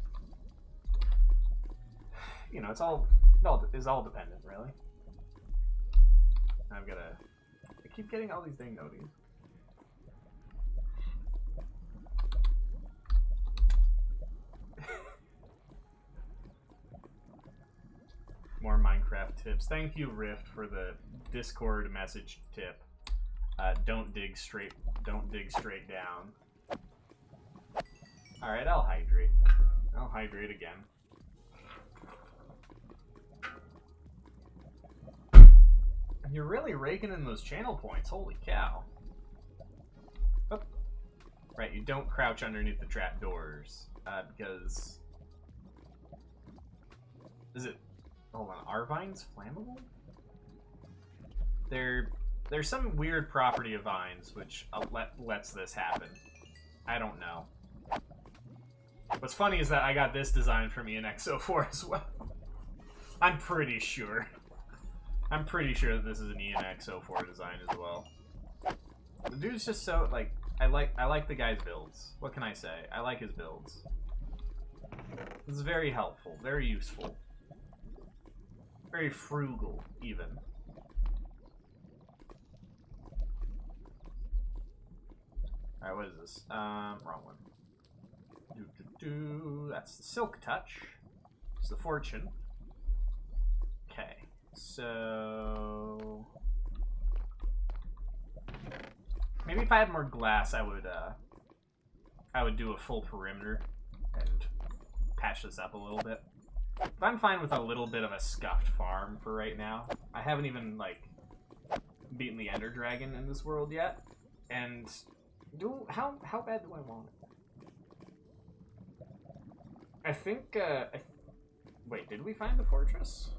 You know, it's all dependent, really. I keep getting all these dang noties. More Minecraft tips. Thank you, Rift, for the Discord message tip. Don't dig straight down. Alright, I'll hydrate. I'll hydrate again. You're really raking in those channel points, holy cow. Oh. Right, you don't crouch underneath the trapdoors, because... Is it... Hold on, are vines flammable? There's some weird property of vines which lets this happen. I don't know. What's funny is that I got this design from ENX04 as well. I'm pretty sure. I'm pretty sure that this is an ENX04 design as well. The dude's just so, like, I like the guy's builds. What can I say? I like his builds. It's very helpful, very useful. Very frugal, even. Alright, what is this? Wrong one. That's the Silk Touch. It's the Fortune. Okay, so... Maybe if I had more glass, I would do a full perimeter and patch this up a little bit. But I'm fine with a little bit of a scuffed farm for right now. I haven't even, like, beaten the Ender Dragon in this world yet. And how bad do I want it? I think, wait, did we find the fortress?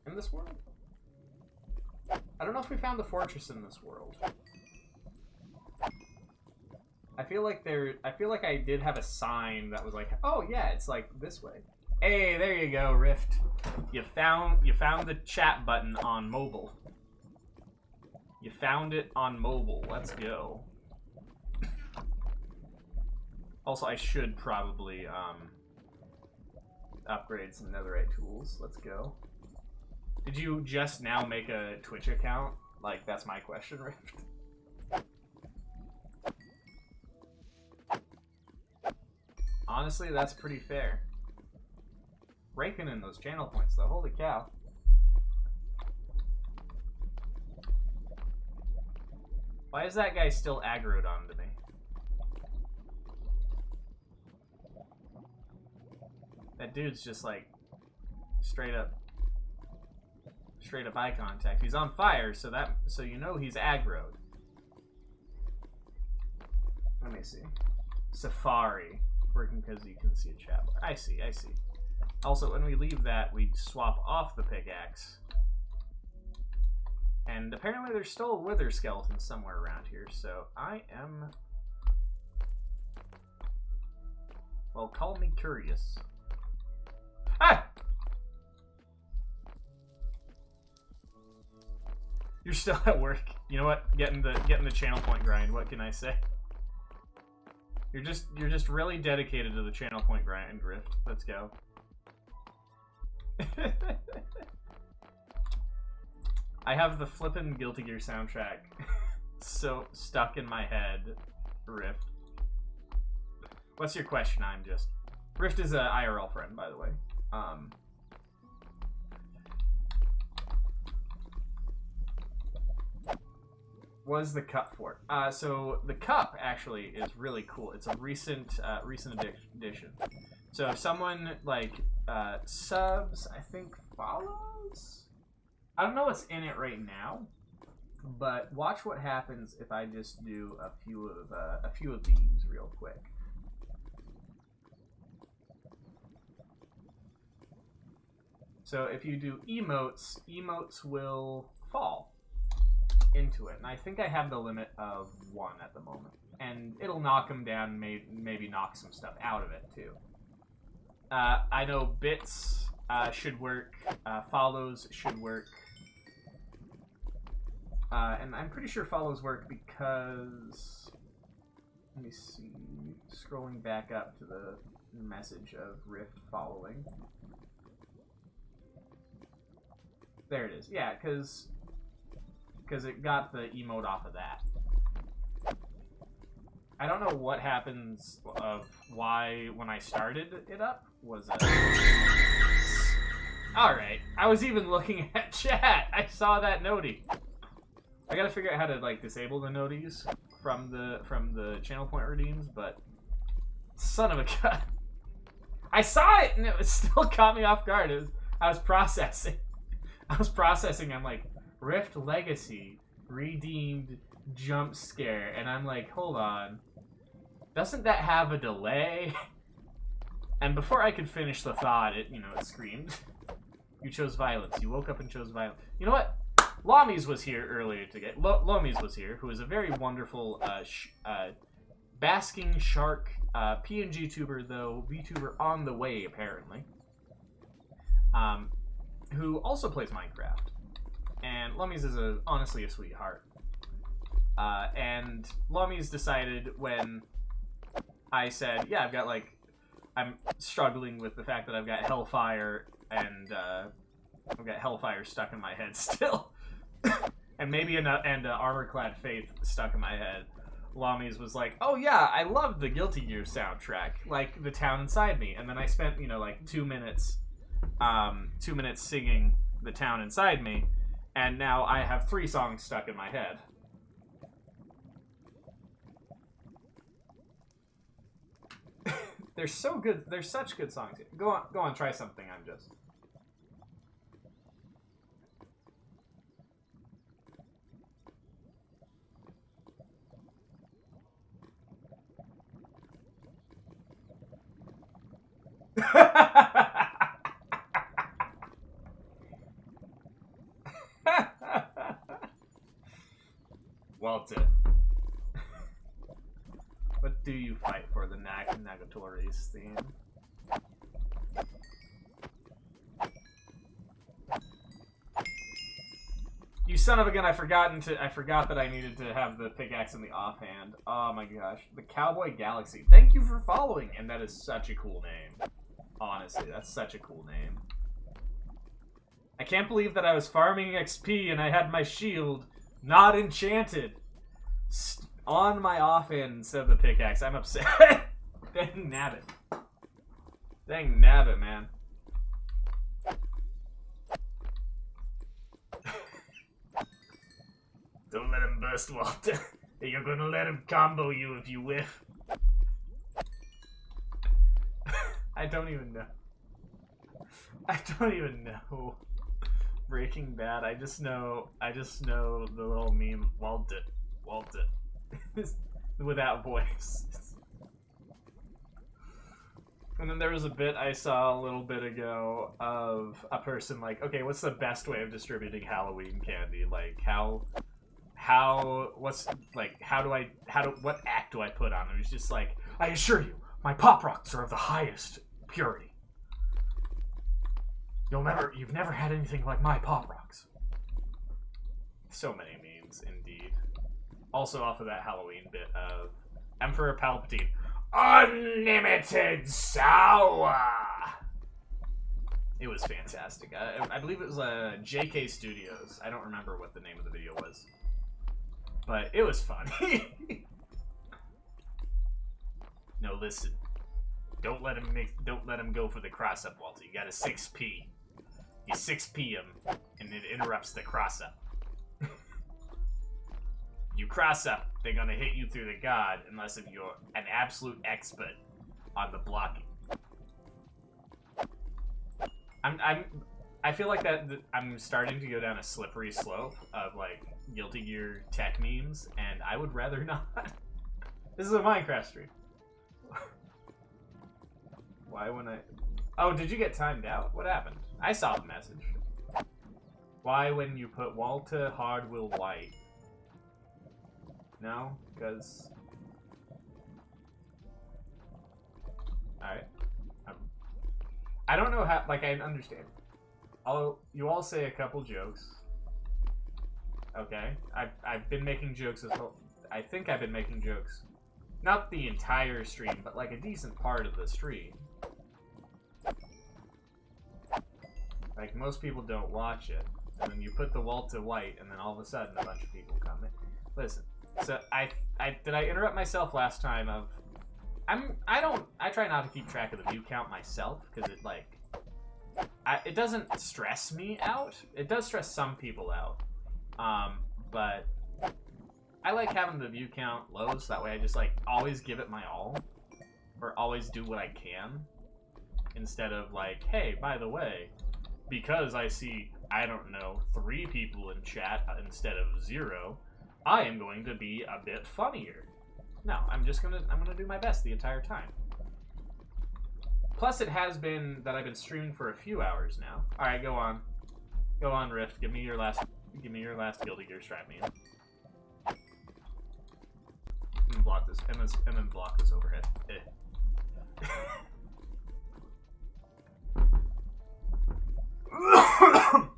In this world? I don't know if we found the fortress in this world. I feel like I did have a sign that was like, oh yeah, it's like this way. Hey, there you go, Rift. You found the chat button on mobile. You found it on mobile. Let's go. Also, I should probably upgrade some netherite tools. Let's go. Did you just now make a Twitch account? Like, that's my question, Rift. Honestly, that's pretty fair. Raking in those channel points, though. Holy cow. Why is that guy still aggroed onto me? That dude's just like straight up eye contact. He's on fire, so you know he's aggroed. Let me see. Safari. Working because you can see a chat bar. I see. Also, when we leave that, we swap off the pickaxe. And apparently there's still a wither skeleton somewhere around here, so I am Well, call me curious. Ah! You're still at work. You know what? Getting the channel point grind. What can I say? You're just really dedicated to the channel point grind, Rift. Let's go. I have the flippin' Guilty Gear soundtrack so stuck in my head, Rift. What's your question? I'm just... Rift is a IRL friend, by the way. What is the cup for? So the cup actually is really cool. It's a recent addition. So if someone like subs, I think follows. I don't know what's in it right now, but watch what happens if I just do a few of these real quick. So if you do emotes, emotes will fall into it, and I think I have the limit of 1 at the moment, and it'll knock them down, maybe knock some stuff out of it too. I know bits should work, follows should work, and I'm pretty sure follows work because, let me see, scrolling back up to the message of Rift following. There it is. Yeah, because it got the emote off of that. I don't know what happens of why when I started it up was Alright, I was even looking at chat. I saw that noti. I gotta figure out how to like disable the noties from the channel point redeems, but son of a gun. I saw it and it still caught me off guard. I was processing. I'm like, Rift Legacy redeemed jump scare, and I'm like, hold on, doesn't that have a delay? And before I could finish the thought, it screamed, you chose violence. You woke up and chose violence. You know what? Lomies was here earlier today. Lomies was here, who is a very wonderful basking shark PNG tuber, though VTuber on the way apparently. Who also plays Minecraft. And Lummies is honestly a sweetheart. And Lummies decided when I said, yeah, I'm struggling with the fact that I've got Hellfire and I've got Hellfire stuck in my head still. And maybe an Armor-Clad Faith stuck in my head. Lummies was like, oh yeah, I love the Guilty Gear soundtrack, like The Town Inside Me. And then I spent, like 2 minutes singing The Town Inside Me, and now I have 3 songs stuck in my head. They're so good. They're such good songs. Go on, try something. I'm just. Walter. What do you fight for, the Nagatoris theme? You son of a gun, I forgot that I needed to have the pickaxe in the offhand. Oh my gosh. The Cowboy Galaxy. Thank you for following, and that is such a cool name. Honestly, that's such a cool name. I can't believe that I was farming XP and I had my shield not enchanted on my offhand instead of the pickaxe. I'm upset. Dang nabbit. Dang nabbit, man. Don't let him burst, Walter. You're gonna let him combo you if you whiff. I don't even know. I don't even know Breaking Bad. I just know the little meme, Walter. With that voice. And then there was a bit I saw a little bit ago of a person like, okay, what's the best way of distributing Halloween candy? Like, what act do I put on? And it's just like, I assure you, My pop rocks are of the highest purity. You've never had anything like my pop rocks. So many memes, indeed. Also off of that Halloween bit of Emperor Palpatine. Unlimited sour! It was fantastic. I believe it was JK Studios. I don't remember what the name of the video was. But it was funny. No, listen. Don't let him go for the cross-up, Walter. You got a 6P. You 6P him, and it interrupts the cross-up. You cross up, they're gonna hit you through the guard unless if you're an absolute expert on the blocking. I feel like that I'm starting to go down a slippery slope of like Guilty Gear tech memes, and I would rather not. This is a Minecraft stream. Why when I... Oh, did you get timed out? What happened? I saw the message. Why when you put Walter hard will white? No? Because... Alright. I don't know how... Like, I understand. You all say a couple jokes. Okay. I've been making jokes as well. I think I've been making jokes. Not the entire stream, but like a decent part of the stream. Like, most people don't watch it. And then you put the wall to white, and then all of a sudden a bunch of people come in. Listen, so did I interrupt myself last time of... I try not to keep track of the view count myself, because it, like... it doesn't stress me out. It does stress some people out. But... I like having the view count low, so that way I just, like, always give it my all. Or always do what I can. Instead of, like, hey, by the way, because I see, I don't know, 3 people in chat instead of 0, I am going to be a bit funnier. No, I'm gonna do my best the entire time. Plus, it has been that I've been streaming for a few hours now. Alright, go on. Go on, Rift. Give me your last Guilty Gear strat meme. And block this, and then block this overhead.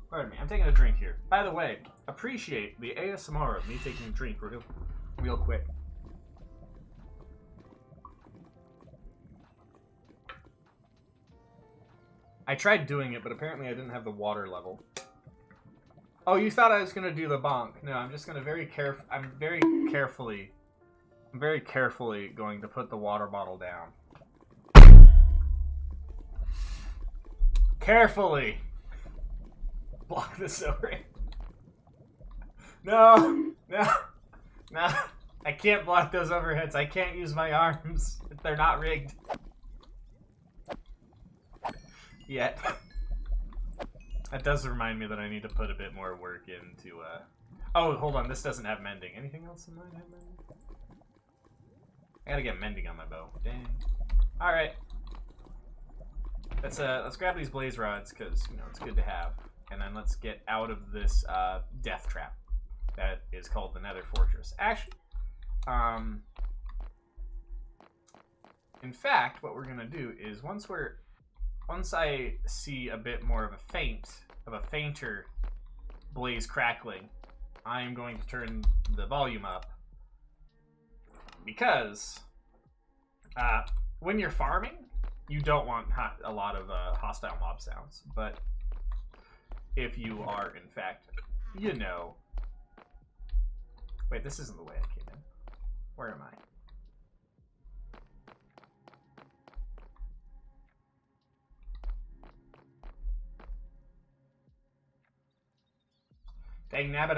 Pardon me, I'm taking a drink here. By the way, appreciate the ASMR of me taking a drink real quick. I tried doing it, but apparently I didn't have the water level. Oh, you thought I was gonna do the bonk. No, I'm just gonna I'm very carefully going to put the water bottle down. Carefully! Block this over. No! No! No! I can't block those overheads. I can't use my arms. They're not rigged. Yet. That does remind me that I need to put a bit more work into, Oh, hold on. This doesn't have mending. Anything else in mine have mending? I gotta get mending on my bow. Dang. Alright. Let's grab these blaze rods, because, you know, it's good to have. And then let's get out of this, death trap. That is called the Nether Fortress. Actually, in fact, what we're gonna do is once I see a bit more of a fainter blaze crackling, I am going to turn the volume up. Because, when you're farming, you don't want a lot of hostile mob sounds. But if you are, in fact, you know... Wait, this isn't the way I came in. Where am I? Dang nabbit,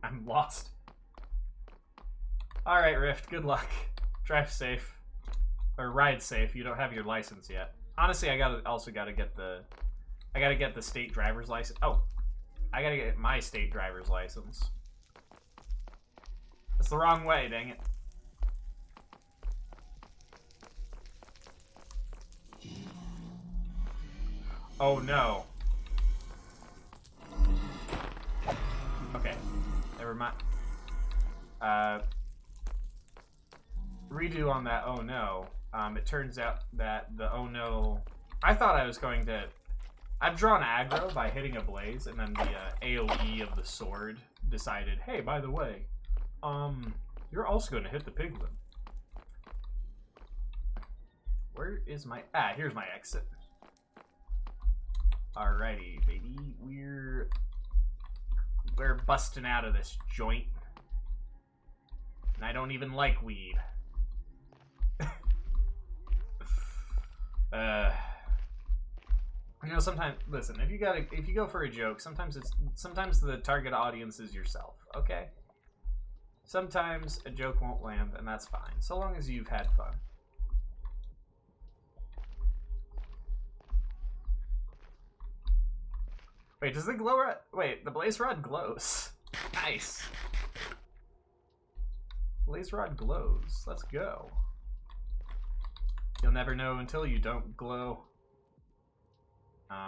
I'm lost. Alright, Rift, good luck. Drive safe. Or ride safe. You don't have your license yet. Honestly, I gotta get the state driver's license. Oh, I gotta get my state driver's license. That's the wrong way, dang it. Oh no. Okay, never mind. Redo on that. Oh no. It turns out that the oh no... I thought I was going to... I've drawn aggro by hitting a blaze, and then the AoE of the sword decided, hey, by the way, you're also going to hit the piglin. Where is my... Ah, here's my exit. Alrighty, baby. We're busting out of this joint. And I don't even like weed. You know, sometimes, listen, if you go for a joke, sometimes the target audience is yourself, okay? Sometimes a joke won't land, and that's fine, so long as you've had fun. Wait, does the glow rod... Wait, the blaze rod glows. Nice. Blaze rod glows. Let's go. You'll never know until you don't glow.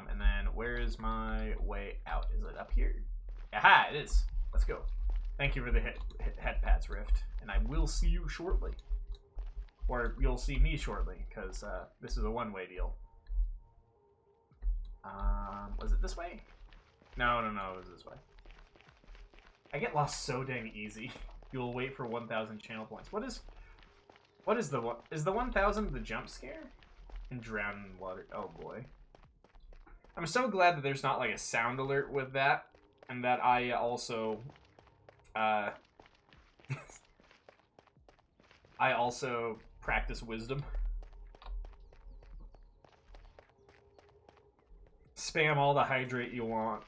And then, where is my way out? Is it up here? Aha, it is. Let's go. Thank you for the head pads, Rift. And I will see you shortly. Or you'll see me shortly, because this is a one-way deal. Was it this way? No, it was this way. I get lost so dang easy. You'll wait for 1,000 channel points. What is the one? Is the 1,000 the jump scare? And drown in water. Oh boy. I'm so glad that there's not like a sound alert with that, and that I also, I also practice wisdom. Spam all the hydrate you want,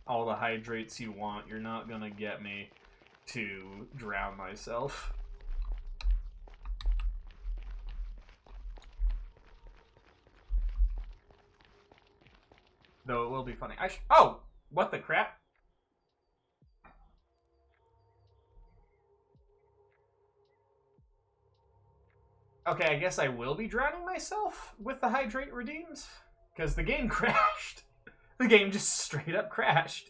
all the hydrates you want. You're not gonna get me to drown myself. Though it will be funny. Oh! What the crap? Okay, I guess I will be drowning myself with the hydrate redeemed. Because the game crashed. The game just straight up crashed.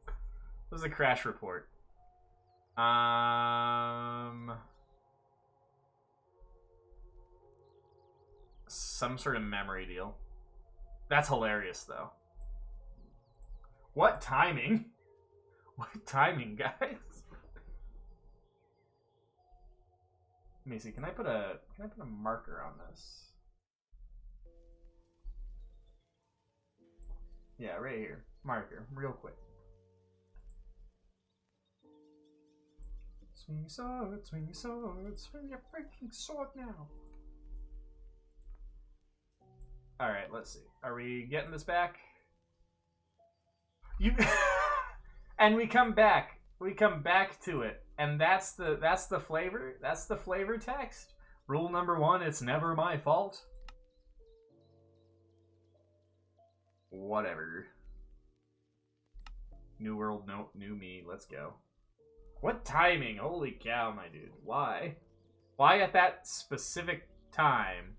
This was a crash report. Some sort of memory deal. That's hilarious, though. What timing? What timing, guys? Let me see. Can I put a marker on this? Yeah, right here. Marker, real quick. Swing your sword, swing your sword, swing your freaking sword now. Alright, let's see. Are we getting this back? You and we come back. We come back to it. And that's the flavor. That's the flavor text. Rule number 1, it's never my fault. Whatever. New world, no, new me. Let's go. What timing? Holy cow, my dude. Why? Why at that specific time?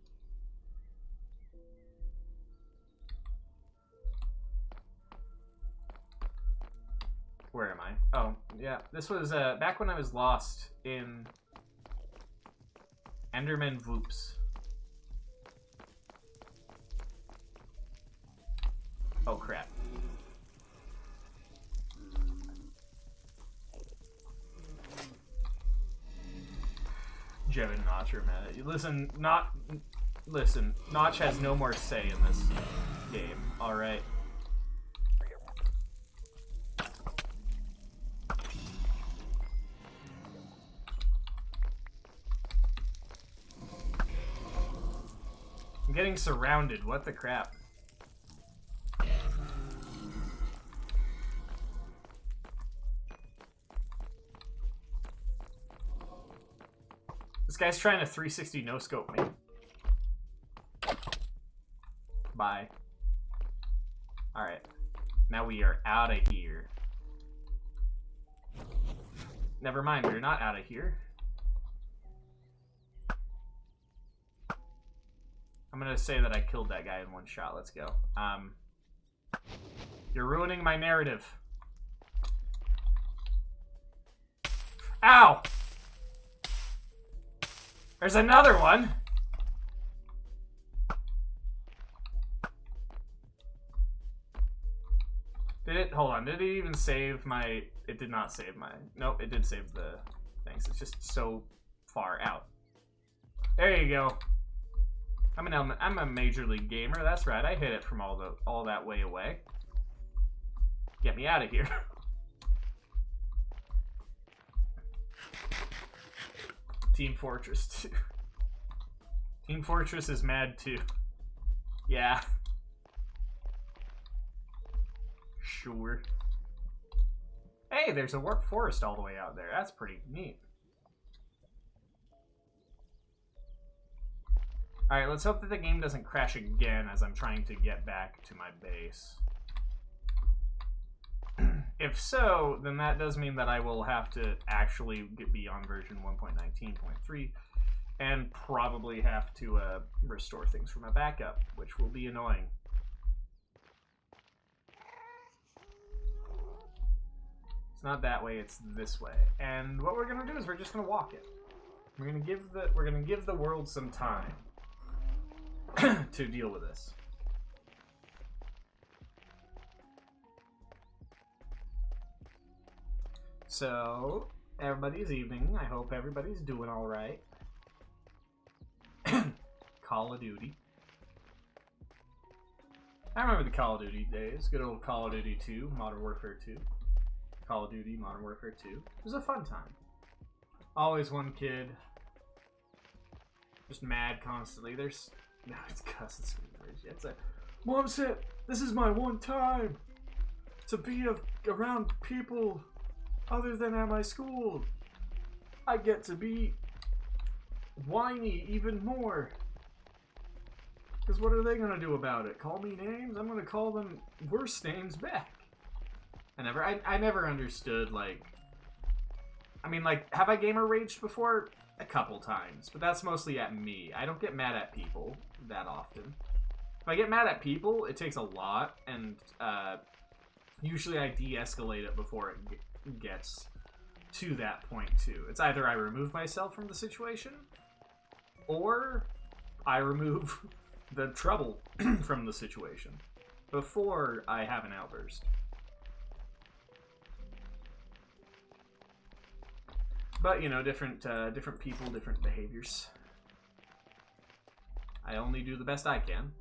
Where am I? Oh, yeah. This was back when I was lost in Enderman Voops. Oh, crap. Jevin Notch are mad at you. Listen, Notch has no more say in this game, alright? I'm getting surrounded, what the crap? This guy's trying to 360 no-scope me. Bye. Alright. Now we are out of here. Never mind, we're not out of here. I'm gonna say that I killed that guy in one shot. Let's go. You're ruining my narrative. Ow! There's another one! Did it? Hold on. Did it even save my... It did not save my... Nope, it did save the things. It's just so far out. There you go. I'm a major league gamer. That's right. I hit it from all that way away. Get me out of here. Team Fortress 2. Team Fortress is mad too. Yeah. Sure. Hey, there's a warped forest all the way out there. That's pretty neat. Alright, let's hope that the game doesn't crash again as I'm trying to get back to my base. If so, then that does mean that I will have to actually be on version 1.19.3 and probably have to restore things from a backup, which will be annoying. It's not that way, it's this way. And what we're gonna do is we're just gonna walk it. We're gonna give the world some time to deal with this. So, everybody's evening. I hope everybody's doing alright. Call of Duty. I remember the Call of Duty days. Good old Call of Duty 2, Modern Warfare 2. Call of Duty, Modern Warfare 2. It was a fun time. Always one kid. Just mad constantly. There's... No, it's cussing screamers. It's like, Mom said, this is my one time to be around people other than at my school. I get to be whiny even more. Because what are they going to do about it? Call me names? I'm going to call them worse names back. I never understood, like... I mean, like, have I gamer raged before? A couple times. But that's mostly at me. I don't get mad at people that often. If I get mad at people, it takes a lot. And usually I de-escalate it before it gets to that point, too. It's either I remove myself from the situation, or I remove the trouble from the situation before I have an outburst. But, you know, different people, different behaviors. I only do the best I can.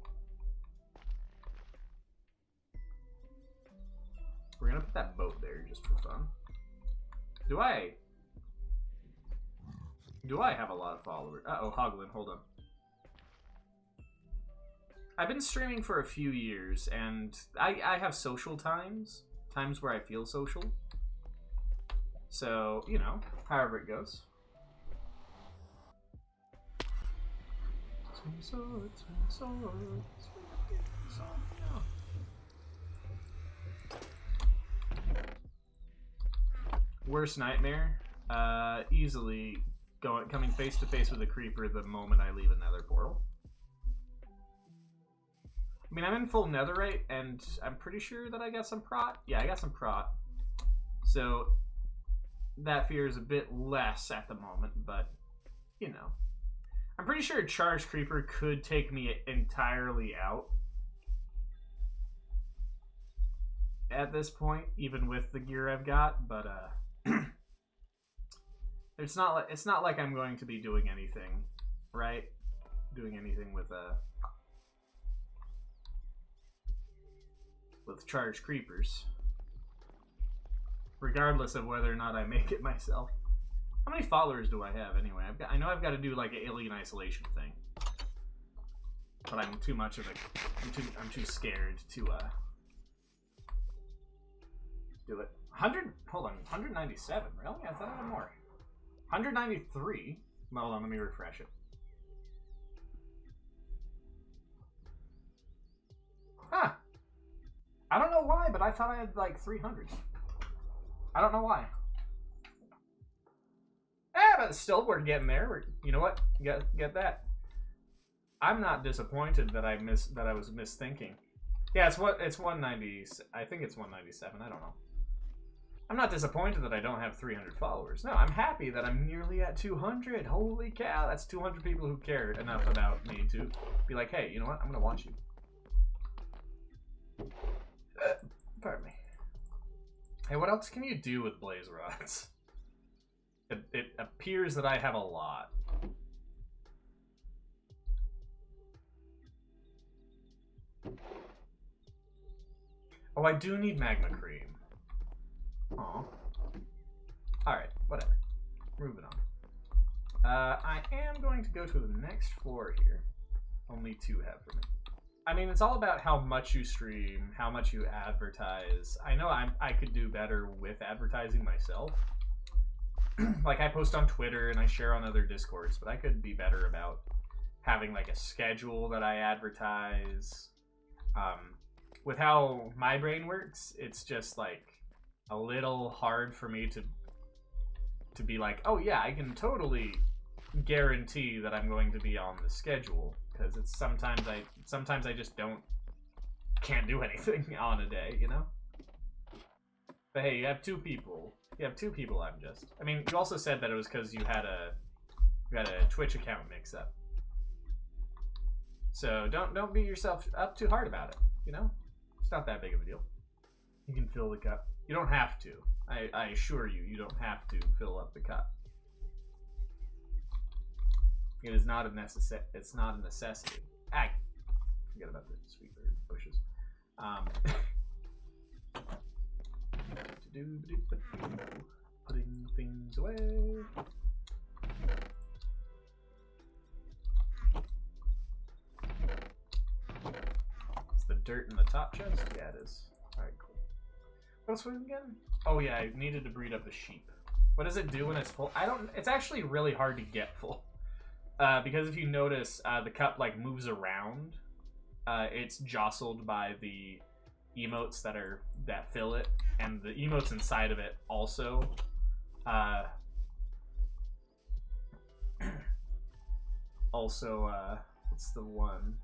We're gonna put that boat there just for fun. Do I have a lot of followers? Uh-oh, Hoglin, hold on. I've been streaming for a few years, and I have social times where I feel social. So, you know, however it goes. Swing sword, swing sword, swing sword, yeah. Worst nightmare? Easily coming face to face with a creeper the moment I leave a nether portal. I mean, I'm in full netherite, and I'm pretty sure that I got some prot. Yeah, I got some prot. So that fear is a bit less at the moment, but, you know. I'm pretty sure a charged creeper could take me entirely out at this point, even with the gear I've got, but, it's not like I'm going to be doing anything, right? Doing anything with charged creepers. Regardless of whether or not I make it myself. How many followers do I have anyway? I know I've got to do like an alien isolation thing, but I'm too much of a. I'm too scared to do it. 100. Hold on. 197. Really? I thought I had more. 193. Hold on. Let me refresh it. Huh. I don't know why, but I thought I had like 300. I don't know why. But still, we're getting there. You know what? Get that. I'm not disappointed that I was misthinking. Yeah, it's 190. I think it's 197. I don't know. I'm not disappointed that I don't have 300 followers. No, I'm happy that I'm nearly at 200. Holy cow, that's 200 people who cared enough about me to be like, hey, you know what? I'm gonna watch you. Pardon me. Hey, what else can you do with blaze rods? It appears that I have a lot. Oh, I do need magma cream. Aw. Alright, whatever. Moving on. I am going to go to the next floor here. Only 2 have for me. I mean, it's all about how much you stream, how much you advertise. I know I could do better with advertising myself. Like, I post on Twitter and I share on other Discords, but I could be better about having, like, a schedule that I advertise. With how my brain works, it's just, like, a little hard for me to be like, oh yeah, I can totally guarantee that I'm going to be on the schedule, because it's sometimes I just can't do anything on a day, you know? But hey, you have 2 people. You have 2 people. I mean, you also said that it was because you had a Twitch account mix up. So don't beat yourself up too hard about it, you know? It's not that big of a deal. You can fill the cup. You don't have to. I assure you, you don't have to fill up the cup. It is not a it's not a necessity. Ah, forget about the sweet bird bushes. Putting things away. Is the dirt in the top chest? Yeah, it is. Alright, cool. What else was it again? Oh yeah, I needed to breed up a sheep. What does it do when it's full? It's actually really hard to get full. Because if you notice, the cup like moves around. It's jostled by the emotes that fill it, and the emotes inside of it also what's the one?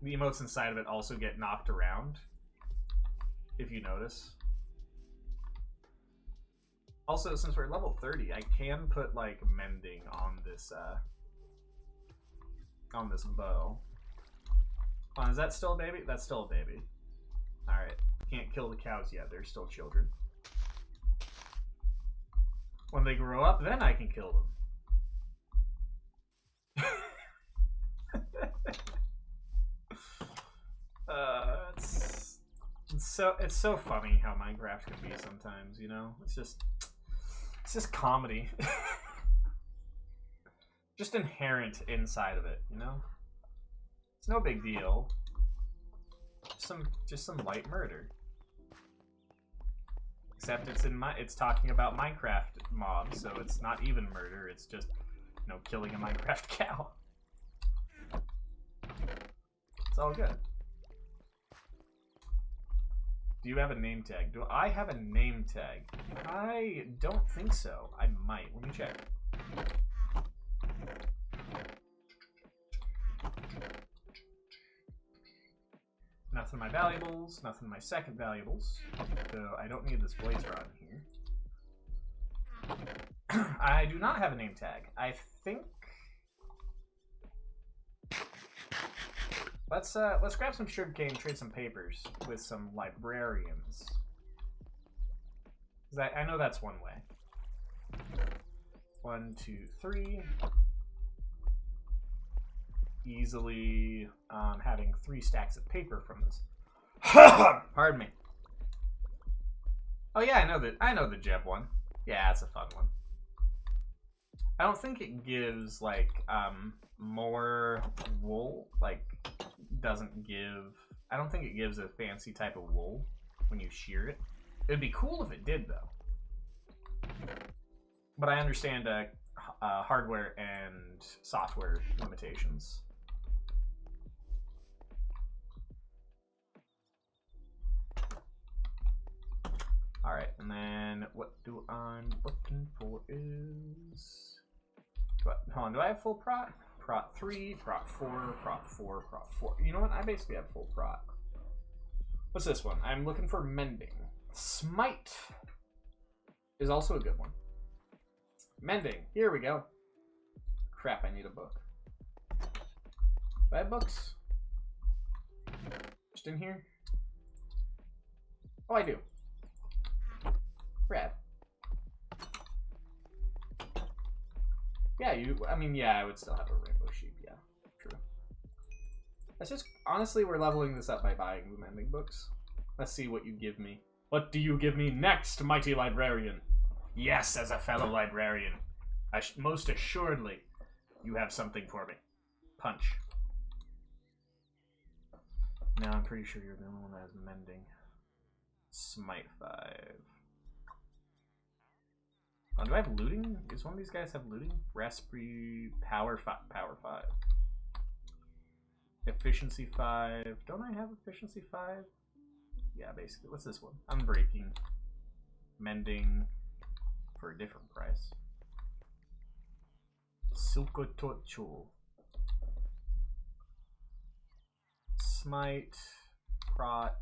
The emotes inside of it also get knocked around, if you notice. Also, since we're level 30, I can put like mending on this bow. Oh, is that still a baby? That's still a baby. Alright. Can't kill the cows yet, they're still children. When they grow up, then I can kill them. It's so funny how Minecraft can be sometimes, you know? It's just comedy. Just inherent inside of it, you know? It's no big deal. Just some light murder. Except it's talking about Minecraft mobs, so it's not even murder, it's just, you know, killing a Minecraft cow. It's all good. Do you have a name tag? Do I have a name tag? I don't think so. I might. Let me check. Nothing in my valuables, nothing in my second valuables. So I don't need this blaze rod here. I do not have a name tag. I think... Let's grab some sugarcane and trade some papers with some librarians. 'Cause I know that's one way. 1, 2, 3. Easily having 3 stacks of paper from this. Pardon me. Oh yeah, I know the Jeb one. Yeah, it's a fun one. I don't think it gives like more wool. Like doesn't give. I don't think it gives a fancy type of wool when you shear it. It'd be cool if it did though. But I understand hardware and software limitations. Alright, and then what I'm looking for is... Hold on, do I have full prot? Prot 3, prot 4, prot 4, prot 4. You know what? I basically have full prot. What's this one? I'm looking for mending. Smite. is also a good one. Mending. Here we go. Crap, I need a book. Do I have books? Just in here? Oh, I do. Crap. Yeah, I would still have a rainbow sheep, yeah. True. Let's just, honestly, we're leveling this up by buying the mending books. Let's see what you give me. What do you give me next, mighty librarian? Yes, as a fellow librarian. Most assuredly, you have something for me. Punch. Now I'm pretty sure you're the only one that has mending. Smite 5. Oh, do I have looting? Does one of these guys have looting? Raspberry power 5. Power 5. Efficiency 5. Don't I have efficiency 5? Yeah, basically. What's this one? Unbreaking. Mending for a different price. Silkotocho. Smite. Prot.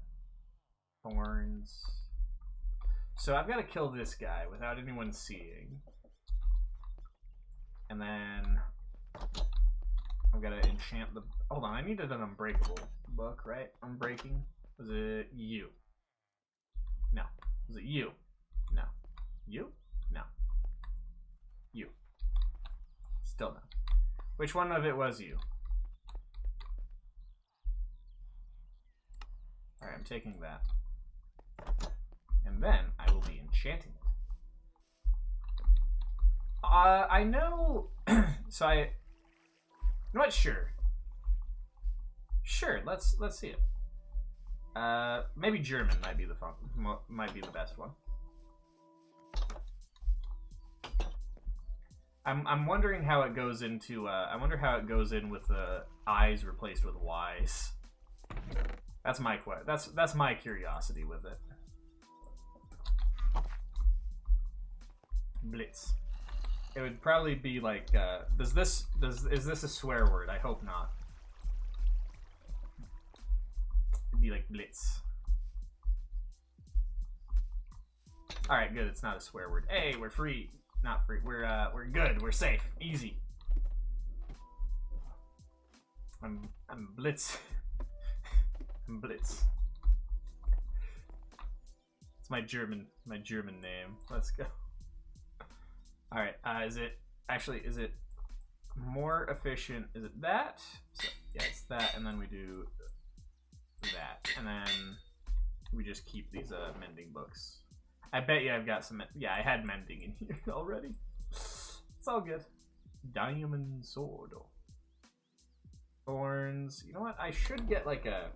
Thorns. So I've got to kill this guy without anyone seeing. And then I've got to enchant the... Hold on, I needed an unbreakable book, right? Unbreaking. Was it you? No. Was it you? No. You? No. You. Still no. Which one of it was you? Alright, I'm taking that. And then I will be enchanting it. I know... so I... You know what? Sure. Sure, let's see it. Maybe German might be the best one. I'm wondering how it goes into. I wonder how it goes in with the I's replaced with Y's. That's my that's my curiosity with it. Blitz. It would probably be like. Is this a swear word? I hope not. It'd be like blitz. All right, good. It's not a swear word. Hey, we're free. Not free. We're good. We're safe. Easy. I'm Blitz. I'm Blitz. It's my German name. Let's go. All right. Is it more efficient? Is it that? So, yeah, it's that, and then we do that, and then we just keep these mending books. I bet you I've got some. Yeah, I had mending in here already. It's all good. Diamond sword. Thorns. You know what? I should get like a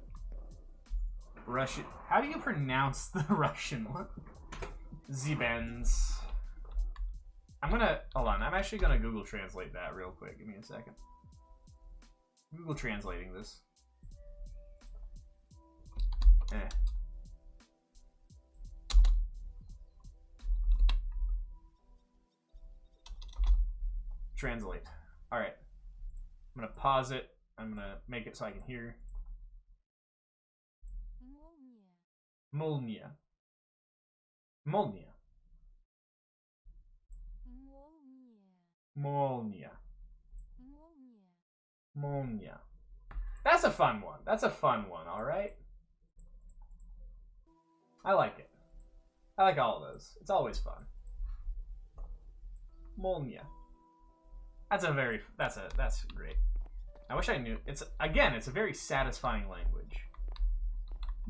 Russian. How do you pronounce the Russian one? Zibens. Hold on. I'm actually gonna Google translate that real quick. Give me a second. Google translating this. Translate. All right. I'm gonna pause it. I'm gonna make it so I can hear. Molnia. Molnia. Molnia. Molnia. That's a fun one. That's a fun one, all right? I like it. I like all of those. It's always fun. Molnia. That's great. I wish I knew. It's a very satisfying language.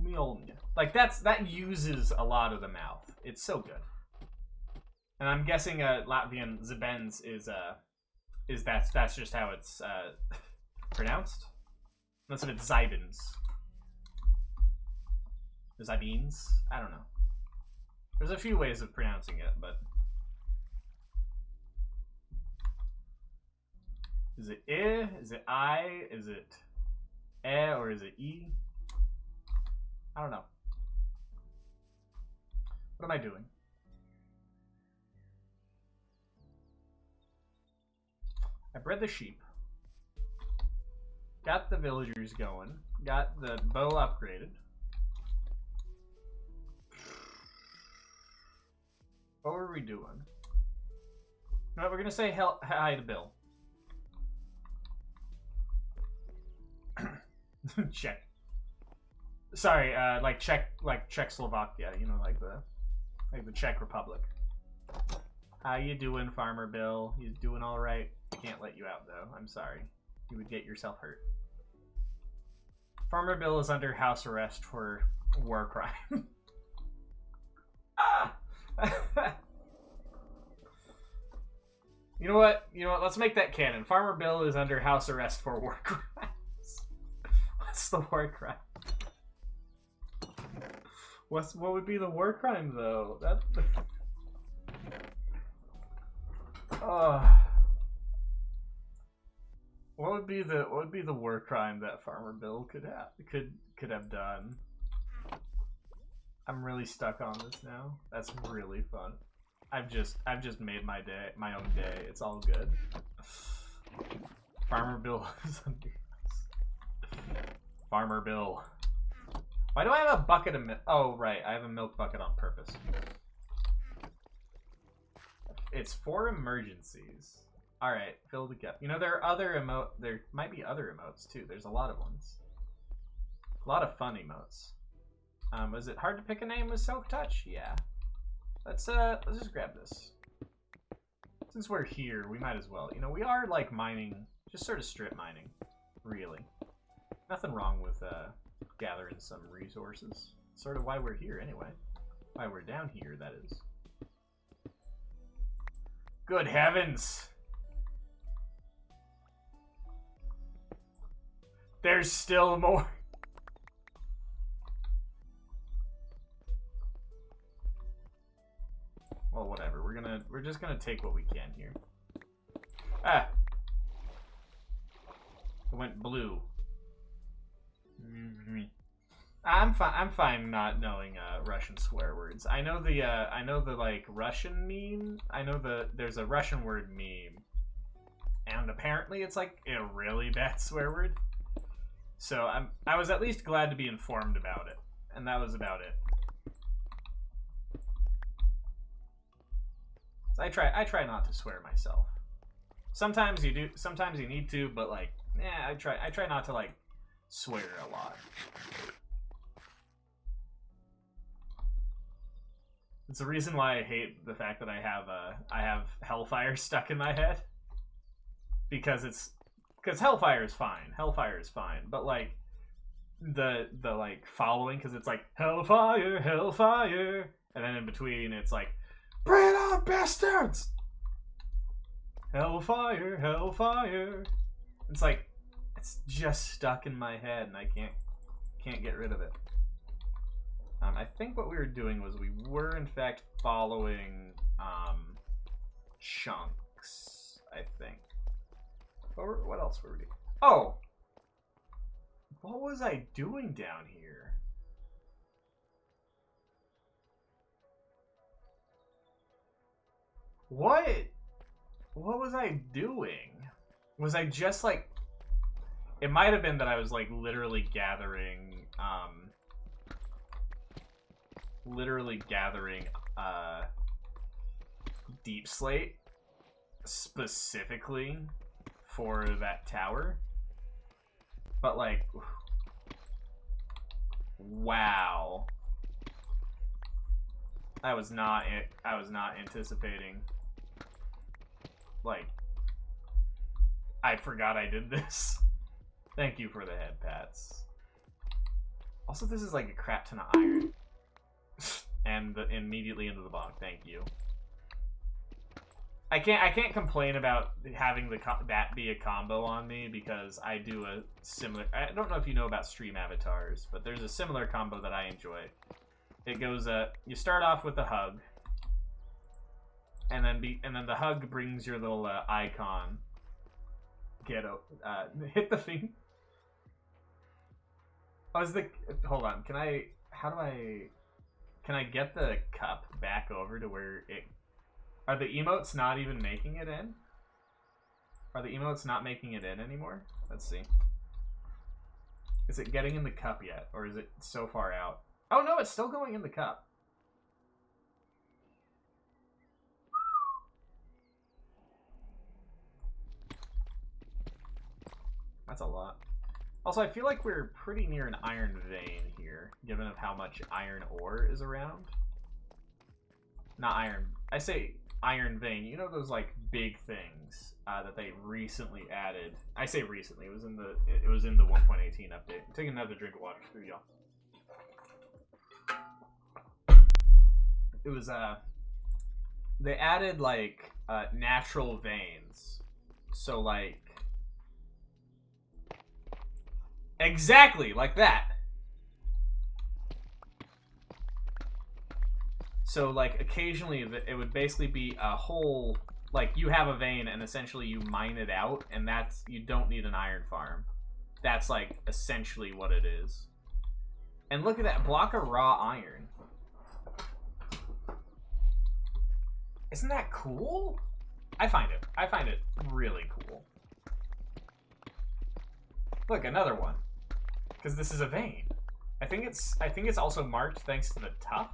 Molnia. Like that uses a lot of the mouth. It's so good. And I'm guessing Latvian Zibens is that's just how it's pronounced. Unless if it's Zibens. Zibens? I don't know. There's a few ways of pronouncing it, but is it I? Is it I? Is it or is it E? I don't know. What am I doing? I bred the sheep. Got the villagers going. Got the bow upgraded. What were we doing? No, we're gonna say hi to Bill. Czech. Sorry, like Czechoslovakia, you know, like the Czech Republic. How you doing, Farmer Bill? You doing all right? Can't let you out though. I'm sorry. You would get yourself hurt. Farmer Bill is under house arrest for war crime. You know what? You know what? Let's make that canon. Farmer Bill is under house arrest for war crimes. What's the war crime? What would be the war crime though? That. What would be the war crime that Farmer Bill could have done? I'm really stuck on this now. That's really fun. I've just made my own day. It's all good. Farmer Bill is under Farmer Bill. Why do I have a bucket of milk? Oh, right. I have a milk bucket on purpose. It's for emergencies. Alright, fill the cup. You know, there might be other emotes, too. There's a lot of ones. A lot of fun emotes. Was it hard to pick a name with Silk Touch? Yeah. Let's just grab this. Since we're here, we might as well. You know, we are, like, mining, just sort of strip mining, really. Nothing wrong with, gathering some resources. Sort of why we're here, anyway. Why we're down here, that is. Good heavens! There's still more. Well, whatever. We're just gonna take what we can here. Ah! It went blue. I'm fine not knowing Russian swear words. I know the like Russian meme. I know there's a Russian word meme, and apparently it's like a really bad swear word. So I was at least glad to be informed about it, and that was about it. So I try not to swear myself. Sometimes you do. Sometimes you need to, but like, I try not to like swear a lot. It's the reason why I hate the fact that I have Hellfire stuck in my head, because Hellfire is fine. Hellfire is fine, but like the like following, because it's like Hellfire, Hellfire, and then in between it's like bring it on, bastards! Hellfire, Hellfire. It's like it's just stuck in my head, and I can't get rid of it. I think what we were doing was we were in fact following chunks. I think. What else were we doing? Oh! What was I doing down here? What was I doing? Was I just like... It might have been that I was like literally gathering deep slate specifically for that tower, but like, wow, I was not anticipating. Like, I forgot I did this. Thank you for the head pats. Also, this is like a crap ton of iron. And immediately into the bog. Thank you. I can't complain about having that be a combo on me, because I do a similar. I don't know if you know about stream avatars, but there's a similar combo that I enjoy. It goes you start off with a hug, and then the hug brings your little icon. Hit the thing. Oh, hold on. Can I get the cup back over to where it... Are the emotes not even making it in? Are the emotes not making it in anymore? Let's see. Is it getting in the cup yet? Or is it so far out? Oh no, it's still going in the cup. That's a lot. Also, I feel like we're pretty near an iron vein here, given of how much iron ore is around. Not iron. I say iron vein. You know those like big things that they recently added. I say recently. It was in the 1.18 update. I'm taking another drink of water through y'all. It was they added like natural veins. So like exactly like that. So like occasionally it would basically be a whole, like you have a vein and essentially you mine it out, and that's, you don't need an iron farm. That's like essentially what it is. And look at that block of raw iron. Isn't that cool? I find it really cool. Look, another one. Because this is a vein. I think it's also marked thanks to the tuff.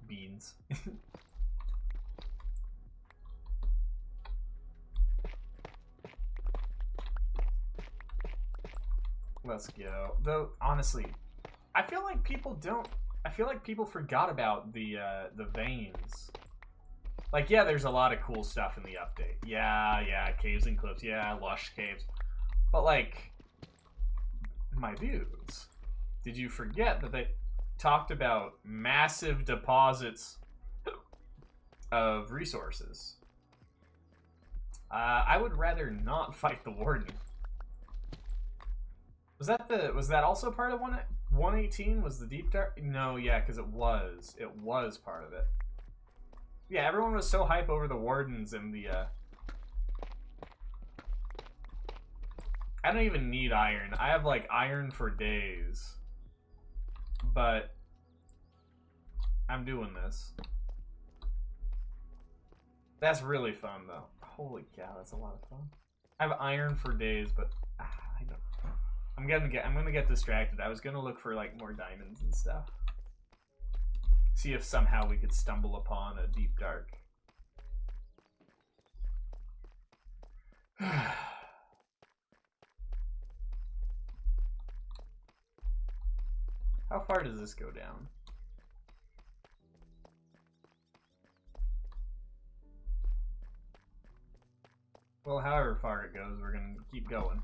Beans. Let's go. Though honestly, I feel like people forgot about the veins. Like, yeah, there's a lot of cool stuff in the update. Yeah, caves and cliffs. Yeah, lush caves. But like, my dudes, did you forget that they talked about massive deposits of resources? I would rather not fight the warden. Was that also part of 118? Was the deep dark? No, yeah, because it was part of it. Yeah, everyone was so hype over the wardens and the I don't even need iron. I have like iron for days. But I'm doing this. That's really fun though. Holy cow, that's a lot of fun. I have iron for days, but I don't. I'm gonna get distracted. I was gonna look for like more diamonds and stuff. See if somehow we could stumble upon a deep dark. How far does this go down? Well, however far it goes, we're gonna keep going.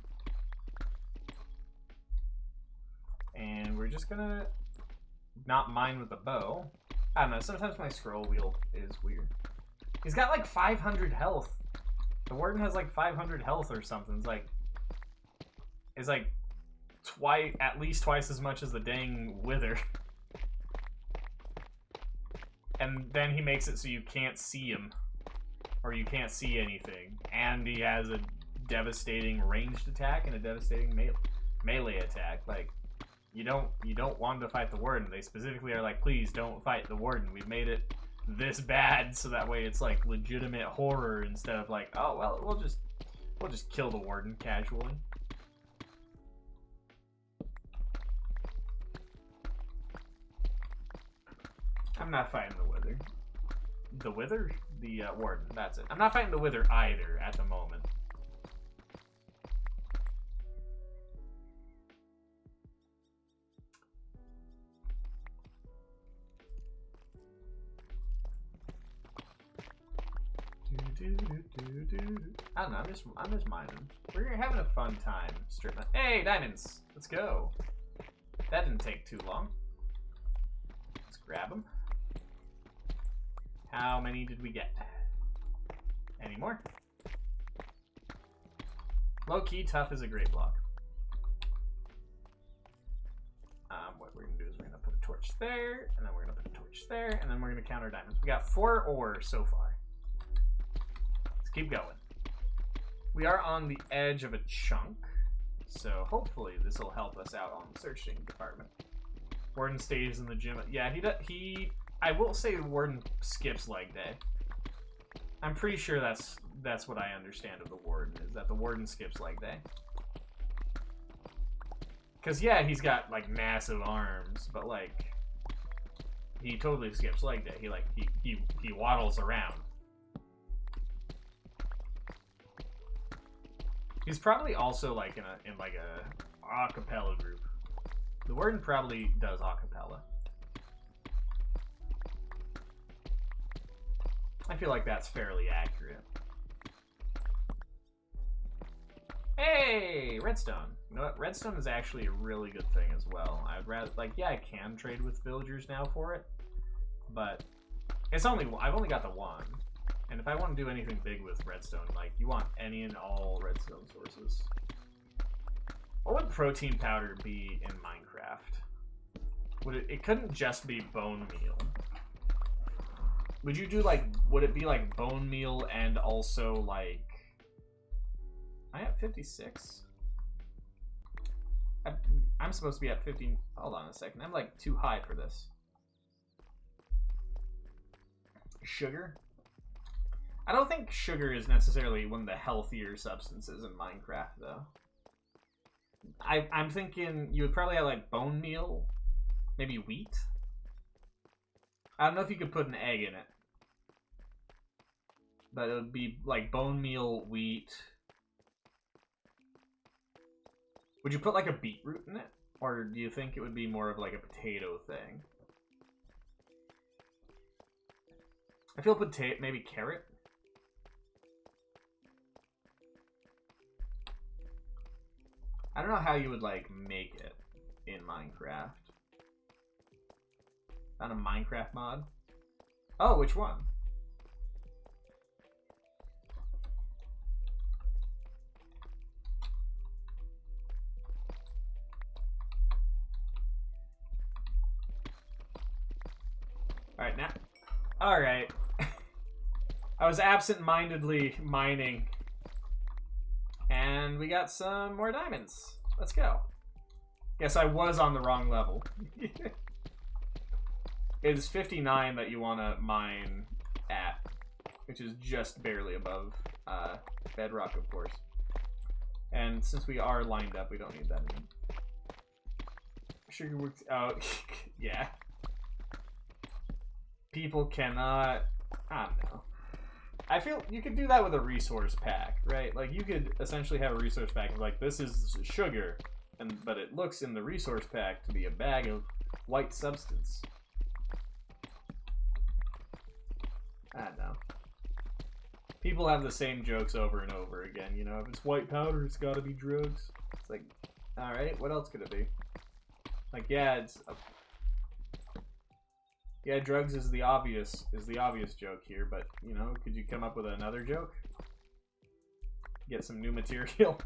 And we're just gonna not mine with a bow. I don't know, sometimes my scroll wheel is weird. He's got like 500 health. The warden has like 500 health or something. It's like at least twice as much as the dang wither. And then he makes it so you can't see him. Or you can't see anything. And he has a devastating ranged attack and a devastating melee attack. Like, you don't want to fight the warden. They specifically are like, please don't fight the warden. We've made it this bad so that way it's like legitimate horror instead of like, oh well, we'll just kill the warden casually. I'm not fighting the wither. The wither? The warden, that's it. I'm not fighting the wither either at the moment. I don't know, I'm just mining. We're having a fun time. Hey, diamonds! Let's go. That didn't take too long. Let's grab them. How many did we get? Any more? Low-key, tough is a great block. What we're going to do is we're going to put a torch there, and then we're going to put a torch there, and then we're going to count our diamonds. We got 4 ore so far. Let's keep going. We are on the edge of a chunk, so hopefully this will help us out on the searching department. Warden stays in the gym. Yeah, I will say the warden skips leg day. I'm pretty sure that's what I understand of the warden, is that the warden skips leg day. Because, yeah, he's got, like, massive arms, but, like, he totally skips leg day. He waddles around. He's probably also, like, in a acapella group. The Warden probably does acapella. I feel like that's fairly accurate. Hey, Redstone. You know what? Redstone is actually a really good thing as well. I'd rather, like, yeah, I can trade with villagers now for it, but it's only, I've only got the one. And if I want to do anything big with redstone, like, you want any and all redstone sources. What would protein powder be in Minecraft? Would it couldn't just be bone meal. Would you do, like, would it be, like, bone meal and also, like... Am I at 56? I'm supposed to be at 15... Hold on a second. I'm, like, too high for this. Sugar? I don't think sugar is necessarily one of the healthier substances in Minecraft, though. I'm thinking you would probably have, like, bone meal. Maybe wheat? I don't know if you could put an egg in it. But it would be, like, bone meal, wheat. Would you put, like, a beetroot in it? Or do you think it would be more of, like, a potato thing? I feel potato, maybe carrot? I don't know how you would, like, make it in Minecraft. Found a Minecraft mod? Oh, which one? Alright, now... Alright. I was absent-mindedly mining. And we got some more diamonds. Let's go. Guess I was on the wrong level. It's 59 that you want to mine at, which is just barely above bedrock, of course. And since we are lined up, we don't need that anymore. Sugar works out. Yeah. People cannot... I don't know. I feel you could do that with a resource pack, right? Like, you could essentially have a resource pack like, this is sugar, but it looks in the resource pack to be a bag of white substance. I don't know. People have the same jokes over and over again, you know? If it's white powder, it's gotta be drugs. It's like, alright, what else could it be? Like, yeah, it's... Yeah, drugs is the obvious joke here, but, you know, could you come up with another joke? Get some new material?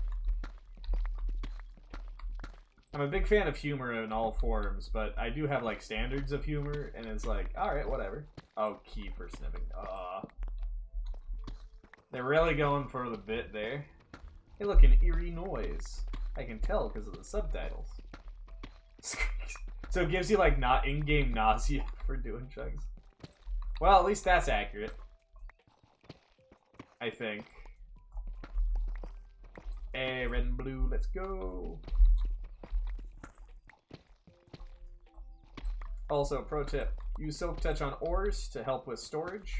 I'm a big fan of humor in all forms, but I do have, like, standards of humor, and it's like, alright, whatever. Oh, key for sniffing. They're really going for the bit there. Hey, look, an eerie noise. I can tell because of the subtitles. So it gives you, like, not in-game nausea for doing chugs. Well, at least that's accurate. I think. Hey, red and blue, let's go. Also, pro tip. Use Silk Touch on ores to help with storage.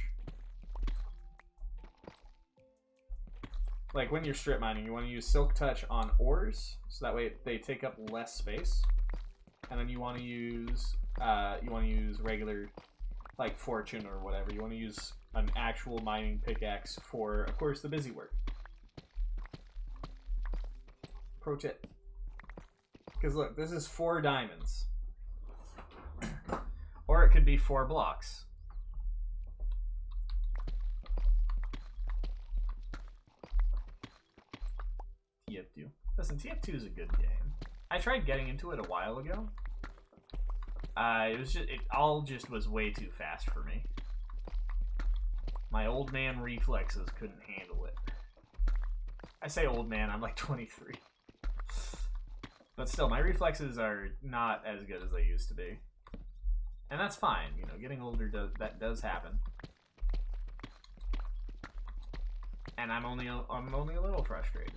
Like, when you're strip mining, you want to use Silk Touch on ores, so that way they take up less space. And then you want to use regular, like, fortune or whatever. You want to use an actual mining pickaxe for, of course, the busy work. Pro tip. Because look, this is 4 diamonds. Or it could be 4 blocks. TF2. Listen, TF2 is a good game. I tried getting into it a while ago. It all just was way too fast for me. My old man reflexes couldn't handle it. I say old man, I'm like 23. But still, my reflexes are not as good as they used to be. And that's fine, you know, getting older does happen. And I'm only a little frustrated.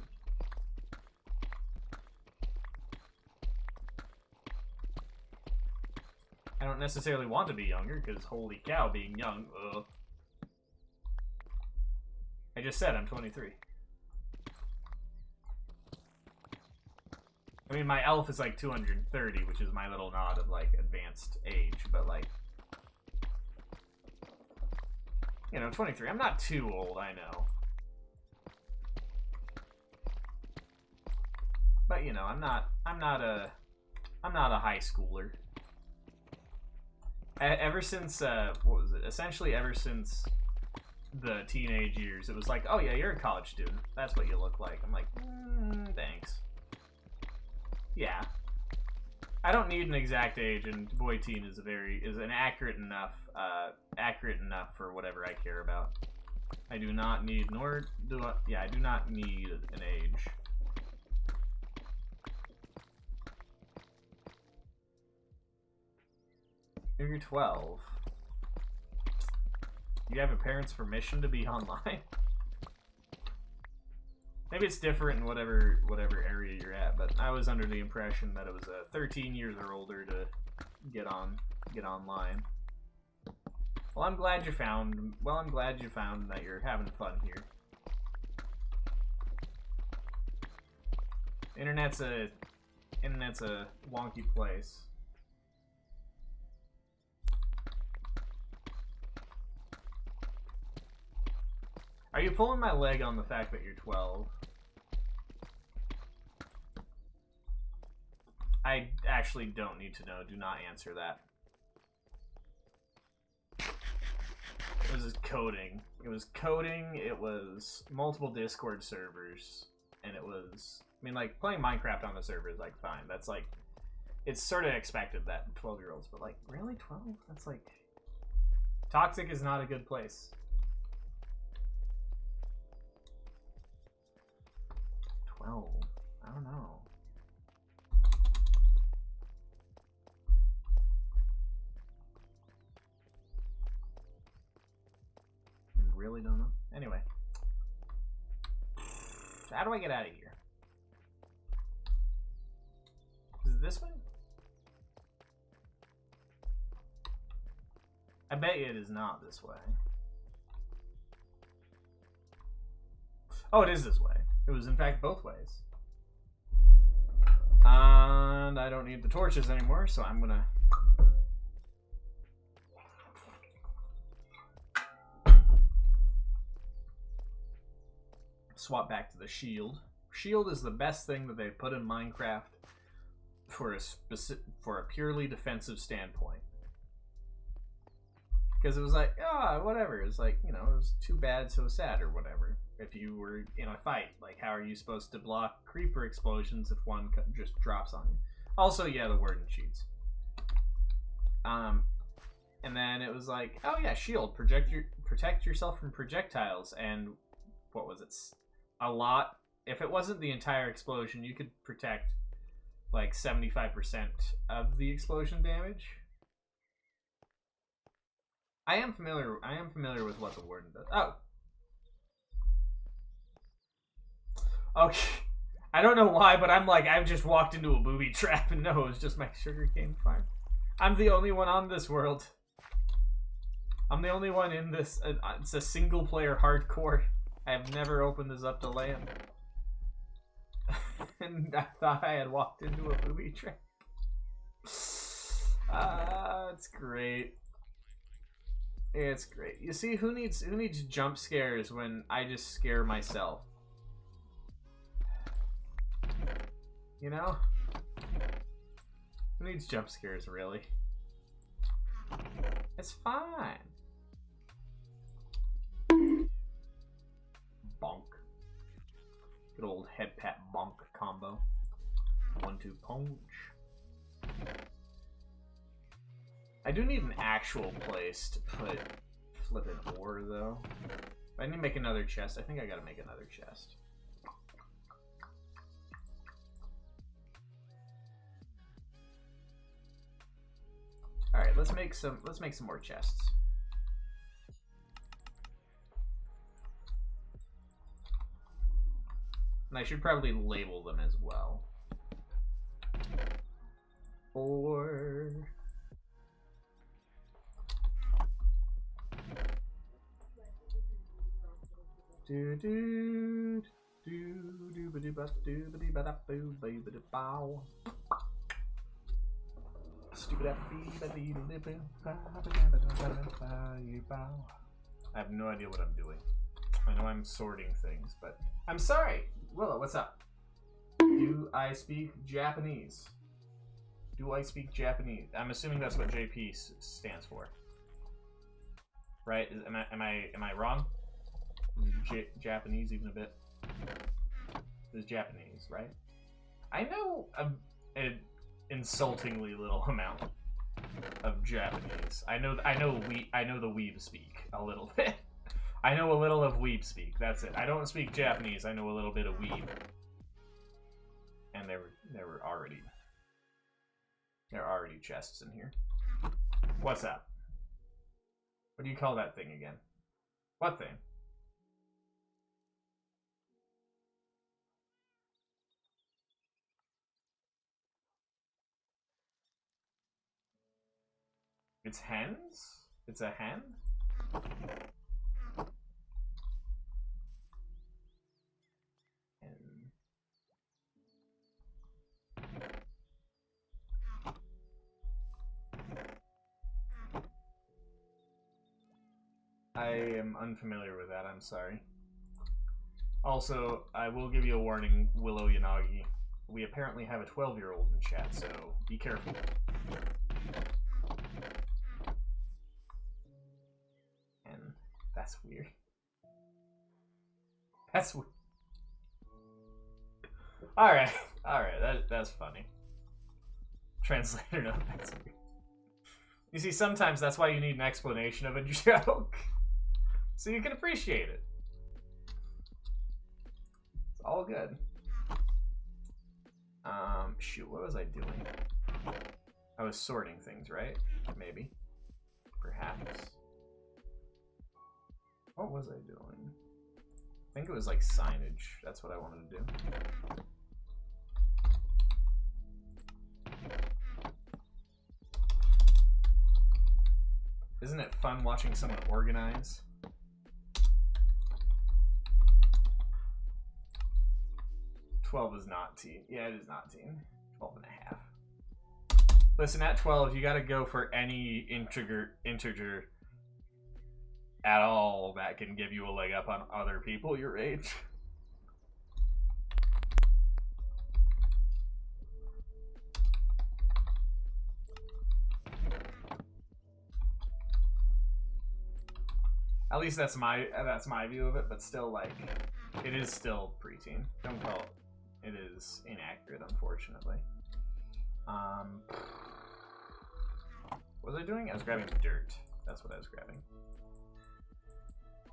don't necessarily want to be younger, because holy cow, being young, ugh. I just said I'm 23. I mean, my elf is like 230, which is my little nod of like advanced age, but like, you know, 23. I'm not too old, I know. But you know, I'm not a high schooler. Ever since what was it? Essentially ever since the teenage years, it was like, oh yeah, you're a college student. That's what you look like. I'm like, thanks. Yeah, I don't need an exact age, and boy, teen is an accurate enough for whatever I care about. I do not need, I do not need an age. You're 12. You have a parent's permission to be online? Maybe it's different in whatever area you're at, but I was under the impression that it was 13 years or older to get online. Well, I'm glad you found that you're having fun here. Internet's a wonky place. Are you pulling my leg on the fact that you're 12? I actually don't need to know. Do not answer that. It was coding. It was coding. It was multiple Discord servers. And it was... I mean, like, playing Minecraft on the server is, like, fine. That's, like... It's sort of expected that 12-year-olds. But, like, really? 12? That's, like... Toxic is not a good place. 12. I don't know. I really don't know. Anyway. How do I get out of here? Is it this way? I bet you it is not this way. Oh, it is this way. It was, in fact, both ways. And I don't need the torches anymore, so I'm gonna... swap back to the shield. Shield is the best thing that they've put in Minecraft for a purely defensive standpoint. Because it was like, whatever. It's like, you know, it was too bad, so sad, or whatever. If you were in a fight, like, how are you supposed to block creeper explosions if one just drops on you? Also, yeah, the warden cheats. And then it was like, oh yeah, shield, protect yourself from projectiles, and what was it? A lot. If it wasn't the entire explosion, you could protect like 75% of the explosion damage. I am familiar with what the warden does. Oh. Okay. I don't know why, but I'm like, I've just walked into a booby trap, and no, it was just my sugarcane farm. I'm the only one on this world. I'm the only one in this. It's a single player hardcore. I have never opened this up to land. And I thought I had walked into a booby trap. It's great. It's great. You see, who needs jump scares when I just scare myself? You know? Who needs jump scares, really? It's fine. Bonk. Good old head pat bonk combo. 1-2 punch. I do need an actual place to put flippin' ore, though. I need to make another chest. I think I gotta make another chest. All right, let's make some more chests. And I should probably label them as well. Ore. Do do do do ba do ba do ba dee ba da boo ba ba da bow. Stupid I have no idea what I'm doing. I know I'm sorting things, but I'm sorry. Willow, what's up? Do I speak Japanese? Do I speak Japanese? I'm assuming that's what JP stands for. Right? Am I wrong? Is Japanese even a bit? It's Japanese, right? I know an insultingly little amount of Japanese. I know the weeb speak a little bit. I know a little of weeb speak. That's it. I don't speak Japanese. I know a little bit of weeb. And there were already chests in here. What's up? What do you call that thing again? What thing? It's hens? It's a hen? I am unfamiliar with that, I'm sorry. Also, I will give you a warning, Willow Yanagi. We apparently have a 12-year-old in chat, so be careful. And that's weird. That's weird. Alright, that's funny. Translator, no, that's weird. You see, sometimes that's why you need an explanation of a joke. So you can appreciate it. It's all good. Shoot, what was I doing? I was sorting things, right? Maybe. Perhaps. What was I doing? I think it was like signage. That's what I wanted to do. Isn't it fun watching someone organize? $12 is not teen. Yeah, it is not teen. 12 and a half. Listen, at 12, you gotta go for any integer at all that can give you a leg up on other people your age. At least that's my view of it, but still, like, it is still preteen. Don't call it. It is inaccurate, unfortunately. What was I doing? I was grabbing dirt. That's what I was grabbing.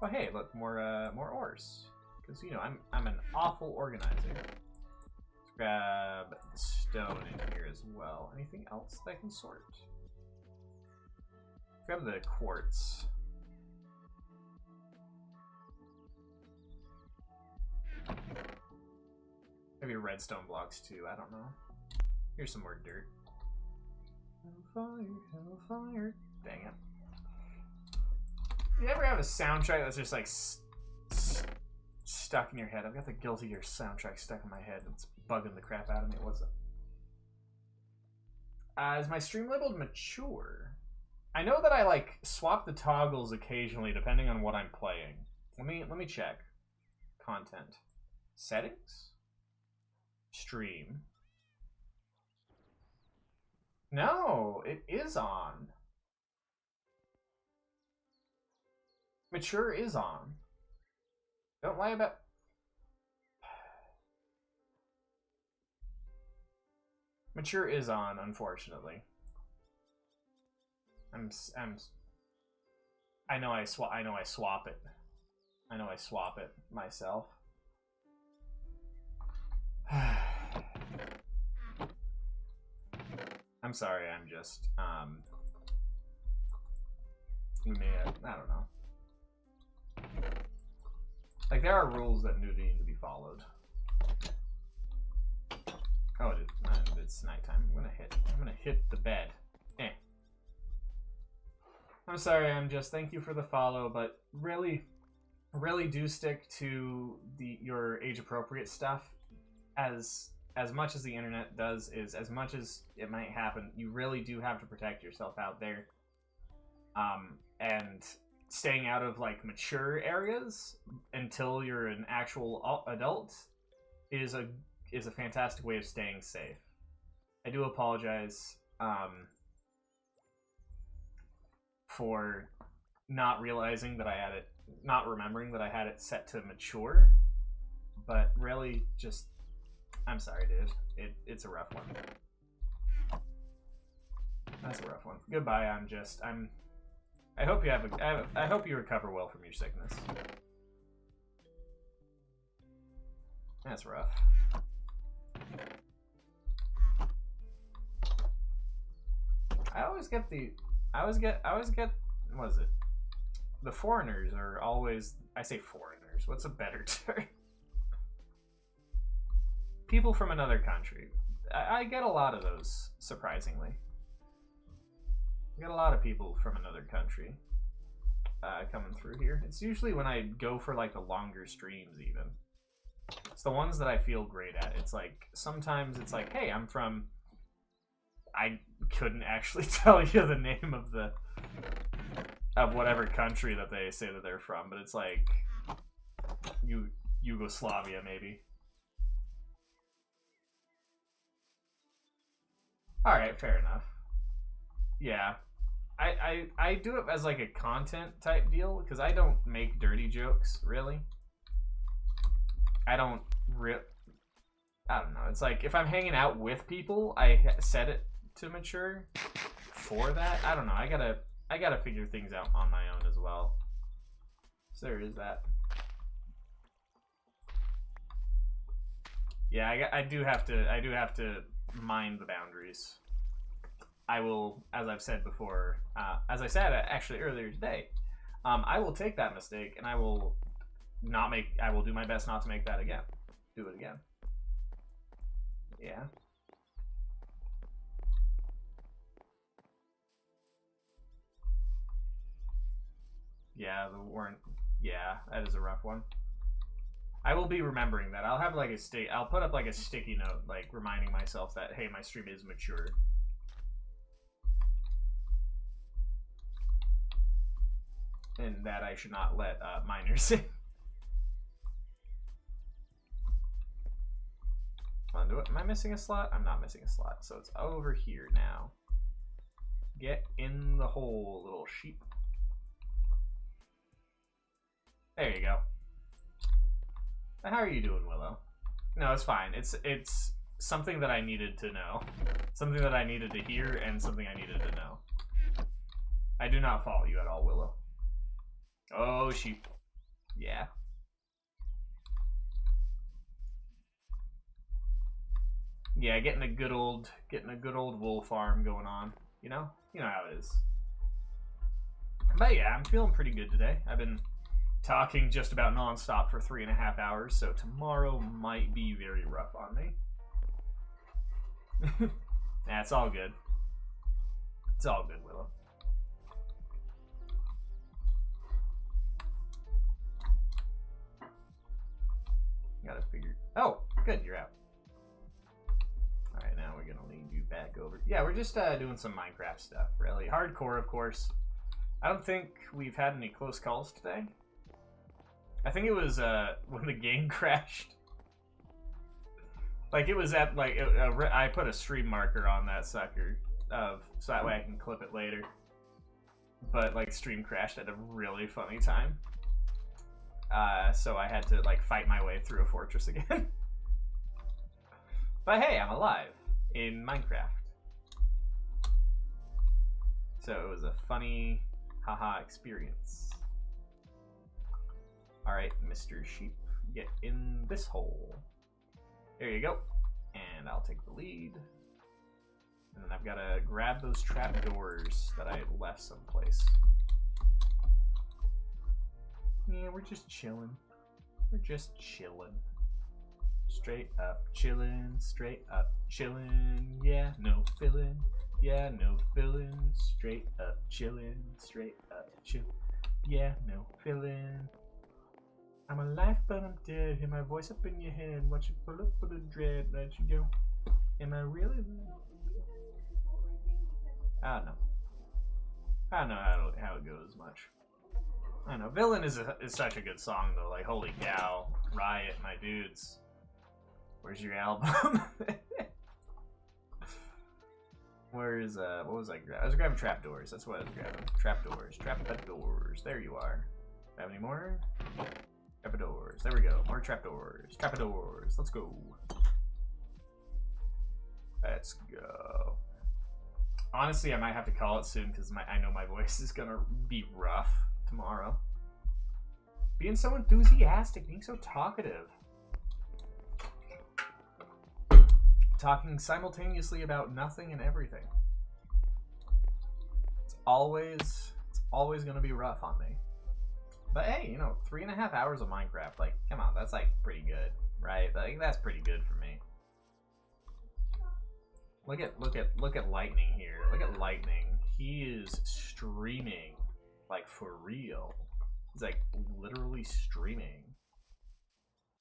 Oh, hey, look, more ores. Because, you know, I'm an awful organizer. Let's grab the stone in here as well. Anything else that I can sort? Grab the quartz. Maybe redstone blocks too, I don't know. Here's some more dirt. Hellfire. Dang it. You ever have a soundtrack that's just like stuck in your head? I've got the Guilty Gear soundtrack stuck in my head. It's bugging the crap out of me. What's up? Is my stream labeled mature? I know that I like swap the toggles occasionally depending on what I'm playing. Let me check. Content. Settings? Stream. No, it is on. Mature is on. Don't lie about... Mature is on, unfortunately. I know I swap it. I know I swap it myself. I'm sorry, I'm just, we may have, I don't know. Like, there are rules that need to be followed. Oh, it's nighttime. I'm gonna hit the bed. Eh. I'm sorry, I'm just, thank you for the follow, but really, really do stick to your age appropriate stuff. As much as the internet does, is as much as it might happen, you really do have to protect yourself out there. And staying out of like mature areas until you're an actual adult is a fantastic way of staying safe. I do apologize for not realizing that I had it, not remembering that I had it set to mature, but really just, I'm sorry, dude. It's a rough one. That's a rough one. Goodbye. I hope you I hope you recover well from your sickness. That's rough. I always get what is it? The foreigners are always, I say foreigners, what's a better term? People from another country. I get a lot of those, surprisingly. I get a lot of people from another country coming through here. It's usually when I go for like the longer streams even. It's the ones that I feel great at. It's like, sometimes it's like, hey, I'm from... I couldn't actually tell you the name of whatever country that they say that they're from, but it's like Yugoslavia, maybe. Alright, fair enough. Yeah. I do it as like a content type deal, because I don't make dirty jokes, really. I don't know. It's like, if I'm hanging out with people, I set it to mature for that. I don't know. I gotta figure things out on my own as well. So there is that. Yeah, I do have to mind the boundaries. I will, as I've said before, as I said actually earlier today, I will take that mistake and I will do my best not to make that again. Do it again. Yeah. Yeah, yeah, that is a rough one. I will be remembering that. I'll have like I'll put up like a sticky note, like reminding myself that, hey, my stream is mature. And that I should not let minors in. Am I missing a slot? I'm not missing a slot, so it's over here now. Get in the hole, little sheep. There you go. How are you doing, Willow? No, it's fine. It's something that I needed to know. Something that I needed to hear, and something I needed to know. I do not fault you at all, Willow. Oh, sheep. Yeah. Yeah, getting a good old wool farm going on. You know how it is. But yeah, I'm feeling pretty good today. I've been talking just about nonstop for 3.5 hours, so tomorrow might be very rough on me. Nah, it's all good. It's all good, Willow. Gotta figure. Oh, good, you're out. Alright, now we're gonna lead you back over. Yeah, we're just doing some Minecraft stuff, really. Hardcore, of course. I don't think we've had any close calls today. I think it was when the game crashed. Like, it was at, like, I put a stream marker on that sucker, so that way I can clip it later. But, like, stream crashed at a really funny time. So I had to, like, fight my way through a fortress again. But hey, I'm alive in Minecraft. So it was a funny, haha experience. Alright, Mr. Sheep, get in this hole. There you go. And I'll take the lead. And then I've got to grab those trapdoors that I left someplace. Yeah, we're just chilling. We're just chilling. Straight up chillin', straight up chillin'. Yeah, no fillin'. Yeah, no fillin'. Straight up chillin', straight up chill. Yeah, no fillin'. I'm alive, but I'm dead. Hear my voice up in your head. Watch it pull up for the dread. Let you go. Am I really? I don't know. I don't know how it goes much. I don't know. Villain is such a good song though. Like, holy cow, Riot, my dudes. Where's your album? Where's what was I grabbing? I was grabbing trapdoors. That's what I was grabbing. Trapdoors. Trapdoors. There you are. Have any more? Trapdoors. There we go. More trapdoors. Trapdoors. Let's go. Let's go. Honestly, I might have to call it soon because I know my voice is gonna be rough tomorrow. Being so enthusiastic, being so talkative. Talking simultaneously about nothing and everything. It's always gonna be rough on me. But hey, you know, 3.5 hours of Minecraft, like, come on, that's like pretty good, right? Like, that's pretty good for me. Look at Lightning here. Look at Lightning. He is streaming, like, for real. He's like literally streaming.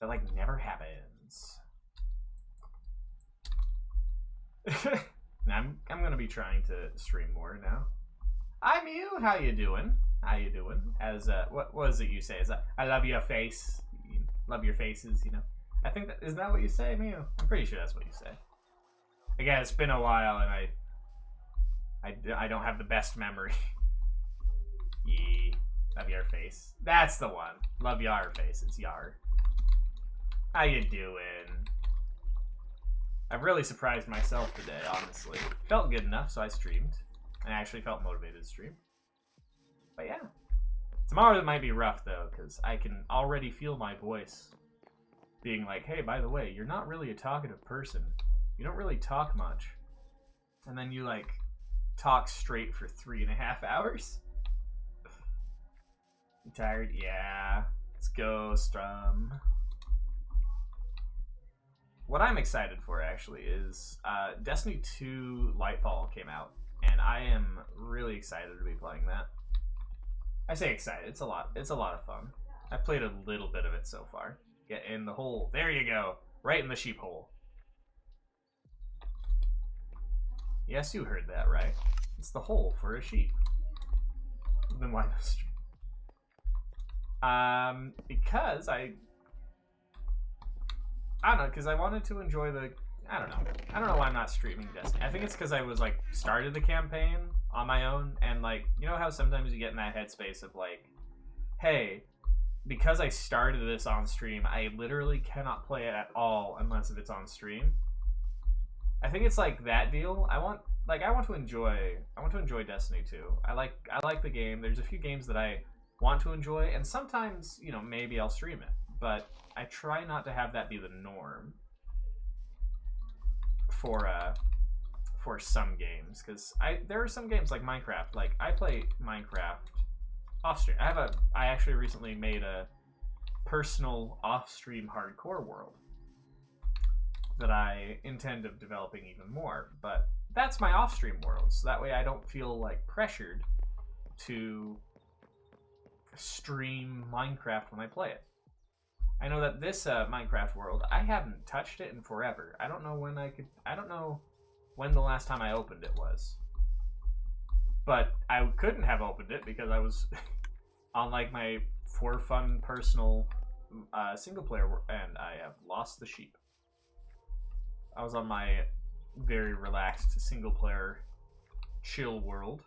That like never happens. I'm gonna be trying to stream more now. Hi Mew, how you doing? How you doing? As what was it you say? Is that I love your face. Love your faces, you know. I think that isn't that what you say, Mew? I'm pretty sure that's what you say. Again, it's been a while and I don't have the best memory. Yee. Love your face. That's the one. Love your faces, yar. How you doing? I've really surprised myself today, honestly. Felt good enough, so I streamed. I actually felt motivated to stream. But yeah. Tomorrow it might be rough, though, because I can already feel my voice being like, hey, by the way, you're not really a talkative person. You don't really talk much. And then you, like, talk straight for 3.5 hours? You tired? Yeah. Let's go, Strum. What I'm excited for, actually, is Destiny 2 Lightfall came out. And I am really excited to be playing that. I say excited. It's a lot of fun. I've played a little bit of it so far. Get in the hole. There you go. Right in the sheep hole. Yes, you heard that right. It's the hole for a sheep. Then why no stream? Because I don't know, because I wanted to enjoy the, I don't know why I'm not streaming Destiny. I think it's because I was, like, started the campaign on my own, and, like, you know how sometimes you get in that headspace of, like, hey, because I started this on stream, I literally cannot play it at all unless it's on stream. I think it's like that deal. I want to enjoy Destiny 2. I like the game. There's a few games that I want to enjoy, and sometimes, you know, maybe I'll stream it, but I try not to have that be the norm for some games, because there are some games like Minecraft. Like, I play Minecraft off stream. I actually recently made a personal off stream hardcore world that I intend of developing even more, but that's my off stream world, so that way I don't feel like pressured to stream Minecraft when I play it. I know that this Minecraft world, I haven't touched it in forever. I don't know when the last time I opened it was. But I couldn't have opened it because I was on like my for fun personal single player, and I have lost the sheep. I was on my very relaxed single player chill world,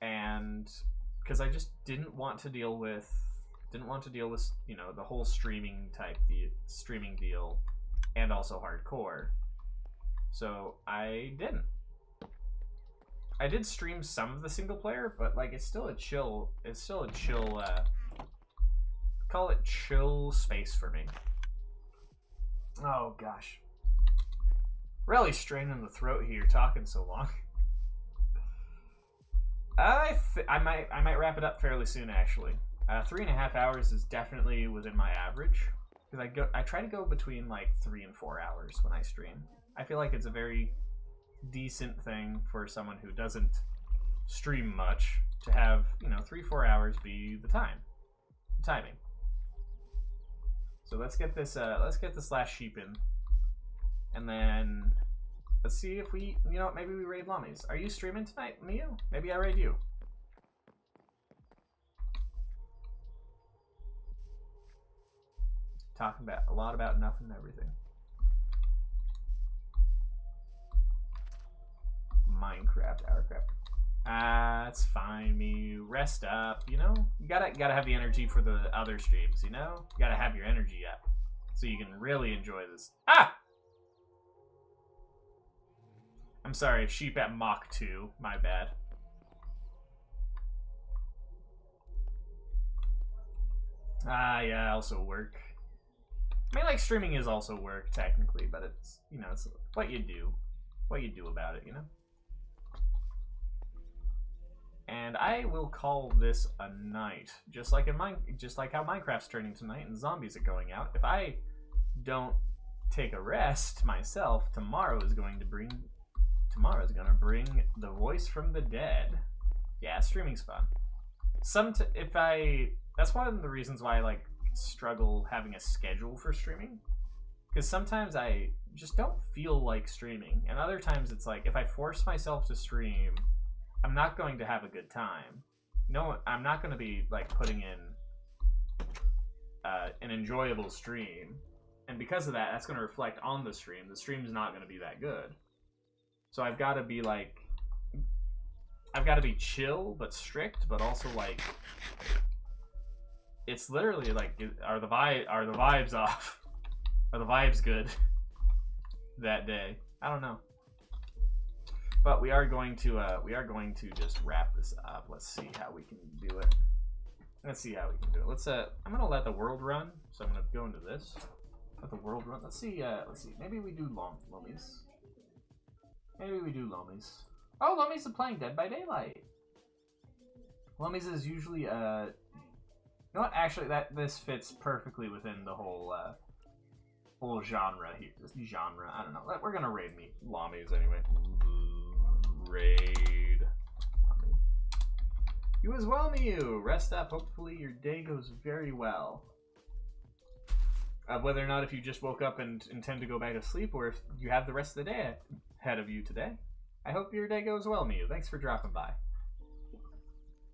and because I just didn't want to deal with you know, the whole streaming deal and also hardcore, so I didn't. I did stream some of the single player, but like it's still a chill call it chill space for me. Oh gosh, really straining the throat here talking so long. I might wrap it up fairly soon, actually. 3.5 hours is definitely within my average, because I try to go between like 3 and 4 hours when I stream. I feel like it's a very decent thing for someone who doesn't stream much to have, you know, 3-4 hours be the timing. So let's get this last sheep in, and then let's see if we, you know what, maybe we raid Lummies. Are you streaming tonight, Mio? Maybe I raid you. Talking about a lot about nothing and everything. Minecraft, Hourcraft. It's fine, Mew. Rest up, you know? You gotta have the energy for the other streams, you know? You gotta have your energy up. So you can really enjoy this. Ah! I'm sorry, sheep at Mach 2. My bad. Yeah, also work. I mean, like, streaming is also work, technically, but it's, you know, it's what you do. What you do about it, you know? And I will call this a night, just like how Minecraft's turning tonight and zombies are going out. If I don't take a rest myself, tomorrow is going to bring the voice from the dead. Yeah, streaming's fun. That's one of the reasons why I like struggle having a schedule for streaming, because sometimes I just don't feel like streaming, and other times it's like if I force myself to stream, I'm not going to have a good time. No, I'm not going to be like putting in an enjoyable stream, and because of that, that's going to reflect on the stream. The stream's not going to be that good. So I've got to be like, I've got to be chill but strict, but also like, it's literally like, are the vibes off? Are the vibes good that day? I don't know. But we are going to just wrap this up. Let's see how we can do it. Let's see how we can do it. Let's I'm gonna let the world run. So I'm gonna go into this. Let the world run. Let's see. Maybe we do Lummies. Maybe we do Lummies. Oh, Lummies are playing Dead by Daylight. Lummies is usually you know what? Actually, this fits perfectly within the whole whole genre here. This genre. I don't know. We're gonna raid Lummies anyway. Raid. You as well, Mew. Rest up. Hopefully your day goes very well. Whether or not if you just woke up and intend to go back to sleep, or if you have the rest of the day ahead of you today, I hope your day goes well, Mew. Thanks for dropping by.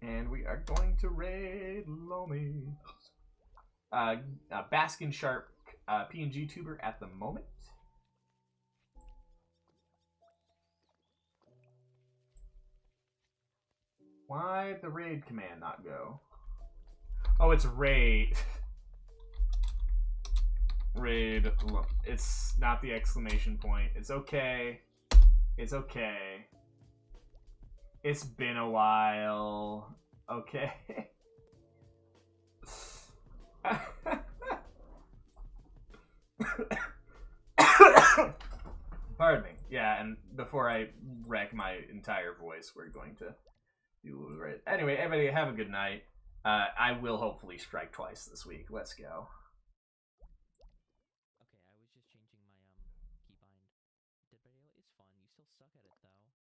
And we are going to raid Lummies. Baskin Sharp PNG tuber at the moment. Why'd the raid command not go? Oh, it's raid. Raid. It's not the exclamation point. It's okay. It's okay. It's been a while. Okay. Pardon me. Yeah, and before I wreck my entire voice, we're going to do right. Anyway, everybody have a good night. I will hopefully strike twice this week. Let's go. Okay, I was just changing my keybind. Dead by Daylight is fun. You still suck at it though.